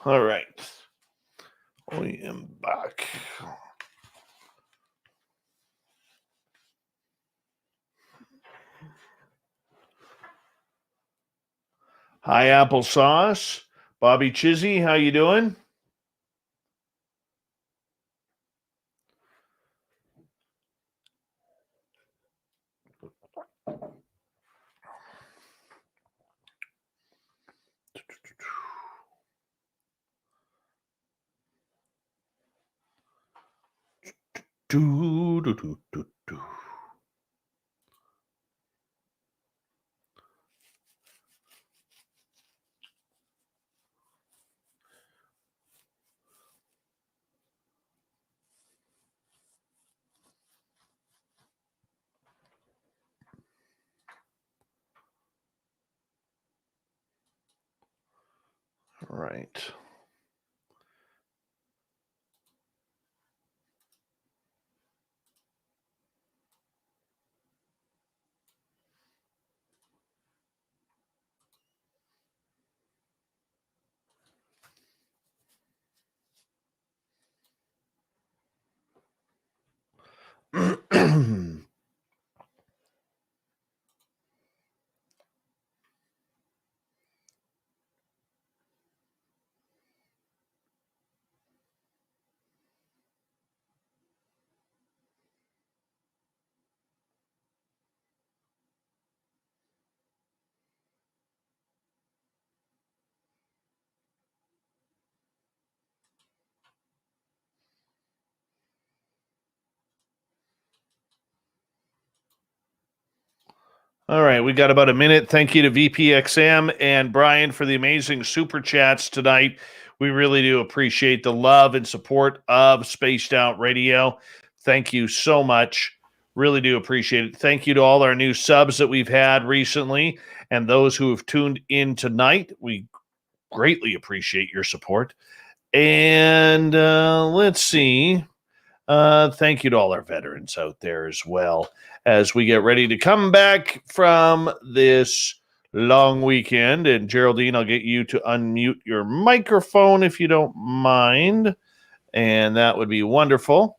All right. I am back. Hi, Applesauce. Bobby Chizzy, how you doing? Do, do, do, do, do. All right. All right, we got about a minute. Thank you to VPXM and Brian for the amazing super chats tonight. We really do appreciate the love and support of Spaced Out Radio. Thank you so much. Really do appreciate it. Thank you to all our new subs that we've had recently and those who have tuned in tonight. We greatly appreciate your support. And let's see. Thank you to all our veterans out there as well as we get ready to come back from this long weekend. And Geraldine, I'll get you to unmute your microphone if you don't mind. And that would be wonderful.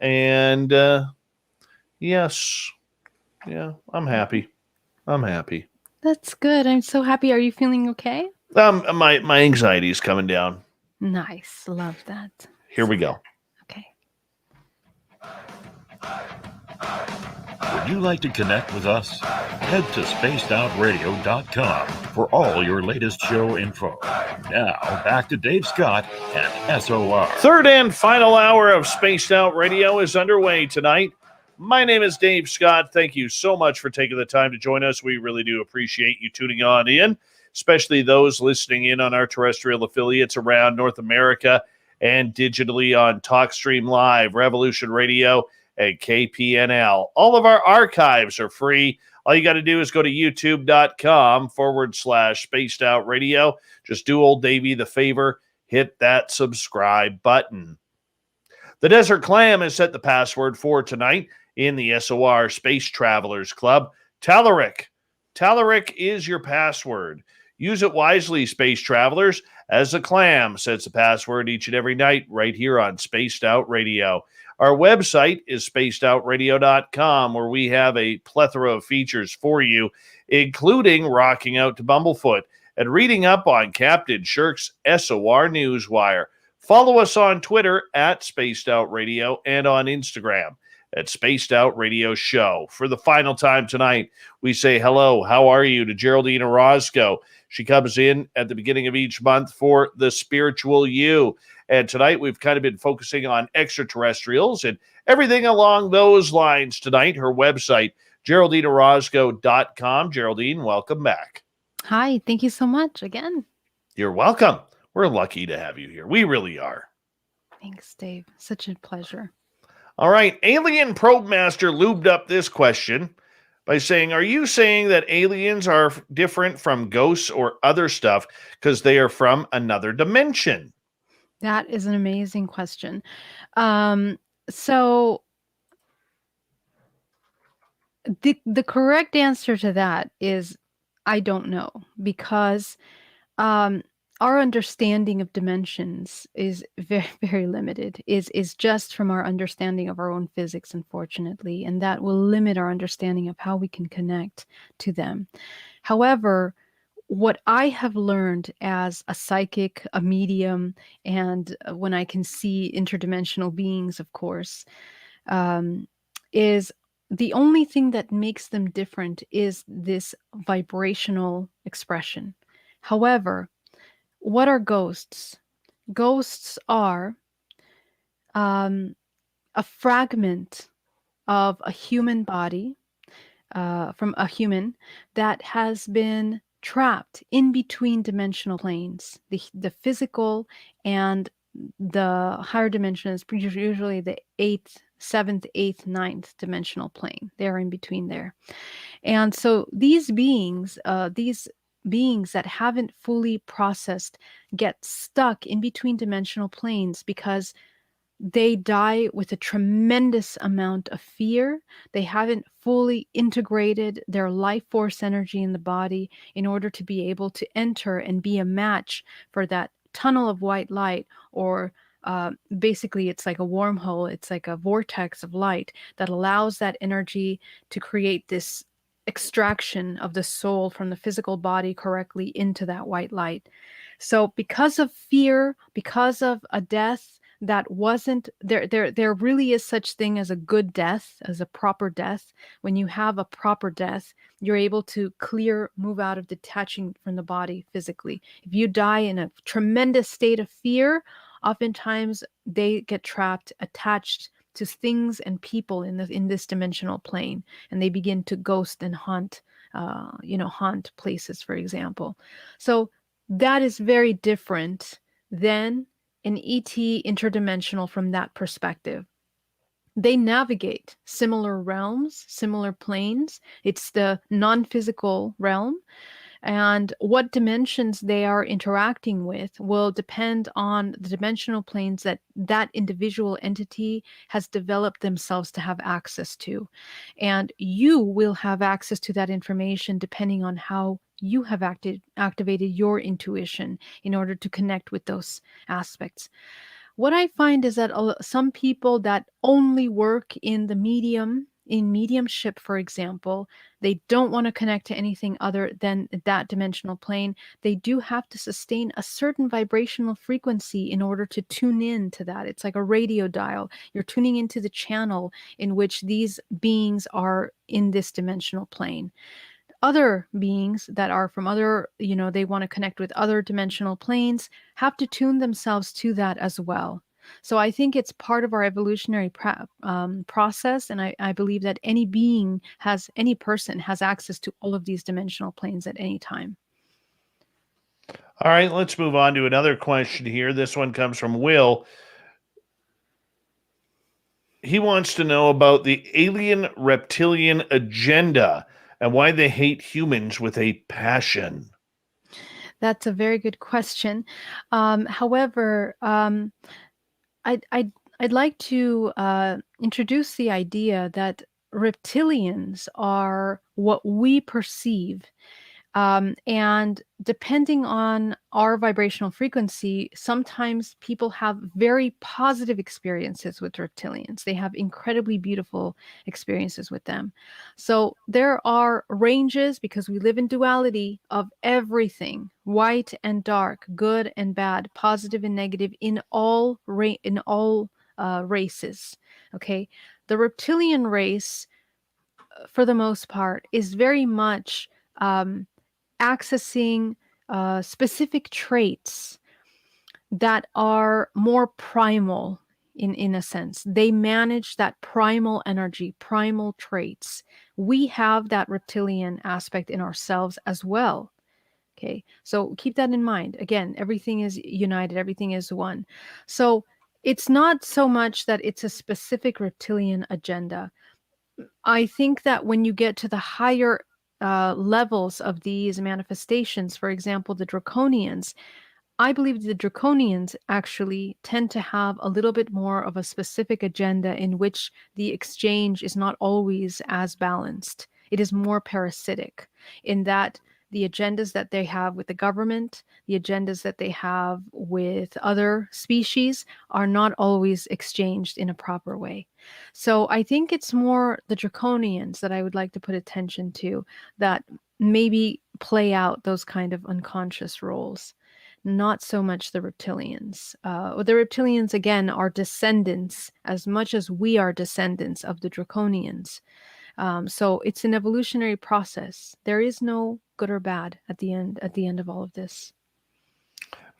And yes, yeah, I'm happy. I'm happy. That's good. I'm so happy. Are you feeling okay? My anxiety is coming down. Nice. Love that. Here we go. Okay. Would you like to connect with us? Head to spacedoutradio.com for all your latest show info. Now, back to Dave Scott and SOR. Third and final hour of Spaced Out Radio is underway tonight. My name is Dave Scott. Thank you so much for taking the time to join us. We really do appreciate you tuning on in, especially those listening in on our terrestrial affiliates around North America and digitally on TalkStream Live, Revolution Radio, and KPNL. All of our archives are free. All you got to do is go to youtube.com/Spaced Out Radio. Just do old Davey the favor, hit that subscribe button. The Desert Clam has set the password for tonight in the SOR Space Travelers Club. Talaric. Talaric is your password. Use it wisely, space travelers, as the Clam sets the password each and every night right here on Spaced Out Radio. Our website is spacedoutradio.com, where we have a plethora of features for you, including rocking out to Bumblefoot and reading up on Captain Shirk's SOR Newswire. Follow us on Twitter at Spaced Out Radio and on Instagram at Spaced Out Radio Show. For the final time tonight, we say hello, how are you, to Geraldine Orozco. She comes in at the beginning of each month for the Spiritual You. And tonight we've kind of been focusing on extraterrestrials and everything along those lines tonight. Her website, GeraldineOrozco.com. Geraldine, welcome back. Hi. Thank you so much again. You're welcome. We're lucky to have you here. We really are. Thanks, Dave. Such a pleasure. All right. Alien Probe Master lubed up this question by saying, are you saying that aliens are different from ghosts or other stuff because they are from another dimension? That is an amazing question. So the correct answer to that is I don't know, because our understanding of dimensions is very, very limited, is just from our understanding of our own physics, unfortunately, and that will limit our understanding of how we can connect to them. However, what I have learned as a psychic, a medium, and when I can see interdimensional beings, of course, is the only thing that makes them different is this vibrational expression. However, what are ghosts? Ghosts are a fragment of a human body, from a human that has been trapped in between dimensional planes, the physical and the higher dimensions, usually the 8th, 7th, 8th, 9th dimensional plane. They're in between there. And so these beings that haven't fully processed get stuck in between dimensional planes because they die with a tremendous amount of fear. They haven't fully integrated their life force energy in the body in order to be able to enter and be a match for that tunnel of white light, or basically it's like a wormhole. It's like a vortex of light that allows that energy to create this extraction of the soul from the physical body correctly into that white light. So because of fear, because of a death that wasn't there really is such thing as a good death, as a proper death. When you have a proper death, you're able to move out of detaching from the body physically. If you die in a tremendous state of fear, oftentimes they get trapped, attached to things and people in this dimensional plane, and they begin to ghost and haunt haunt places, for example. So that is very different than an ET interdimensional from that perspective. They navigate similar realms, similar planes. It's the non physical realm. And what dimensions they are interacting with will depend on the dimensional planes that that individual entity has developed themselves to have access to. And you will have access to that information depending on how you have activated your intuition in order to connect with those aspects. What I find is that some people that only work in the in mediumship, for example, they don't want to connect to anything other than that dimensional plane. They do have to sustain a certain vibrational frequency in order to tune in to that. It's like a radio dial. You're tuning into the channel in which these beings are in this dimensional plane. Other beings that are from other, they want to connect with other dimensional planes, have to tune themselves to that as well. So I think it's part of our evolutionary process. And I believe that any person has access to all of these dimensional planes at any time. All right, let's move on to another question here. This one comes from Will. He wants to know about the alien reptilian agenda and why they hate humans with a passion. That's a very good question. However, I'd like to introduce the idea that reptilians are what we perceive. And depending on our vibrational frequency, sometimes people have very positive experiences with reptilians. They have incredibly beautiful experiences with them. So there are ranges, because we live in duality, of everything, white and dark, good and bad, positive and negative, in all races. Okay, the reptilian race, for the most part, is very much accessing specific traits that are more primal in a sense. They manage that primal energy, primal traits. We have that reptilian aspect in ourselves as well. Okay, so keep that in mind. Again, everything is united, everything is one. So it's not so much that it's a specific reptilian agenda. I think that when you get to the higher levels of these manifestations, for example, the draconians, I believe the draconians actually tend to have a little bit more of a specific agenda in which the exchange is not always as balanced. It is more parasitic in that the agendas that they have with the government, the agendas that they have with other species are not always exchanged in a proper way. So I think it's more the draconians that I would like to put attention to, that maybe play out those kind of unconscious roles. Not so much the reptilians. The reptilians, again, are descendants as much as we are descendants of the draconians. So it's an evolutionary process. There is no good or bad at the end of all of this.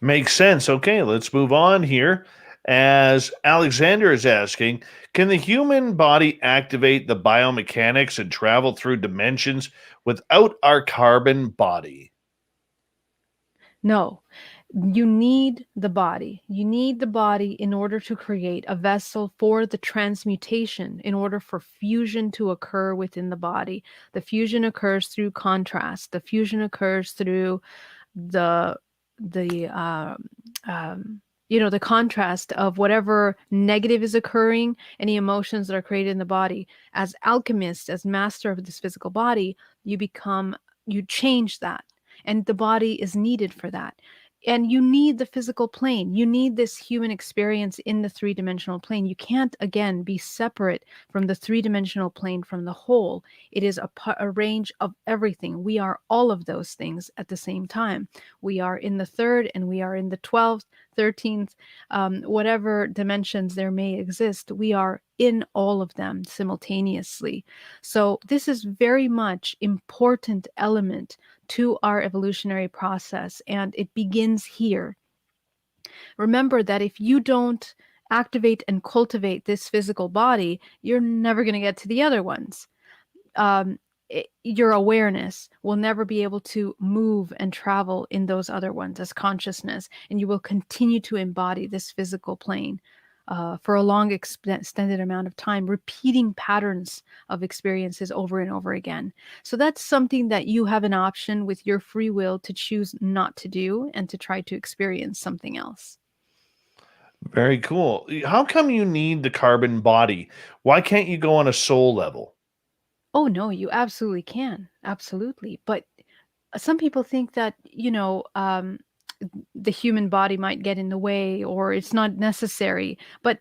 Makes sense. Okay, let's move on here. As Alexander is asking, can the human body activate the biomechanics and travel through dimensions without our carbon body? No, you need the body. You need the body in order to create a vessel for the transmutation, in order for fusion to occur within the body. The fusion occurs through contrast. The fusion occurs through the the contrast of whatever negative is occurring, any emotions that are created in the body. As alchemist, as master of this physical body, you change that, and the body is needed for that. And you need the physical plane. You need this human experience in the three-dimensional plane. You can't, again, be separate from the three-dimensional plane from the whole. It is a range of everything. We are all of those things at the same time. We are in the third, and we are in the 12th, 13th, whatever dimensions there may exist. We are in all of them simultaneously. So this is very much important element to our evolutionary process, and it begins here. Remember that if you don't activate and cultivate this physical body, you're never going to get to the other ones. your awareness will never be able to move and travel in those other ones as consciousness, and you will continue to embody this physical plane for a long extended amount of time, repeating patterns of experiences over and over again. So that's something that you have an option with your free will to choose not to do and to try to experience something else. Very cool. How come you need the carbon body? Why can't you go on a soul level? Oh no, you absolutely can. Absolutely. But some people think that, the human body might get in the way or it's not necessary, but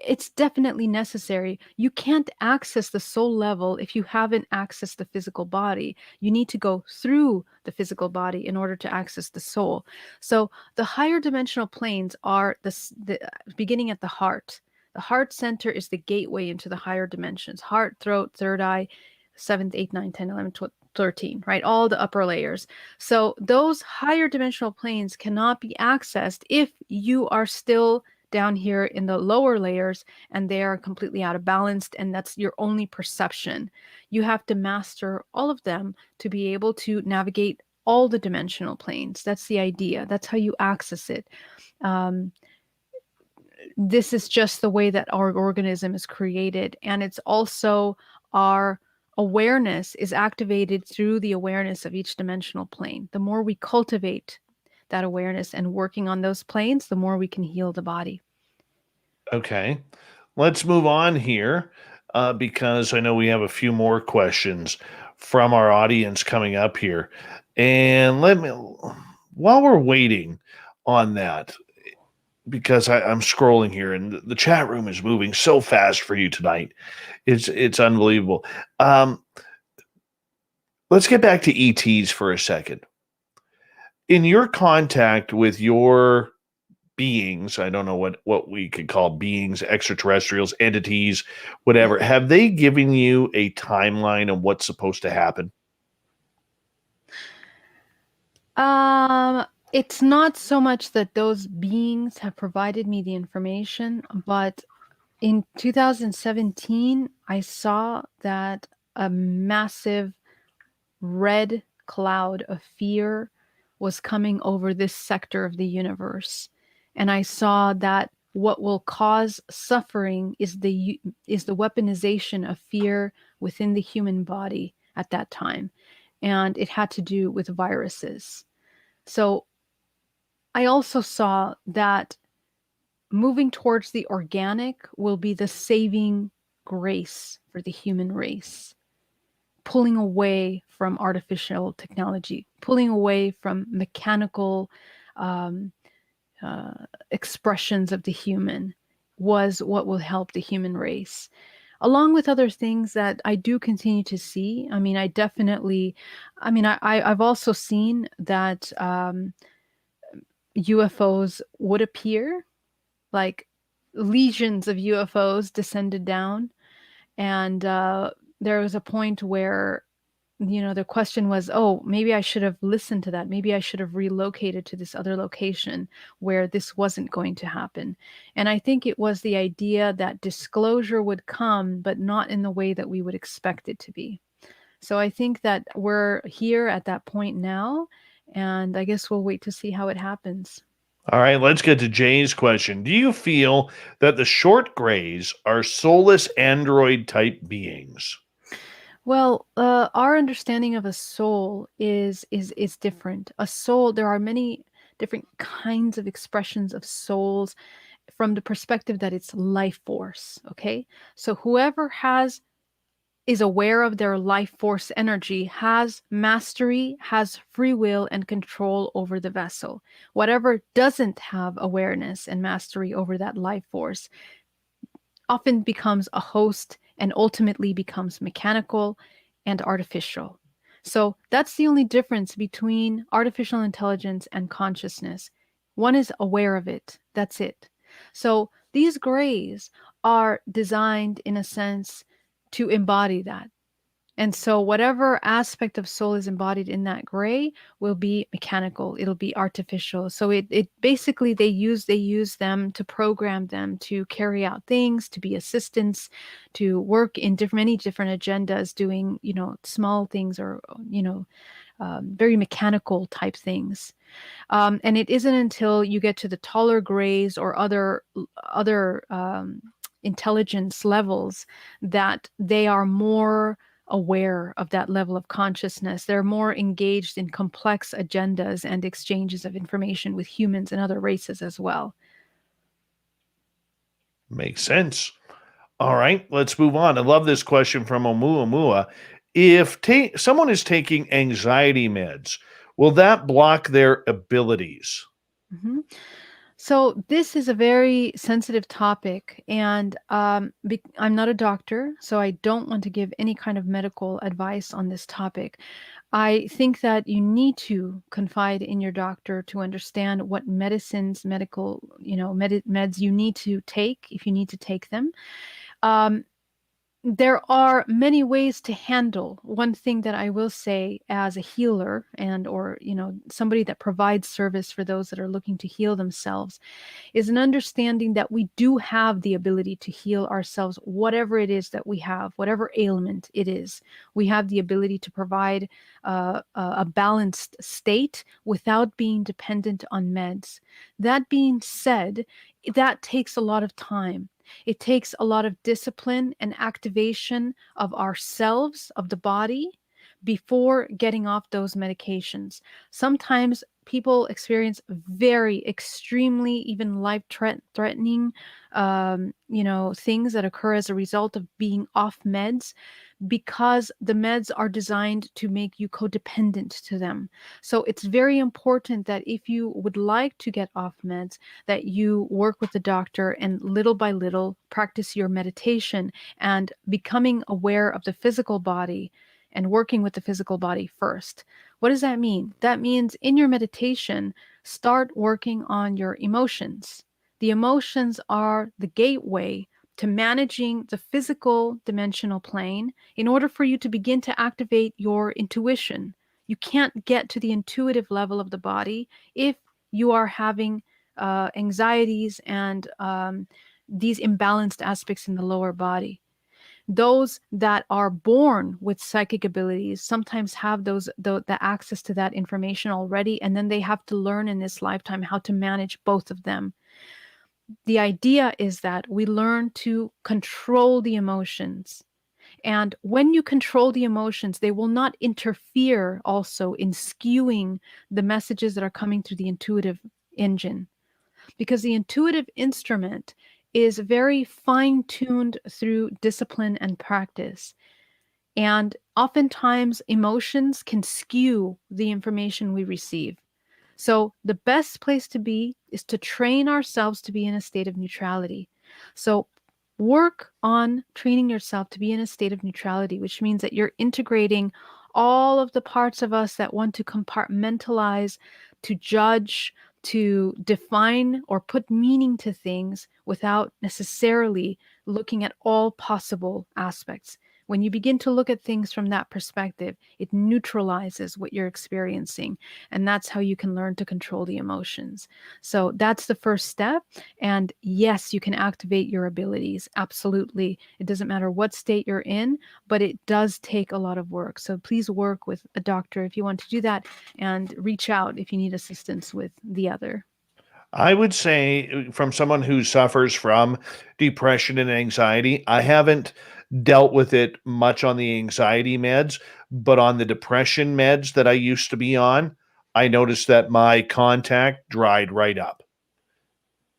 it's definitely necessary. You can't access the soul level if you haven't accessed the physical body. You need to go through the physical body in order to access the soul. So the higher dimensional planes are the beginning at the heart. The heart center is the gateway into the higher dimensions: heart, throat, third eye, seventh, eighth, ninth, 10, 11, 12, 13, right? All the upper layers. So those higher dimensional planes cannot be accessed if you are still down here in the lower layers and they are completely out of balance, and that's your only perception. You have to master all of them to be able to navigate all the dimensional planes. That's the idea. That's how you access it. Um, this is just the way that our organism is created, and it's also our awareness is activated through the awareness of each dimensional plane. The more we cultivate that awareness and working on those planes, the more we can heal the body. Okay. Let's move on here because I know we have a few more questions from our audience coming up here. And while we're waiting on that, because I'm scrolling here and the chat room is moving so fast for you tonight. It's unbelievable. Let's get back to ETs for a second. In your contact with your beings, I don't know what we could call beings, extraterrestrials, entities, whatever, have they given you a timeline of what's supposed to happen? It's not so much that those beings have provided me the information, but in 2017, I saw that a massive red cloud of fear was coming over this sector of the universe. And I saw that what will cause suffering is the weaponization of fear within the human body at that time. And it had to do with viruses. So I also saw that moving towards the organic will be the saving grace for the human race. Pulling away from artificial technology, pulling away from mechanical um, expressions of the human was what will help the human race. Along with other things that I do continue to see. I mean, I've also seen that UFOs would appear, like legions of UFOs descended down. And there was a point where, the question was, oh, maybe I should have listened to that. Maybe I should have relocated to this other location where this wasn't going to happen. And I think it was the idea that disclosure would come, but not in the way that we would expect it to be. So I think that we're here at that point now, and I guess we'll wait to see how it happens. All right, let's get to Jay's question. Do you feel that the short grays are soulless android type beings? Well, our understanding of a soul is different. A soul, there are many different kinds of expressions of souls from the perspective that it's life force. Okay, so whoever is aware of their life force energy has mastery, has free will, and control over the vessel. Whatever doesn't have awareness and mastery over that life force often becomes a host and ultimately becomes mechanical and artificial. So that's the only difference between artificial intelligence and consciousness. One is aware of it. That's it. So these grays are designed in a sense to embody that. And so whatever aspect of soul is embodied in that gray will be mechanical. It'll be artificial. So it basically they use them to program them to carry out things, to be assistants, to work in many different agendas, doing, small things or, very mechanical type things. And it isn't until you get to the taller grays or other intelligence levels that they are more aware of that level of consciousness. They're more engaged in complex agendas and exchanges of information with humans and other races as well. Makes sense. All right, let's move on. I love this question from Oumuamua. If someone is taking anxiety meds, will that block their abilities? Mhm. So this is a very sensitive topic, and I'm not a doctor, so I don't want to give any kind of medical advice on this topic. I think that you need to confide in your doctor to understand what medical, meds you need to take if you need to take them. Um, there are many ways to handle. One thing that I will say as a healer and or somebody that provides service for those that are looking to heal themselves is an understanding that we do have the ability to heal ourselves, whatever it is that we have, whatever ailment it is. We have the ability to provide a balanced state without being dependent on meds. That being said, that takes a lot of time. It takes a lot of discipline and activation of ourselves, of the body, before getting off those medications. Sometimes people experience very extremely even life-threatening things that occur as a result of being off meds, because the meds are designed to make you codependent to them. So it's very important that if you would like to get off meds, that you work with the doctor and little by little practice your meditation and becoming aware of the physical body and working with the physical body first. What does that mean? That means in your meditation, start working on your emotions. The emotions are the gateway to managing the physical dimensional plane in order for you to begin to activate your intuition. You can't get to the intuitive level of the body if you are having anxieties and these imbalanced aspects in the lower body. Those that are born with psychic abilities sometimes have the access to that information already, and then they have to learn in this lifetime how to manage both of them. The idea is that we learn to control the emotions. And when you control the emotions, they will not interfere also in skewing the messages that are coming through the intuitive engine. Because the intuitive instrument is very fine-tuned through discipline and practice. And oftentimes emotions can skew the information we receive. So the best place to be is to train ourselves to be in a state of neutrality. So work on training yourself to be in a state of neutrality, which means that you're integrating all of the parts of us that want to compartmentalize, to judge, to define or put meaning to things without necessarily looking at all possible aspects. When you begin to look at things from that perspective, it neutralizes what you're experiencing. And that's how you can learn to control the emotions. So that's the first step. And yes, you can activate your abilities. Absolutely. It doesn't matter what state you're in, but it does take a lot of work. So please work with a doctor if you want to do that, and reach out if you need assistance with the other. I would say, from someone who suffers from depression and anxiety, I haven't dealt with it much on the anxiety meds, but on the depression meds that I used to be on, I noticed that my contact dried right up.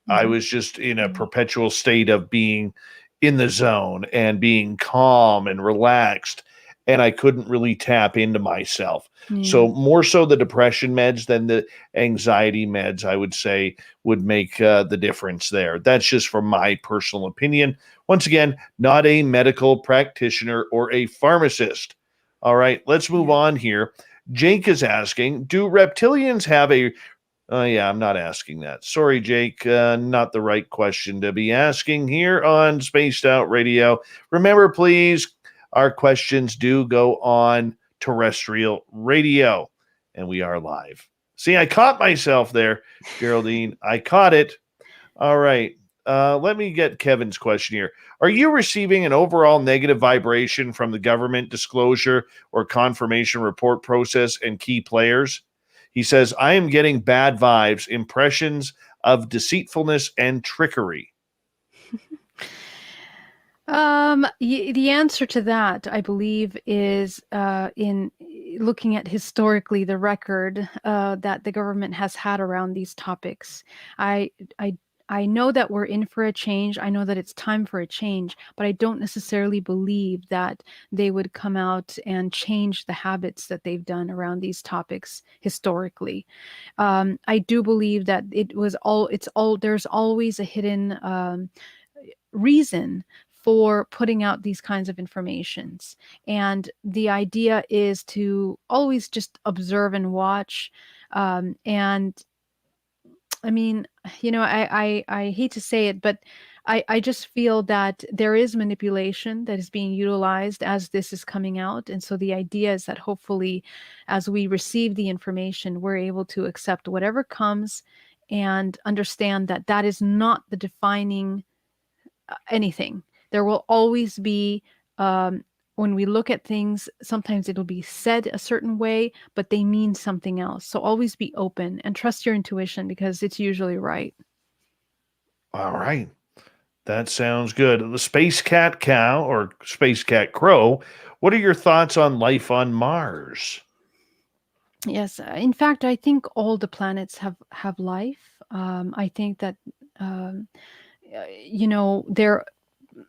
I Mhm. was just in a Yeah. perpetual state of being in the zone and being calm and relaxed, and I couldn't really tap into myself. So, Yeah. more so the depression meds than the anxiety meds, I would say, would make the difference there. That's just from my personal opinion. Once again, not a medical practitioner or a pharmacist. All right, let's move Yeah. on here. Jake is asking, do reptilians have a yeah, I'm not asking that. Sorry, Jake. Not the right question to be asking here on Spaced Out Radio. Remember, please, our questions do go on terrestrial radio, and we are live. See, I caught myself there, Geraldine. I caught it. All right. Let me get Kevin's question here. Are you receiving an overall negative vibration from the government disclosure or confirmation report process and key players? He says, I am getting bad vibes, impressions of deceitfulness and trickery. The answer to that, I believe, is in looking at historically the record that the government has had around these topics. I know that we're in for a change. I know that it's time for a change, but I don't necessarily believe that they would come out and change the habits that they've done around these topics historically. I do believe that there's always a hidden reason for putting out these kinds of informations. And the idea is to always just observe and watch. And I mean, I hate to say it, but I just feel that there is manipulation that is being utilized as this is coming out. And so the idea is that hopefully, as we receive the information, we're able to accept whatever comes and understand that that is not the defining anything. There will always be, when we look at things, sometimes it'll be said a certain way, but they mean something else. So always be open and trust your intuition because it's usually right. All right. That sounds good. The Space Cat Cow or Space Cat Crow, what are your thoughts on life on Mars? Yes. In fact, I think all the planets have life. I think that,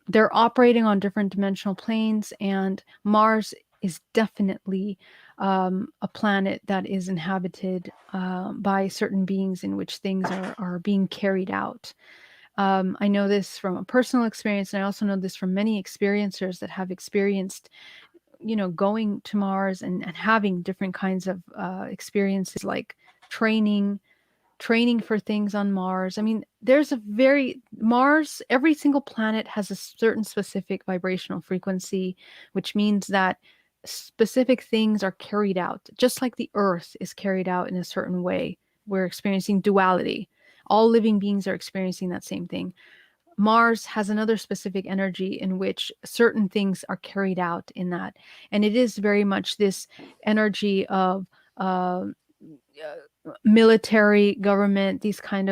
they're operating on different dimensional planes, and Mars is definitely a planet that is inhabited by certain beings in which things are being carried out. I know this from a personal experience, and I also know this from many experiencers that have experienced, going to Mars and having different kinds of experiences like training for things on Mars. I mean, Mars, every single planet has a certain specific vibrational frequency, which means that specific things are carried out, just like the Earth is carried out in a certain way. We're experiencing duality. All living beings are experiencing that same thing. Mars has another specific energy in which certain things are carried out in that. And it is very much this energy of military, government, these kinds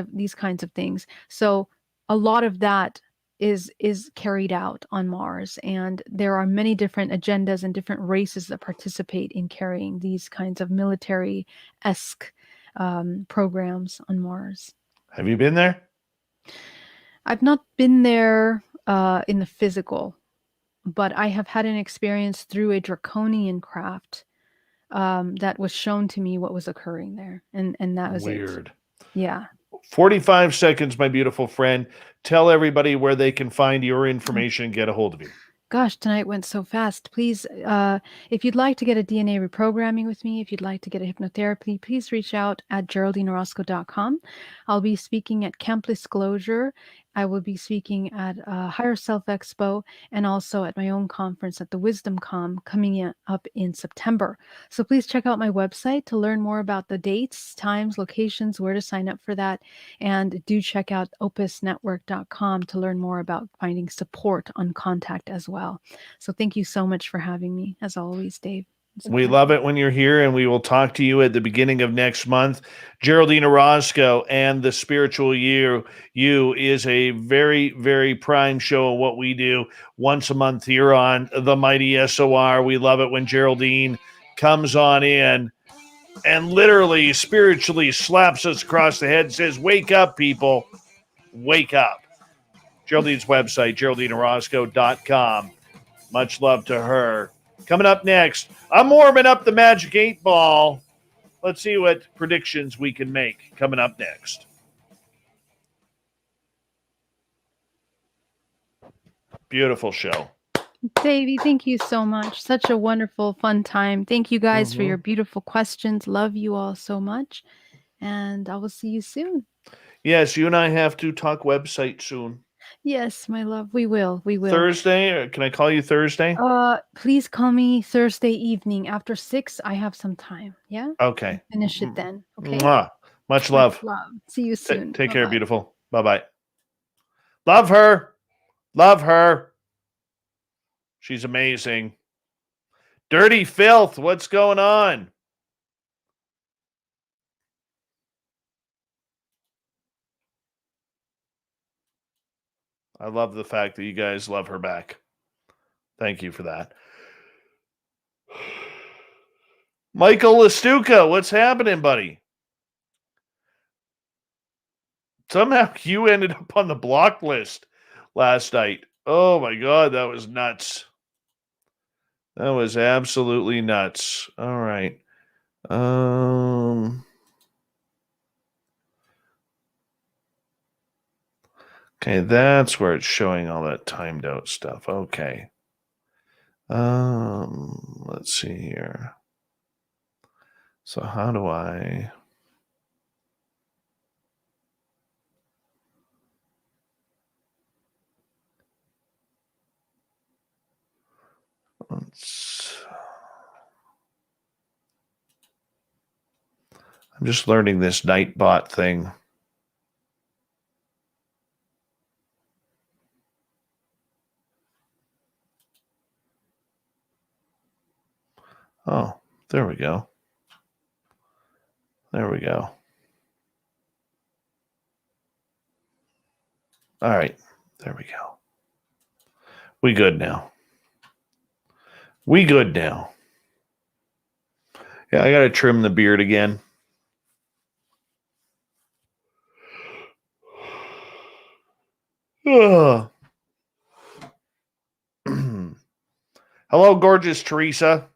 of things. So a lot of that is carried out on Mars, and there are many different agendas and different races that participate in carrying these kinds of military-esque programs on Mars. Have you been there? I've not been there in the physical, but I have had an experience through a draconian craft that was shown to me what was occurring there. And that was weird. It. Yeah. 45 seconds, my beautiful friend. Tell everybody where they can find your information and get a hold of you. Gosh, tonight went so fast. Please, if you'd like to get a DNA reprogramming with me, if you'd like to get a hypnotherapy, please reach out at GeraldineOrozco.com. I'll be speaking at Camp Disclosure. I will be speaking at Higher Self Expo and also at my own conference at the Wisdom Com coming up in September. So please check out my website to learn more about the dates, times, locations, where to sign up for that. And do check out opusnetwork.com to learn more about finding support on contact as well. So thank you so much for having me, as always, Dave. We love it when you're here, and we will talk to you at the beginning of next month. Geraldine Orozco and the Spiritual You is a very, very prime show of what we do once a month here on the Mighty SOR. We love it when Geraldine comes on in and literally spiritually slaps us across the head and says, wake up, people. Wake up. Geraldine's website, GeraldineOrozco.com. Much love to her. Coming up next, I'm warming up the Magic 8 Ball. Let's see what predictions we can make coming up next. Beautiful show. Davey, thank you so much. Such a wonderful, fun time. Thank you guys for your beautiful questions. Love you all so much. And I will see you soon. Yes, you and I have to talk website soon. Yes, my love. We will. We will. Thursday? Or can I call you Thursday? Please call me Thursday evening after 6. I have some time. Yeah? Okay. Finish it then. Okay? Mwah. Much Much love. love. See you soon. Take care, Bye-bye. beautiful. Bye-bye. Love her. Love her. She's amazing. Dirty Filth, what's going on? I love the fact that you guys love her back. Thank you for that. Michael Lastuca, what's happening, buddy? Somehow you ended up on the block list last night. Oh my God, that was nuts. That was absolutely nuts. All right. Okay, that's where it's showing all that timed out stuff. Okay. Let's see here. So how do I... I'm just learning this Nightbot thing. Oh, there we go. There we go. All right. There we go. We good now. We good now. Yeah, I got to trim the beard again. Hello, gorgeous Teresa.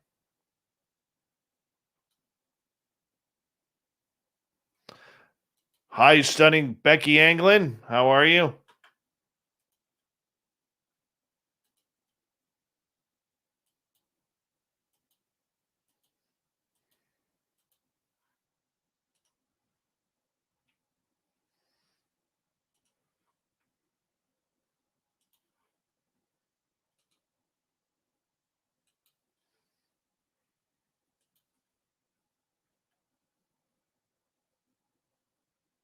Hi, stunning Becky Anglin. How are you?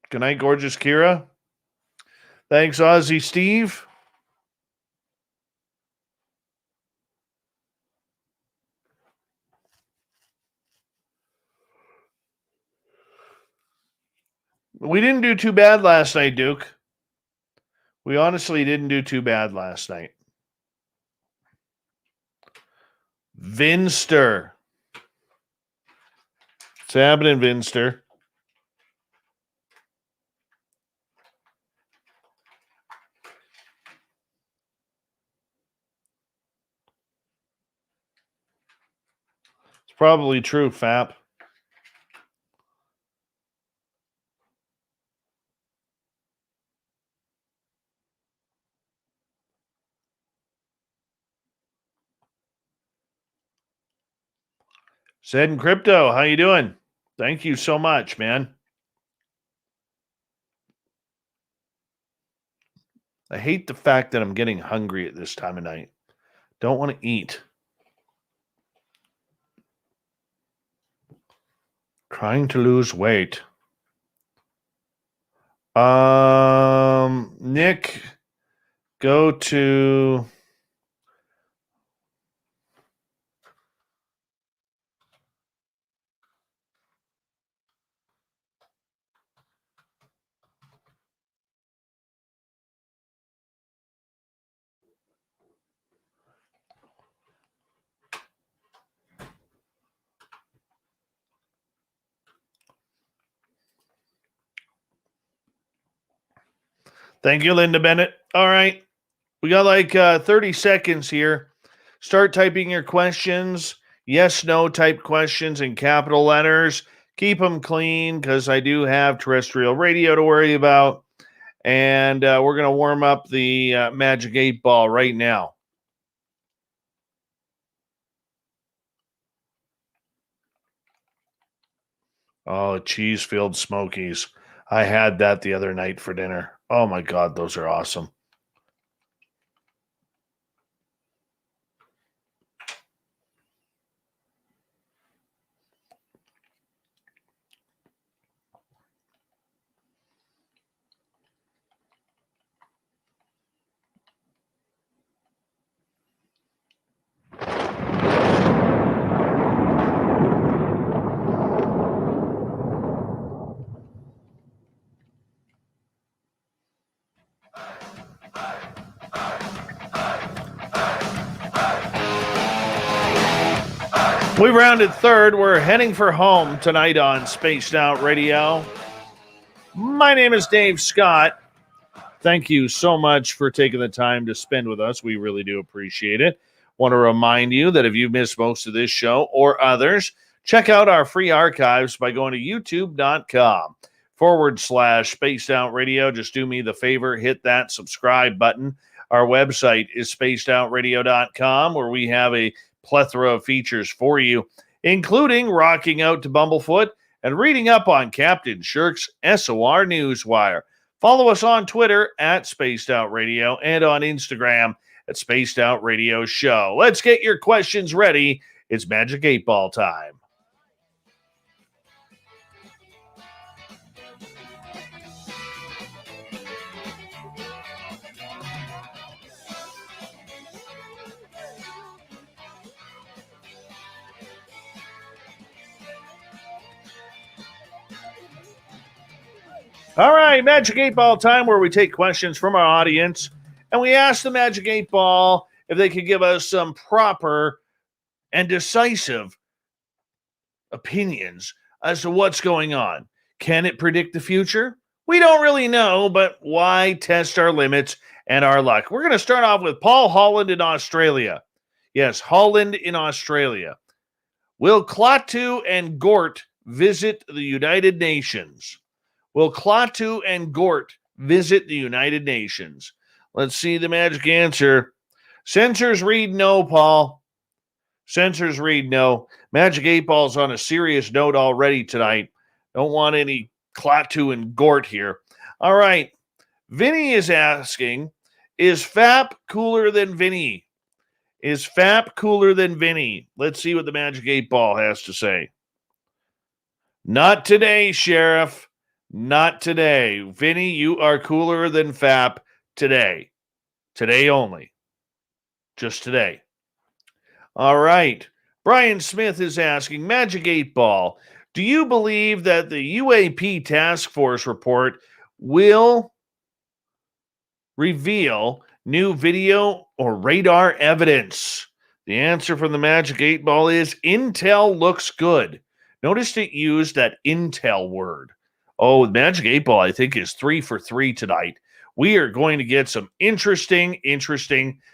Good night, gorgeous Kira. Thanks, Ozzy Steve. We didn't do too bad last night, Duke. We honestly didn't do too bad last night. Vinster. What's happening, Vinster? It's probably true, Fap. Zed and Crypto, how you doing? Thank you so much, man. I hate the fact that I'm getting hungry at this time of night. Don't want to eat. Trying to lose weight. Nick, go to... Thank you, Linda Bennett. All right. We got like 30 seconds here. Start typing your questions. Yes, no type questions in capital letters. Keep them clean because I do have terrestrial radio to worry about. And we're going to warm up the Magic 8 Ball right now. Oh, cheese-filled Smokies. I had that the other night for dinner. Oh, my God, those are awesome. We rounded third. We're heading for home tonight on Spaced Out Radio. My name is Dave Scott. Thank you so much for taking the time to spend with us. We really do appreciate it. Want to remind you that if you missed most of this show or others, check out our free archives by going to youtube.com/Spaced Out Radio. Just do me the favor, hit that subscribe button. Our website is spacedoutradio.com, where we have a plethora of features for you, including rocking out to Bumblefoot and reading up on Captain Shirk's SOR Newswire. Follow us on Twitter at Spaced Out Radio and on Instagram at Spaced Out Radio Show. Let's get your questions ready. It's Magic 8 Ball time. All right, Magic 8 Ball time, where we take questions from our audience and we ask the Magic 8 Ball if they could give us some proper and decisive opinions as to what's going on. Can it predict the future? We don't really know, but why test our limits and our luck? We're going to start off with Paul Holland in Australia. Yes, Holland in Australia. Will Klaatu and Gort visit the United Nations? Will Klaatu and Gort visit the United Nations? Let's see the magic answer. Sensors read no, Paul. Sensors read no. Magic 8 Ball's on a serious note already tonight. Don't want any Klaatu and Gort here. All right. Vinny is asking, is FAP cooler than Vinny? Is FAP cooler than Vinny? Let's see what the Magic 8 Ball has to say. Not today, Sheriff. Not today. Vinny, you are cooler than FAP today. Today only. Just today. All right. Brian Smith is asking, Magic 8 Ball, do you believe that the UAP task force report will reveal new video or radar evidence? The answer from the Magic 8 Ball is Intel looks good. Notice it used that Intel word. Oh, the Magic 8 Ball, I think, is 3 for 3 tonight. We are going to get some interesting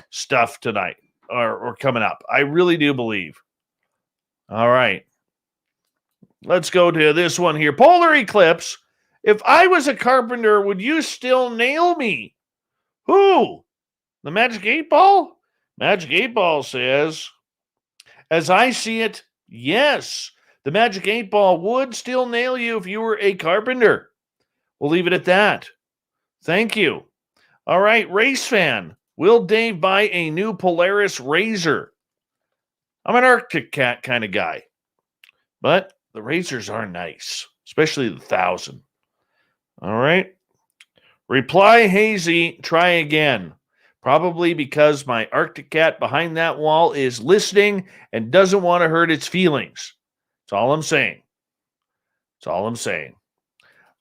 stuff tonight or coming up. I really do believe. All right. Let's go to this one here. Polar eclipse. If I was a carpenter, would you still nail me? Who? The Magic 8 Ball? Magic 8 Ball says, as I see it, yes. The Magic 8 Ball would still nail you if you were a carpenter. We'll leave it at that. Thank you. All right, race fan. Will Dave buy a new Polaris Razor? I'm an Arctic Cat kind of guy. But the Razors are nice, especially the 1000. All right. Reply Hazy, try again. Probably because my Arctic Cat behind that wall is listening and doesn't want to hurt its feelings. That's all I'm saying. That's all I'm saying.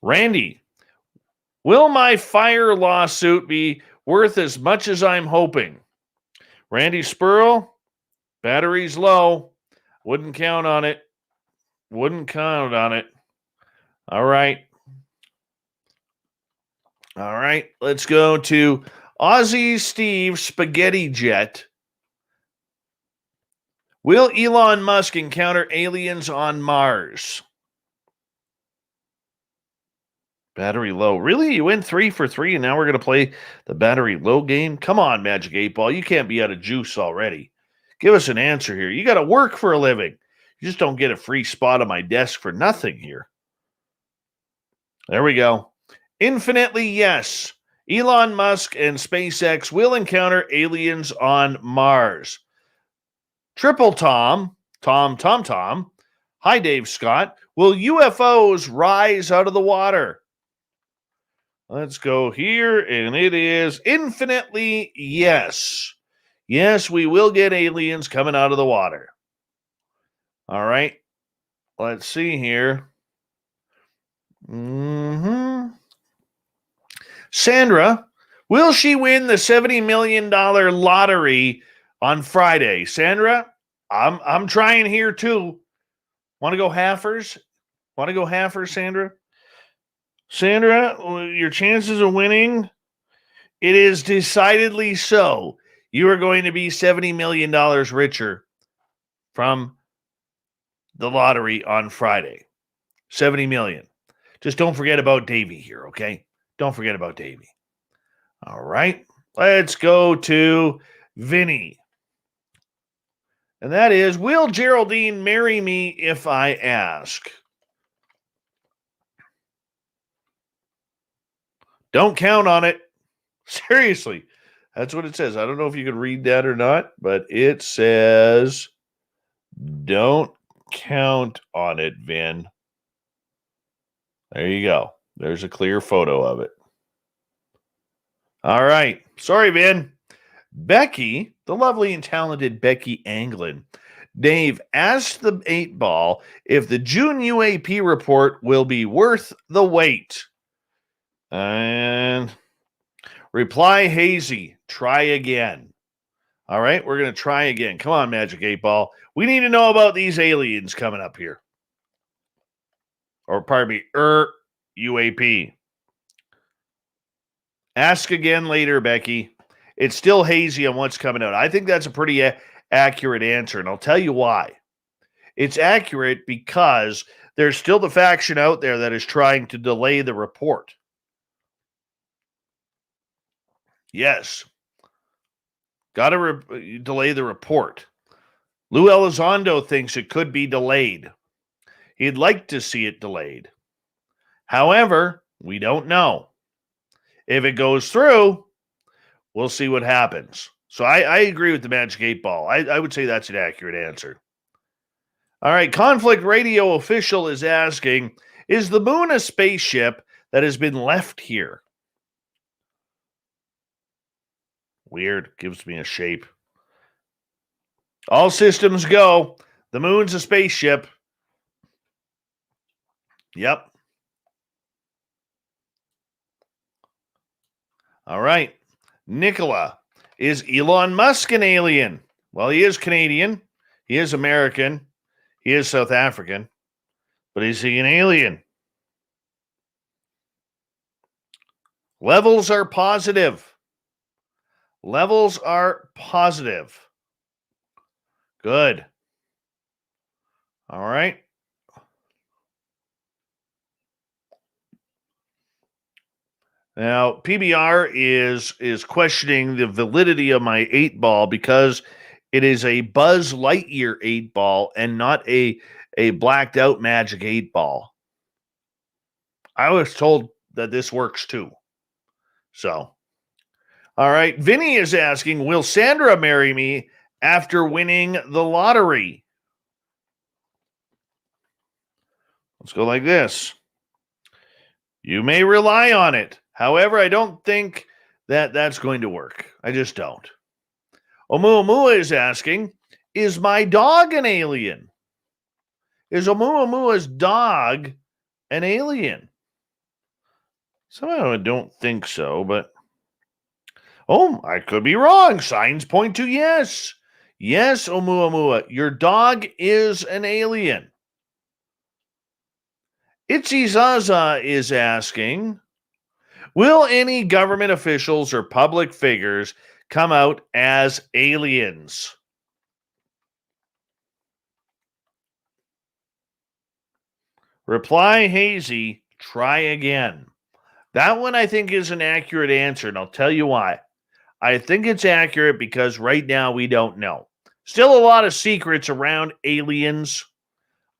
Randy, will my fire lawsuit be worth as much as I'm hoping? Randy Spurl, battery's low. Wouldn't count on it. Wouldn't count on it. All right. All right. Let's go to Aussie Steve Spaghetti Jet. Will Elon Musk encounter aliens on Mars? Battery low. Really? You went 3 for 3 and now we're going to play the battery low game? Come on, Magic 8 Ball. You can't be out of juice already. Give us an answer here. You got to work for a living. You just don't get a free spot on my desk for nothing here. There we go. Infinitely yes. Elon Musk and SpaceX will encounter aliens on Mars. Triple Tom. Hi, Dave Scott. Will UFOs rise out of the water? Let's go here, and it is infinitely yes. Yes, we will get aliens coming out of the water. All right. Let's see here. Sandra, will she win the $70 million lottery on Friday? Sandra, I'm trying here too. Want to go halfers? Want to go halfers, Sandra? Sandra, your chances of winning, it is decidedly so. You are going to be $70 million richer from the lottery on Friday. 70 million. Just don't forget about Davey here, okay? Don't forget about Davey. All right. Let's go to Vinny. And that is, will Geraldine marry me if I ask? Don't count on it. Seriously. That's what it says. I don't know if you can read that or not, but it says don't count on it, Vin. There you go. There's a clear photo of it. All right. Sorry, Vin. Becky, the lovely and talented Becky Anglin. Dave asked the 8 Ball if the June UAP report will be worth the wait. And reply hazy. Try again. All right, we're going to try again. Come on, Magic 8 Ball. We need to know about these aliens coming up here. Or pardon me, UAP. Ask again later, Becky. It's still hazy on what's coming out. I think that's a pretty accurate answer, and I'll tell you why. It's accurate because there's still the faction out there that is trying to delay the report. Yes. Got to delay the report. Lou Elizondo thinks it could be delayed. He'd like to see it delayed. However, we don't know. If it goes through, we'll see what happens. So I agree with the Magic 8 Ball. I would say that's an accurate answer. All right, Conflict Radio Official is asking, is the moon a spaceship that has been left here? Weird. Gives me a shape. All systems go. The moon's a spaceship. Yep. All right. Nicola, is Elon Musk an alien? Well, he is Canadian. He is American. He is South African. But is he an alien? Levels are positive. Levels are positive. Good. All right. Now, PBR is questioning the validity of my 8 Ball because it is a Buzz Lightyear 8 Ball and not a blacked out Magic 8 Ball. I was told that this works too. So, all right. Vinny is asking, will Sandra marry me after winning the lottery? Let's go like this. You may rely on it. However, I don't think that that's going to work. I just don't. Oumuamua is asking, is my dog an alien? Is Oumuamua's dog an alien? Somehow I don't think so, but I could be wrong. Signs point to yes. Yes, Oumuamua, your dog is an alien. Itzy Zaza is asking, will any government officials or public figures come out as aliens? Reply hazy, try again. That one I think is an accurate answer, and I'll tell you why. I think it's accurate because right now we don't know. Still a lot of secrets around aliens,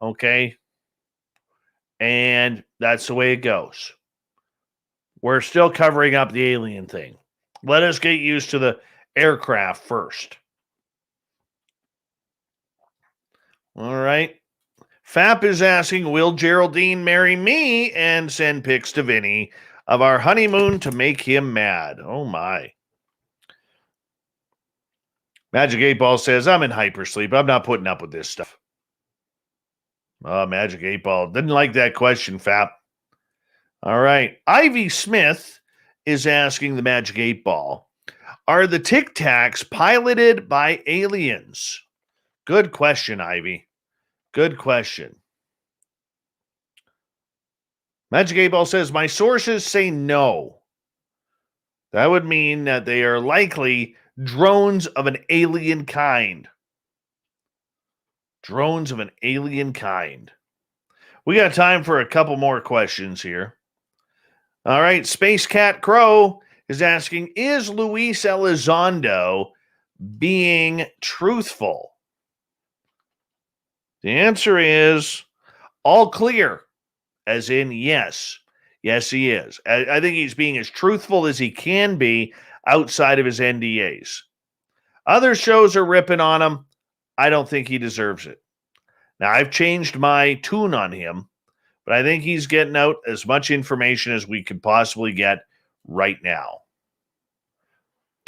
okay? And that's the way it goes. We're still covering up the alien thing. Let us get used to the aircraft first. All right. FAP is asking, will Geraldine marry me and send pics to Vinny of our honeymoon to make him mad? Oh, my. Magic 8 Ball says, I'm in hypersleep. I'm not putting up with this stuff. Magic 8 Ball. Didn't like that question, FAP. All right. Ivy Smith is asking the Magic 8 Ball, are the Tic Tacs piloted by aliens? Good question, Ivy. Good question. Magic 8 Ball says, my sources say no. That would mean that they are likely drones of an alien kind. Drones of an alien kind. We got time for a couple more questions here. All right, Space Cat Crow is asking, is Luis Elizondo being truthful? The answer is all clear, as in yes. Yes, he is. I think he's being as truthful as he can be outside of his NDAs. Other shows are ripping on him. I don't think he deserves it. Now, I've changed my tune on him, but I think he's getting out as much information as we could possibly get right now.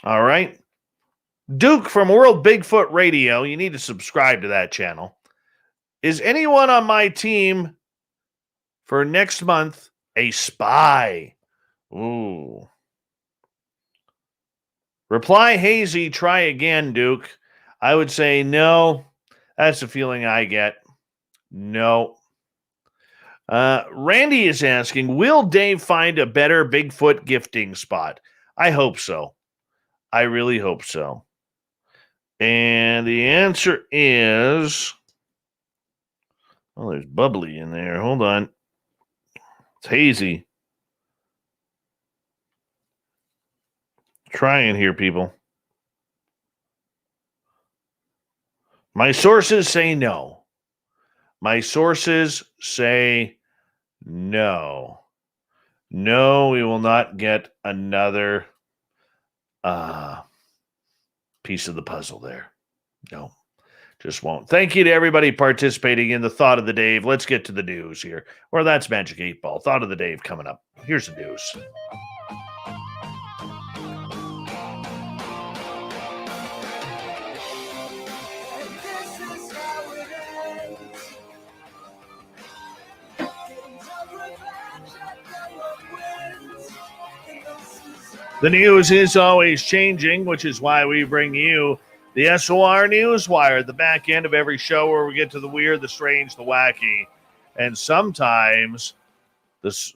All right. Duke from World Bigfoot Radio, you need to subscribe to that channel. Is anyone on my team for next month a spy? Ooh. Reply hazy, try again, Duke. I would say no. That's the feeling I get. No. Randy is asking, will Dave find a better Bigfoot gifting spot? I hope so. I really hope so. And the answer is, well, there's bubbly in there. Hold on. It's hazy. Trying here, people. My sources say no. My sources say no. No, we will not get another piece of the puzzle there. No, just won't. Thank you to everybody participating in the Thought of the Dave. Let's get to the news here. Or that's Magic 8 Ball. Thought of the Dave coming up. Here's the news. The news is always changing, which is why we bring you the SOR Newswire, the back end of every show where we get to the weird, the strange, the wacky, and sometimes the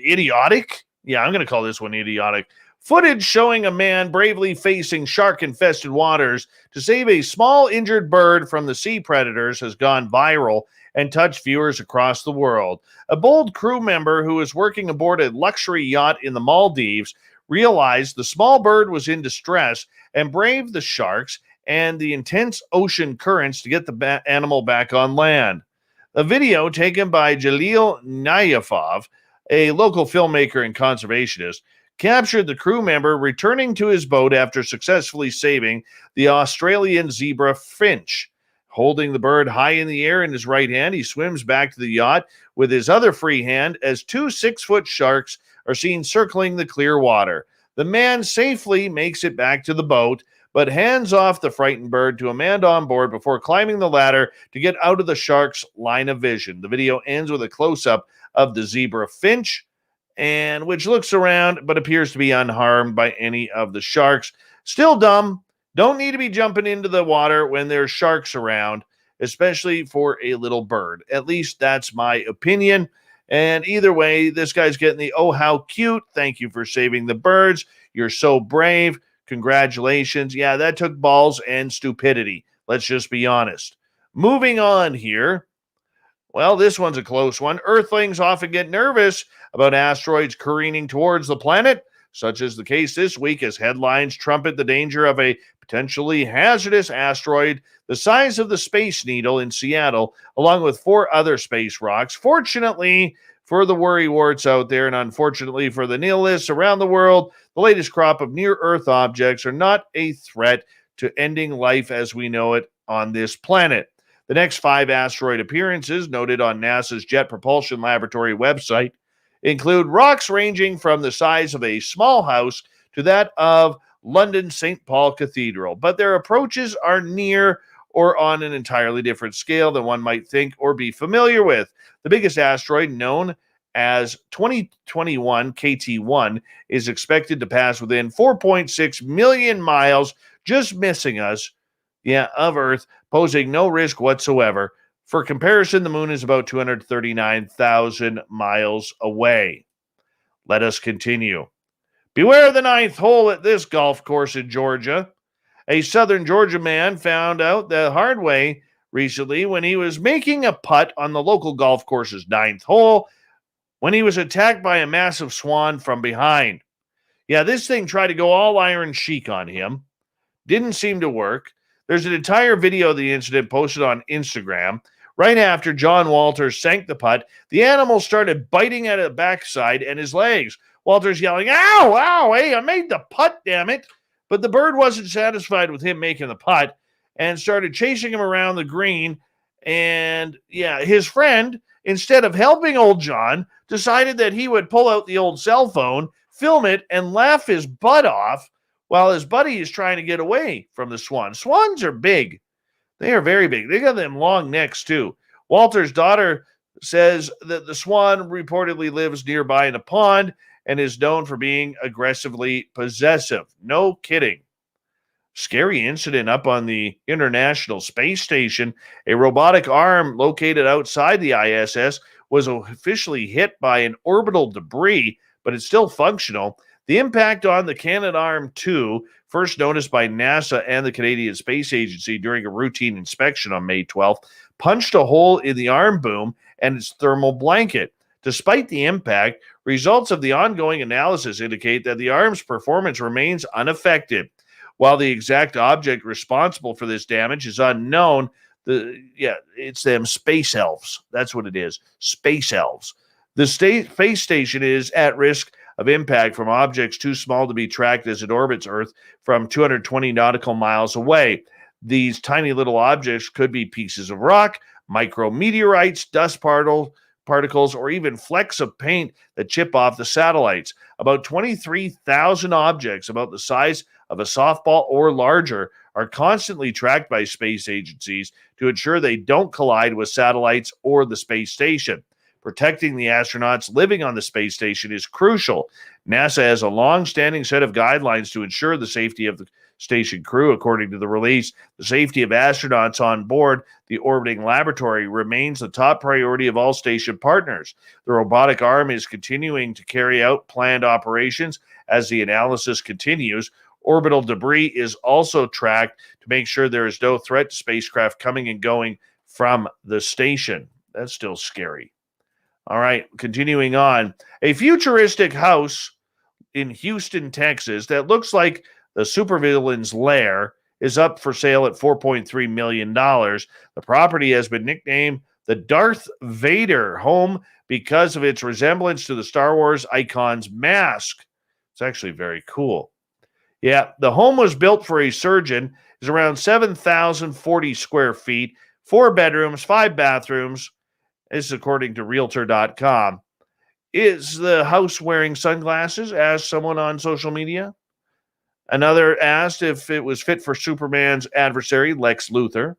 idiotic. Yeah, I'm going to call this one idiotic. Footage showing a man bravely facing shark-infested waters to save a small injured bird from the sea predators has gone viral and touched viewers across the world. A bold crew member who was working aboard a luxury yacht in the Maldives realized the small bird was in distress and braved the sharks and the intense ocean currents to get the animal back on land. A video taken by Jalil Nayafov, a local filmmaker and conservationist, captured the crew member returning to his boat after successfully saving the Australian zebra finch. Holding the bird high in the air in his right hand, he swims back to the yacht with his other free hand as 2 6-foot sharks are seen circling the clear water. The man safely makes it back to the boat, but hands off the frightened bird to a man on board before climbing the ladder to get out of the shark's line of vision. The video ends with a close-up of the zebra finch, and which looks around but appears to be unharmed by any of the sharks. Still dumb. Don't need to be jumping into the water when there's sharks around, especially for a little bird. At least that's my opinion. And either way, this guy's getting the, oh, how cute. Thank you for saving the birds. You're so brave. Congratulations. Yeah, that took balls and stupidity. Let's just be honest. Moving on here. Well, this one's a close one. Earthlings often get nervous about asteroids careening towards the planet, such as the case this week as headlines trumpet the danger of a potentially hazardous asteroid the size of the Space Needle in Seattle, along with 4 other space rocks. Fortunately for the worrywarts out there, and unfortunately for the nihilists around the world, the latest crop of near-Earth objects are not a threat to ending life as we know it on this planet. The next 5 asteroid appearances, noted on NASA's Jet Propulsion Laboratory website, include rocks ranging from the size of a small house to that of London St. Paul Cathedral, but their approaches are near or on an entirely different scale than one might think or be familiar with. The biggest asteroid, known as 2021 KT1, is expected to pass within 4.6 million miles, just missing us of Earth, posing no risk whatsoever. For comparison, the moon is about 239,000 miles away. Let us continue. Beware the ninth hole at this golf course in Georgia. A southern Georgia man found out the hard way recently when he was making a putt on the local golf course's ninth hole when he was attacked by a massive swan from behind. Yeah, this thing tried to go all Iron Sheik on him. Didn't seem to work. There's an entire video of the incident posted on Instagram. Right after John Walters sank the putt, the animal started biting at his backside and his legs. Walters yelling, "Ow, ow, hey, I made the putt, damn it." But the bird wasn't satisfied with him making the putt and started chasing him around the green. And his friend, instead of helping old John, decided that he would pull out the old cell phone, film it, and laugh his butt off while his buddy is trying to get away from the swan. Swans are big. They are very big. They got them long necks, too. Walter's daughter says that the swan reportedly lives nearby in a pond and is known for being aggressively possessive. No kidding. Scary incident up on the International Space Station. A robotic arm located outside the ISS was officially hit by an orbital debris, but it's still functional. The impact on the Canadarm2, first noticed by NASA and the Canadian Space Agency during a routine inspection on May 12th, punched a hole in the arm boom and its thermal blanket. Despite the impact, results of the ongoing analysis indicate that the arm's performance remains unaffected. While the exact object responsible for this damage is unknown, it's them space elves. That's what it is, space elves. The space station is at risk of impact from objects too small to be tracked as it orbits Earth from 220 nautical miles away. These tiny little objects could be pieces of rock, micrometeorites, dust particles, or even flecks of paint that chip off the satellites. About 23,000 objects about the size of a softball or larger are constantly tracked by space agencies to ensure they don't collide with satellites or the space station. Protecting the astronauts living on the space station is crucial. NASA has a long-standing set of guidelines to ensure the safety of the station crew. According to the release, the safety of astronauts on board the orbiting laboratory remains the top priority of all station partners. The robotic arm is continuing to carry out planned operations as the analysis continues. Orbital debris is also tracked to make sure there is no threat to spacecraft coming and going from the station. That's still scary. All right, continuing on. A futuristic house in Houston, Texas, that looks like the supervillain's lair is up for sale at $4.3 million. The property has been nicknamed the Darth Vader home because of its resemblance to the Star Wars icon's mask. It's actually very cool. Yeah, the home was built for a surgeon. It's around 7,040 square feet, 4 bedrooms, 5 bathrooms. This is according to Realtor.com. Is the house wearing sunglasses? Asked someone on social media. Another asked if it was fit for Superman's adversary, Lex Luthor.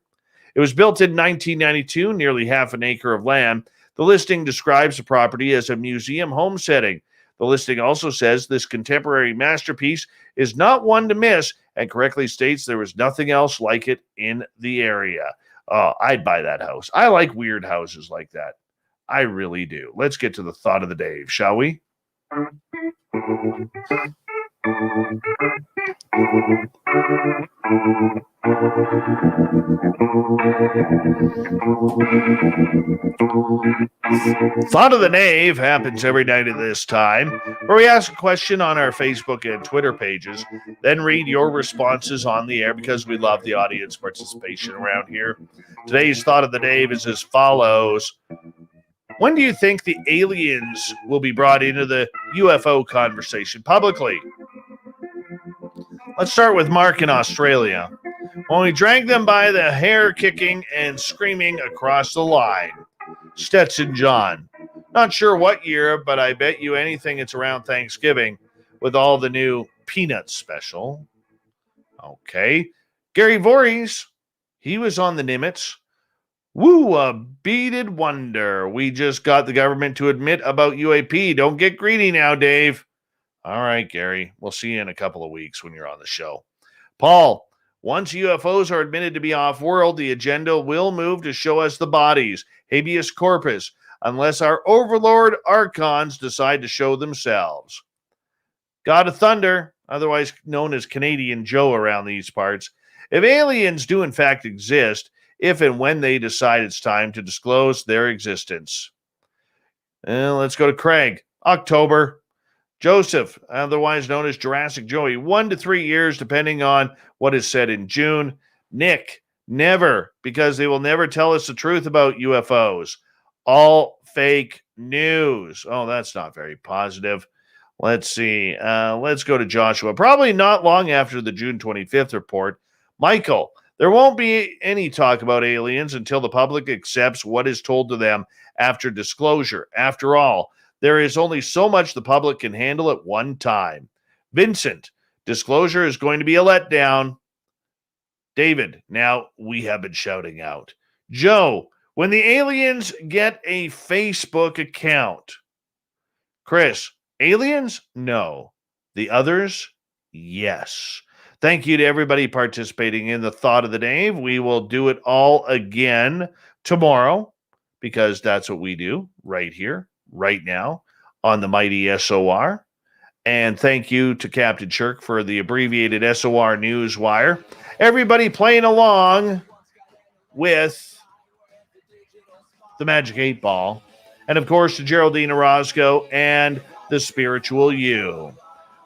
It was built in 1992, nearly half an acre of land. The listing describes the property as a museum home setting. The listing also says this contemporary masterpiece is not one to miss and correctly states there was nothing else like it in the area. Oh, I'd buy that house. I like weird houses like that. I really do. Let's get to the thought of the day, shall we? Thought of the Knave happens every night at this time, where we ask a question on our Facebook and Twitter pages, then read your responses on the air because we love the audience participation around here. Today's Thought of the Knave is as follows. When do you think the aliens will be brought into the UFO conversation publicly? Let's start with Mark in Australia. When we dragged them by the hair, kicking and screaming across the line. Stetson John. Not sure what year, but I bet you anything it's around Thanksgiving with all the new Peanuts special. Okay. Gary Voorhees. He was on the Nimitz. Woo, a beaded wonder. We just got the government to admit about UAP. Don't get greedy now, Dave. All right, Gary. We'll see you in a couple of weeks when you're on the show. Paul, Once UFOs are admitted to be off-world, the agenda will move to show us the bodies, habeas corpus, unless our overlord archons decide to show themselves. God of Thunder, otherwise known as Canadian Joe around these parts, if aliens do in fact exist, if and when they decide it's time to disclose their existence. Let's go to Craig. October. Joseph, otherwise known as Jurassic Joey, 1 to 3 years, depending on what is said in June. Nick, never, because they will never tell us the truth about UFOs. All fake news. Oh, that's not very positive. Let's see. Let's go to Joshua. Probably not long after the June 25th report. Michael, there won't be any talk about aliens until the public accepts what is told to them after disclosure. After all, there is only so much the public can handle at one time. Vincent, disclosure is going to be a letdown. David, now we have been shouting out. Joe, when the aliens get a Facebook account. Chris, aliens? No. The others? Yes. Thank you to everybody participating in the Thought of the Day. We will do it all again tomorrow because that's what we do right here, right now on the mighty SOR. And thank you to Captain Shirk for the abbreviated SOR Newswire. Everybody playing along with the Magic 8 Ball. And of course, to Geraldine Orozco and the Spiritual You.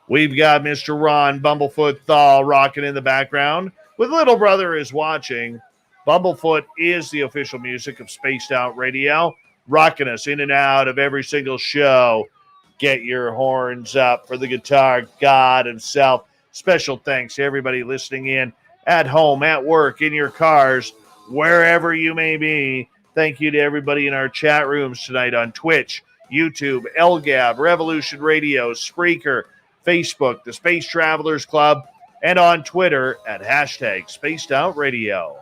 We've got Mr. Ron Bumblefoot Thal rocking in the background with Little Brother is watching. Bumblefoot is the official music of Spaced Out Radio, rocking us in and out of every single show. Get your horns up for the guitar god himself. Special thanks to everybody listening in at home, at work, in your cars, wherever you may be. Thank you to everybody in our chat rooms tonight on Twitch, YouTube, LGAB, Revolution Radio, Spreaker, Facebook, the Space Travelers Club, and on Twitter at hashtag Spaced Out Radio.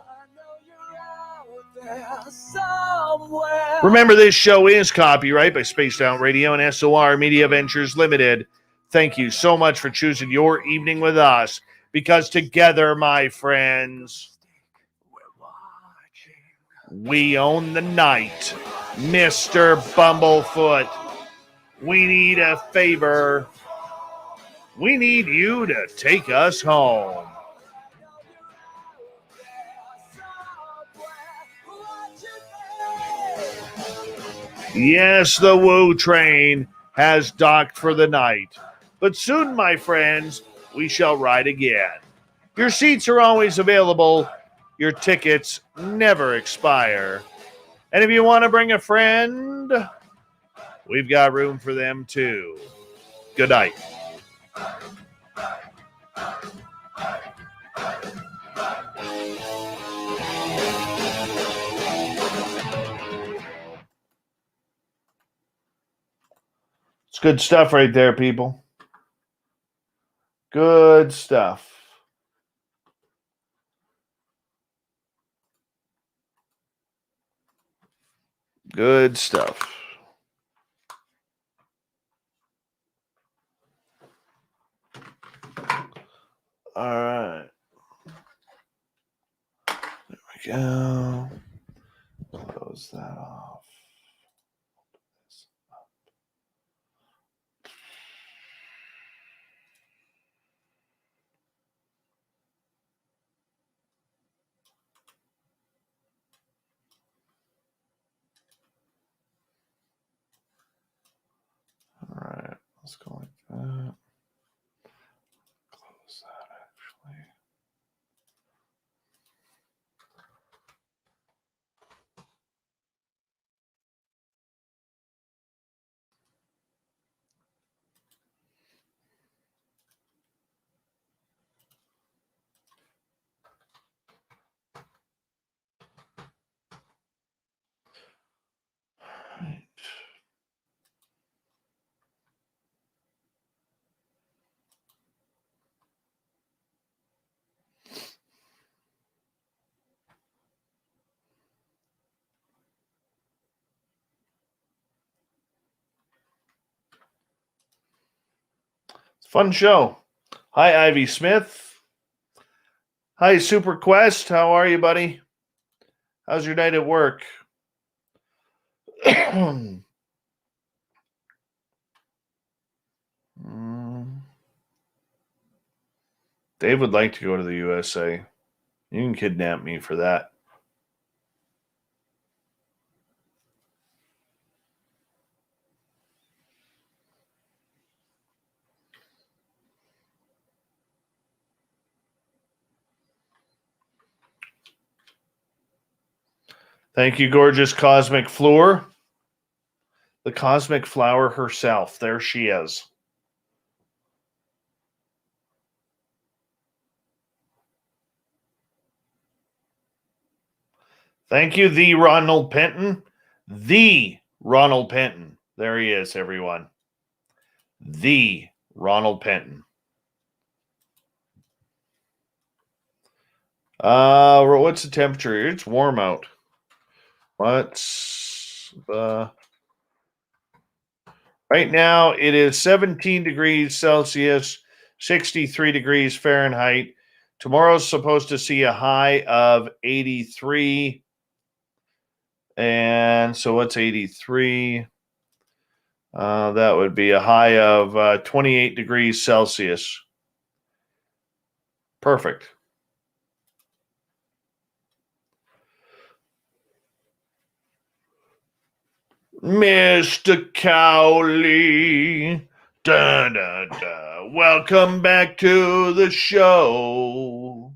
Remember, this show is copyright by Spaced Out Radio and SOR Media Ventures Limited. Thank you so much for choosing your evening with us, because together, my friends, we own the night. Mr. Bumblefoot, we need a favor. We need you to take us home. Yes, the Woo train has docked for the night. But soon, my friends, we shall ride again. Your seats are always available. Your tickets never expire. And if you want to bring a friend, we've got room for them too. Good night. It's good stuff right there, people. Good stuff. Good stuff. All right. There we go. Close that off. All right. Let's go like that. Close that actually. Right. It's a fun show. Hi, Ivy Smith. Hi, Super Quest. How are you, buddy? How's your night at work? Dave would like to go to the USA. You can kidnap me for that. Thank you, gorgeous Cosmic Floor. The Cosmic Flower herself. There she is. Thank you, the Ronald Penton. The Ronald Penton. There he is, everyone. The Ronald Penton. What's the temperature? It's warm out. What's the... Right now, it is 17 degrees Celsius, 63 degrees Fahrenheit. Tomorrow's supposed to see a high of 83. And so what's 83? That would be a high of 28 degrees Celsius. Perfect. Mr. Cowley, da, da, da. Welcome back to the show.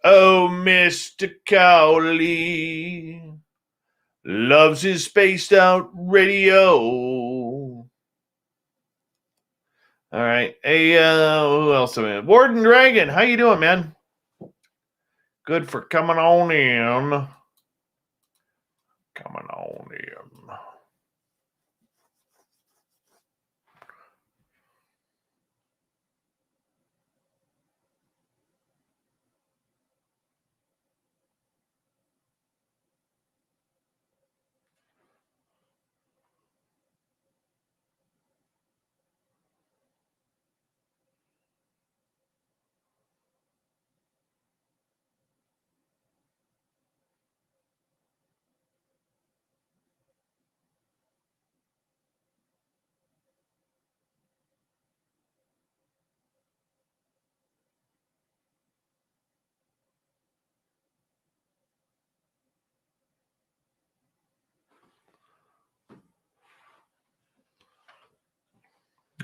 Oh, Mr. Cowley loves his spaced out radio. All right. Hey, who else? Warden Dragon, how you doing, man? Good for coming on in. Coming on in.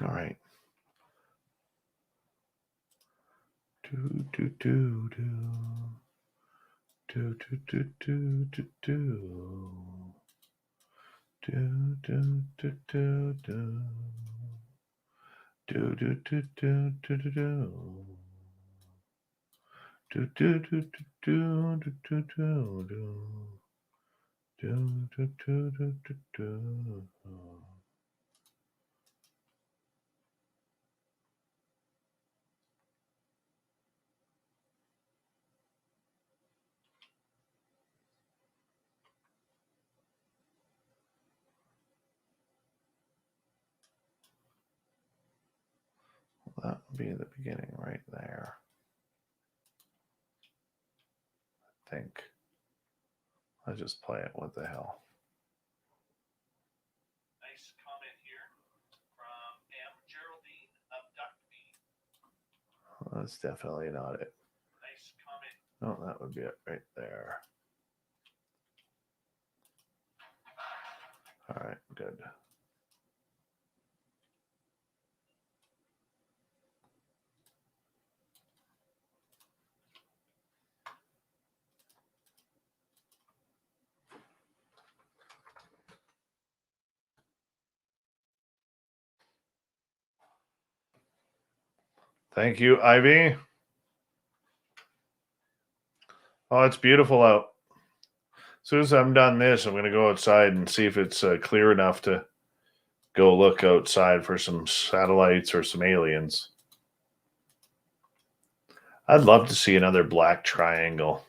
All right. Do, do, do, do. Do, do, do, do, do, do. Do, do, do, do, do. Do, do, do, do, do, do, do. Do, do, do, do, do, do, do, do. Do, do, do, do, do, do. That would be the beginning right there. I think. I'll just play it. What the hell? Nice comment here from Geraldine. Abduct me. That's definitely not it. Nice comment. No, that would be it right there. All right, good. Thank you, Ivy. Oh, it's beautiful out. As soon as I'm done this, I'm going to go outside and see if it's clear enough to go look outside for some satellites or some aliens. I'd love to see another black triangle.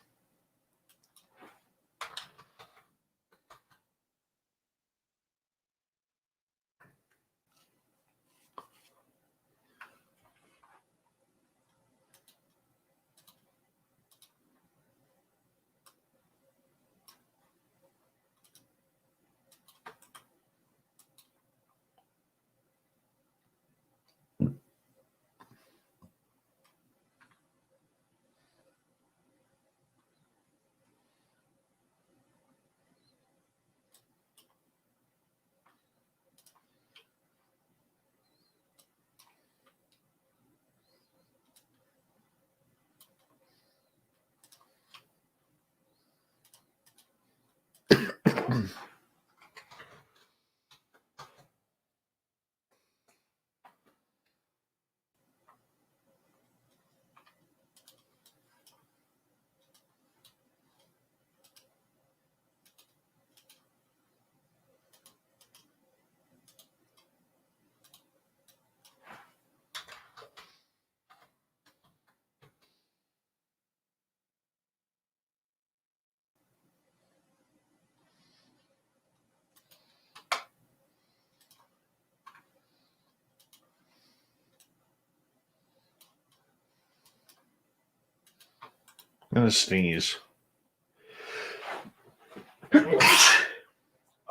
going to sneeze.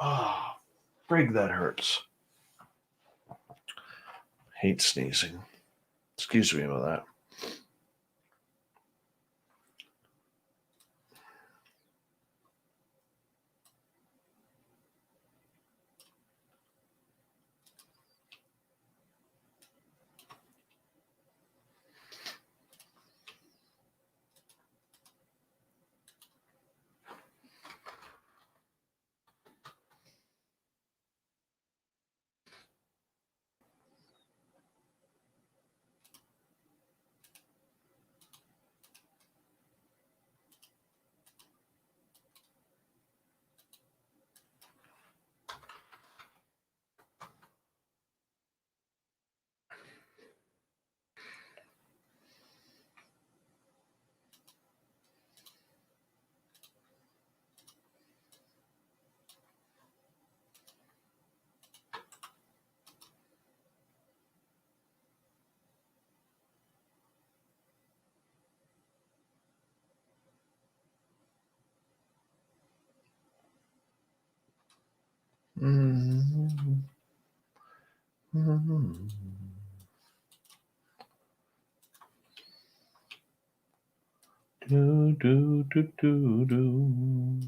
Oh, frig, that hurts. Hate sneezing. Excuse me about that. Mm-hmm. Mm-hmm. Do, do, do, do, do.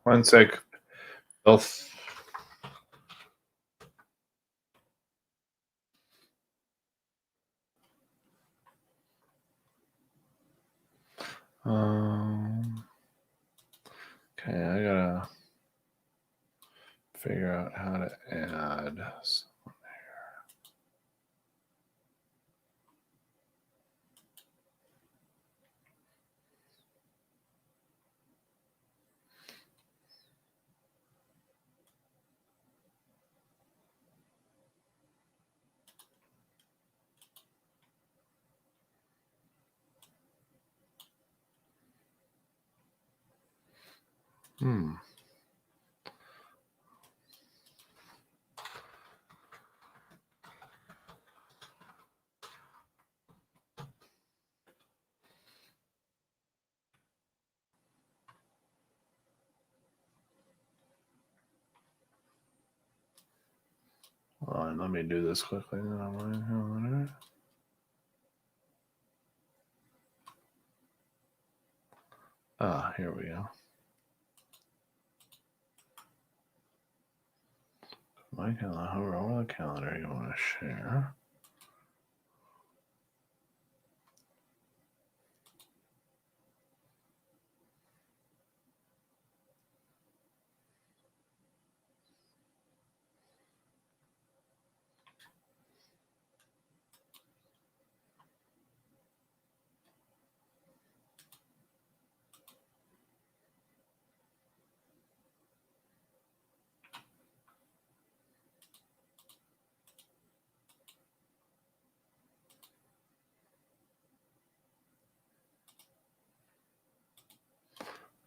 One sec. Both. Okay, I gotta figure out how to add someone there. Hold on, let me do this quickly. Ah, here we go. My calendar, hover over the calendar you want to share.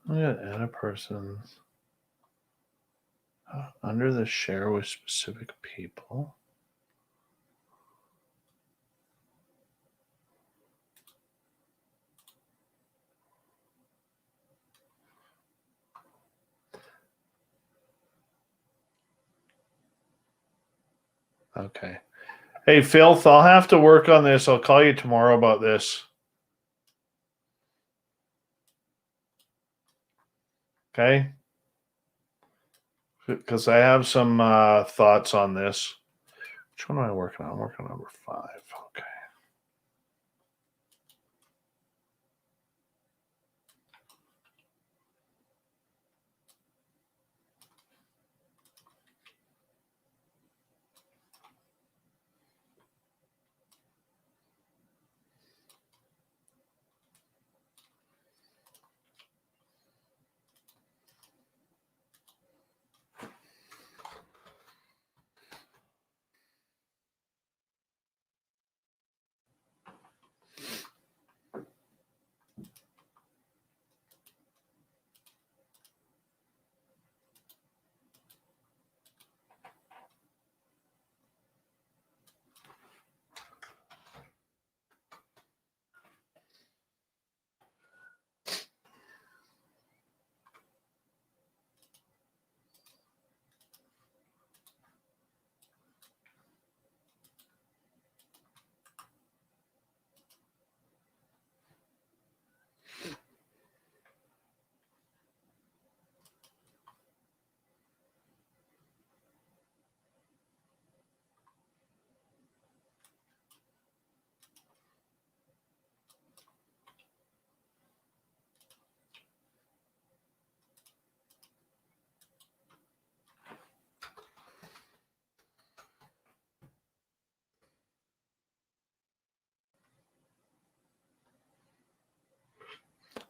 I'm gonna add a person. Under the share with specific people. Okay. Hey, Filth, I'll have to work on this. I'll call you tomorrow about this. Okay? Because I have some thoughts on this. Which one am I working on? I'm working on number 5. Okay.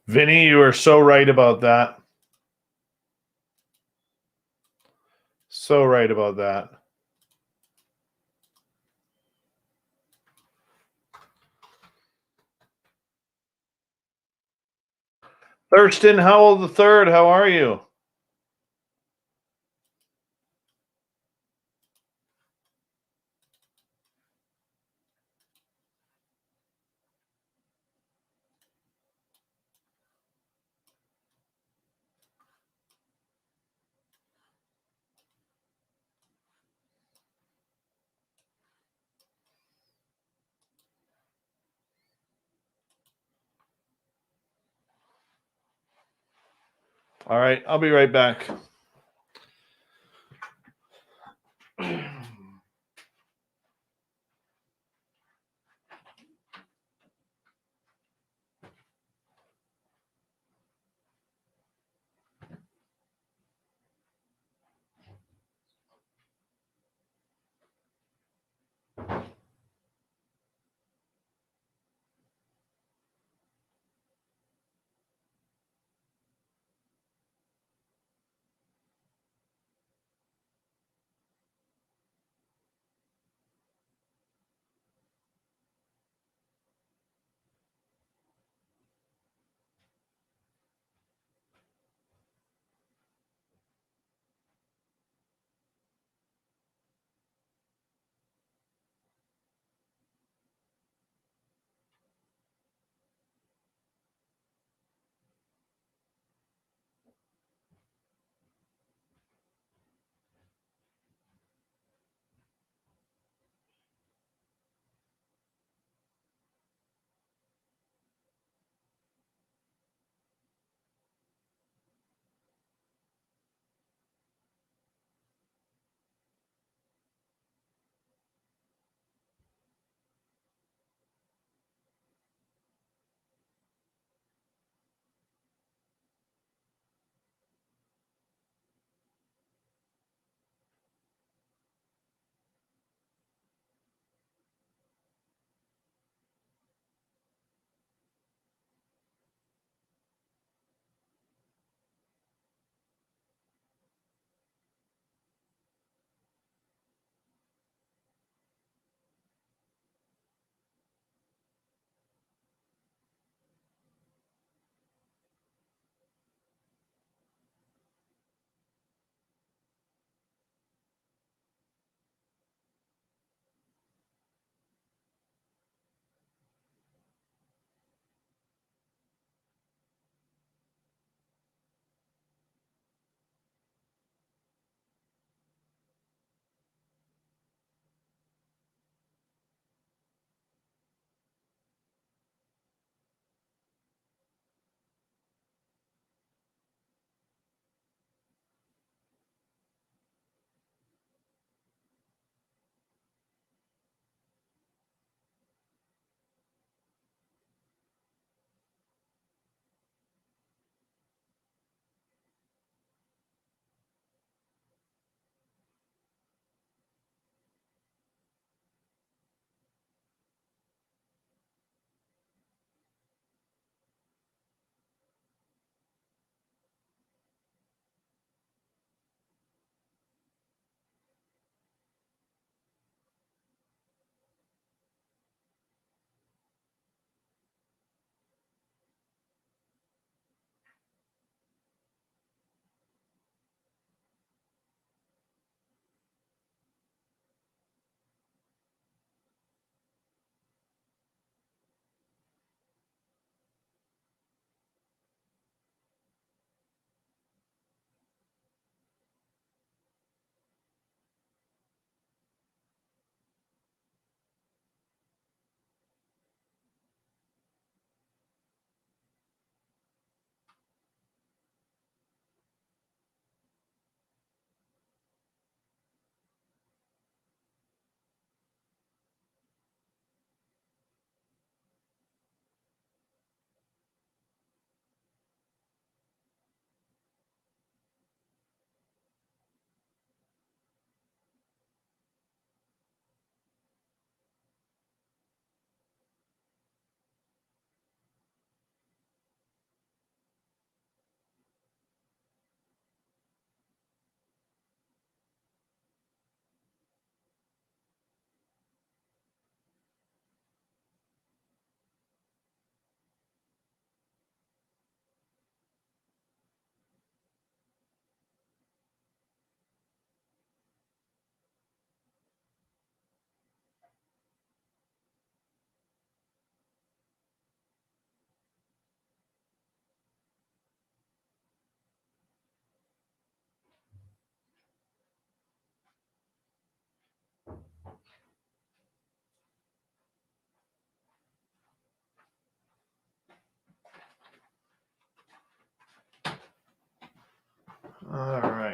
Vinny, you are so right about that. So right about that. Thurston Howell the Third, how are you? All right, I'll be right back.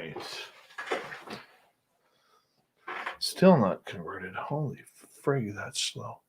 right. Still not converted. Holy frig, that's slow.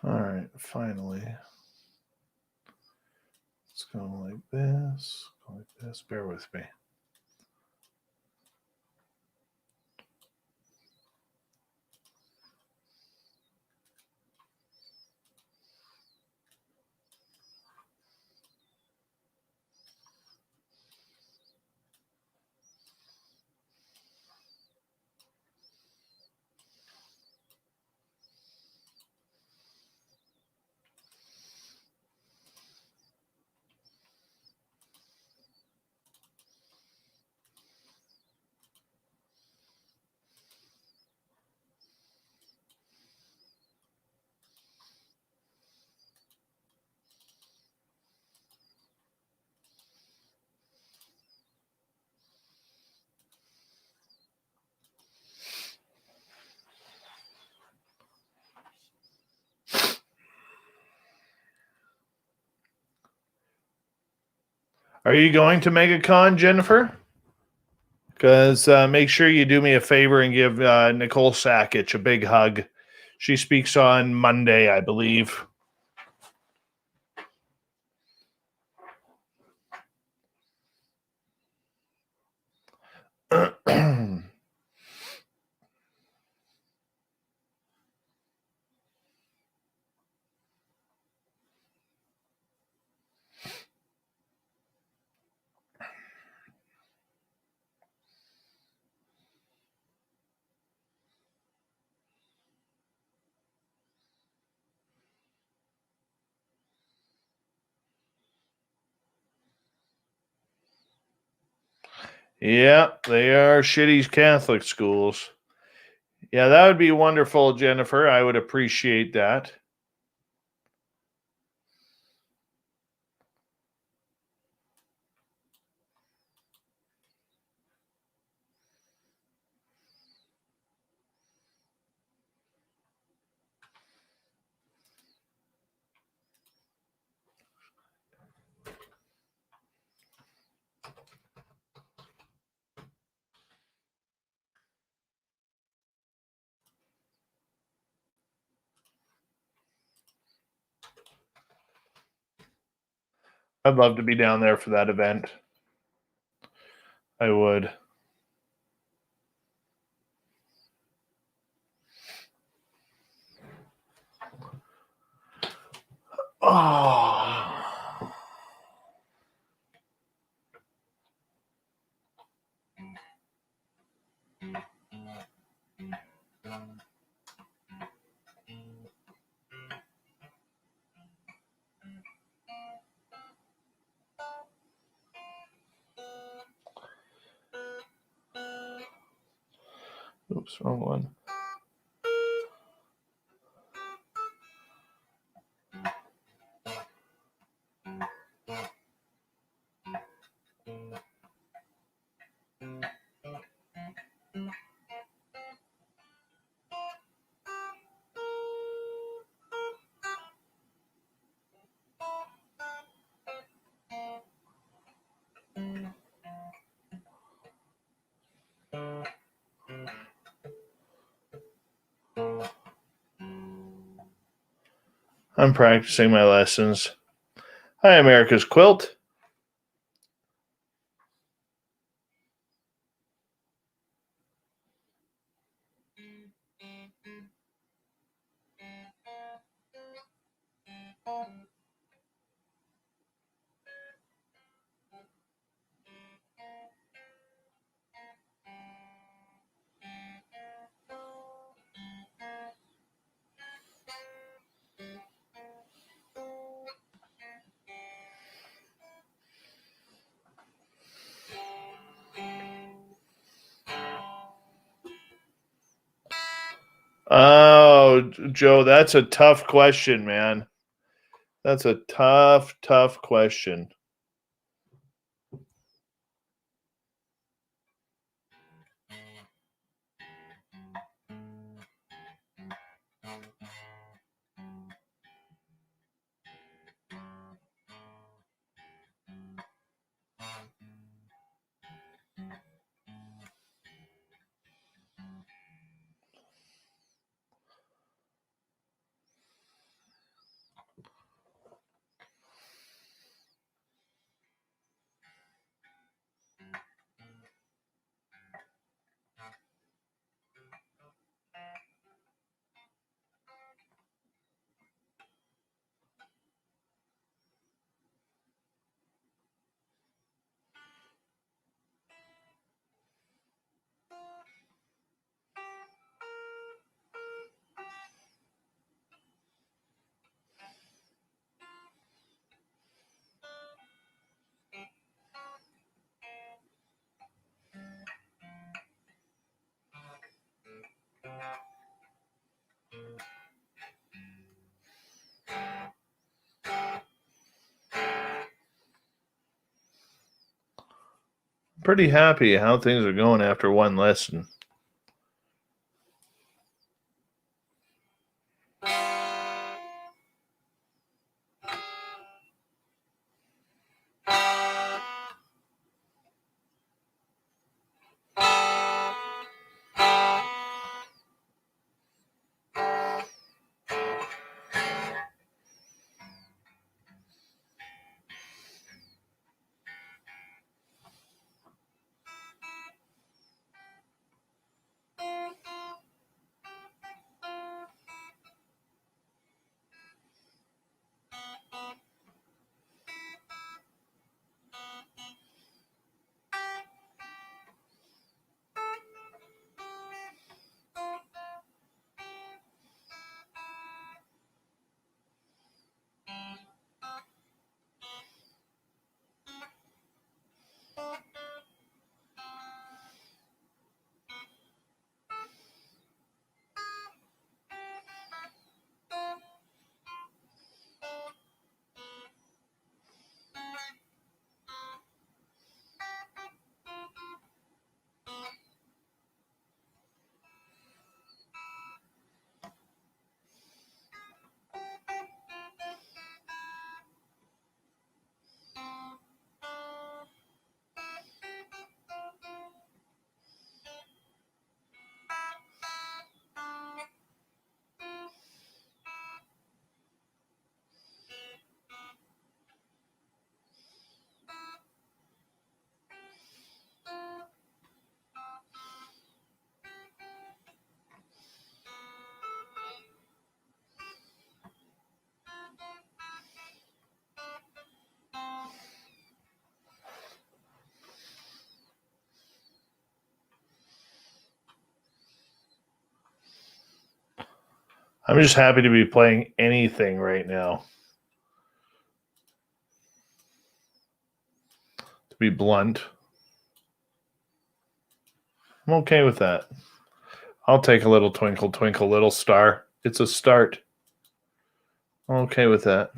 All right, finally. Let's go like this. Go like this. Bear with me. Are you going to MegaCon, Jennifer? Because make sure you do me a favor and give Nicole Sackich a big hug. She speaks on Monday, I believe. Yeah, they are shitty Catholic schools. Yeah, that would be wonderful, Jennifer. I would appreciate that. I'd love to be down there for that event. I would. Oh. Oops, wrong one. I'm practicing my lessons. Hi, America's Quilt. Oh, Joe, that's a tough question, man. That's a tough question. Pretty happy how things are going after one lesson. I'm just happy to be playing anything right now. To be blunt, I'm okay with that. I'll take a little twinkle, twinkle, little star. It's a start. I'm okay with that.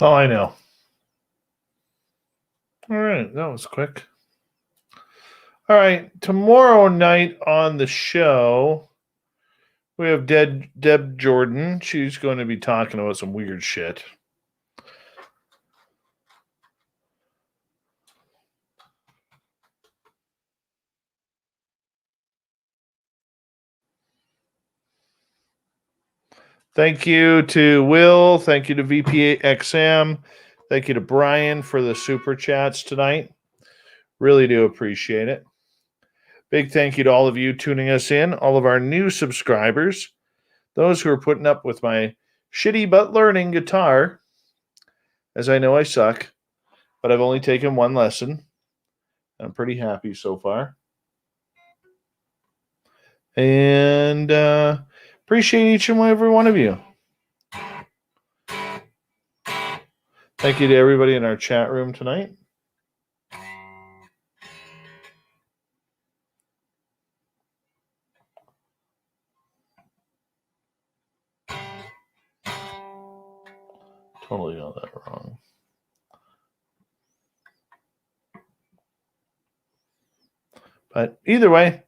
Oh, I know. All right, that was quick. All right, tomorrow night on the show, we have Deb Jordan. She's going to be talking about some weird shit. Thank you to Will. Thank you to VPXM. Thank you to Brian for the super chats tonight. Really do appreciate it. Big thank you to all of you tuning us in, all of our new subscribers, those who are putting up with my shitty but learning guitar, as I know I suck, but I've only taken one lesson. I'm pretty happy so far. And appreciate each and every one of you. Thank you to everybody in our chat room tonight. Totally got that wrong. But either way,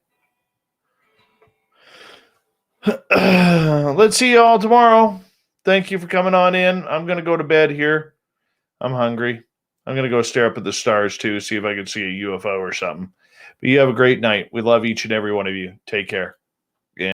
let's see you all tomorrow. Thank you for coming on in. I'm going to go to bed here. I'm hungry. I'm going to go stare up at the stars too, see if I can see a UFO or something. But you have a great night. We love each and every one of you. Take care.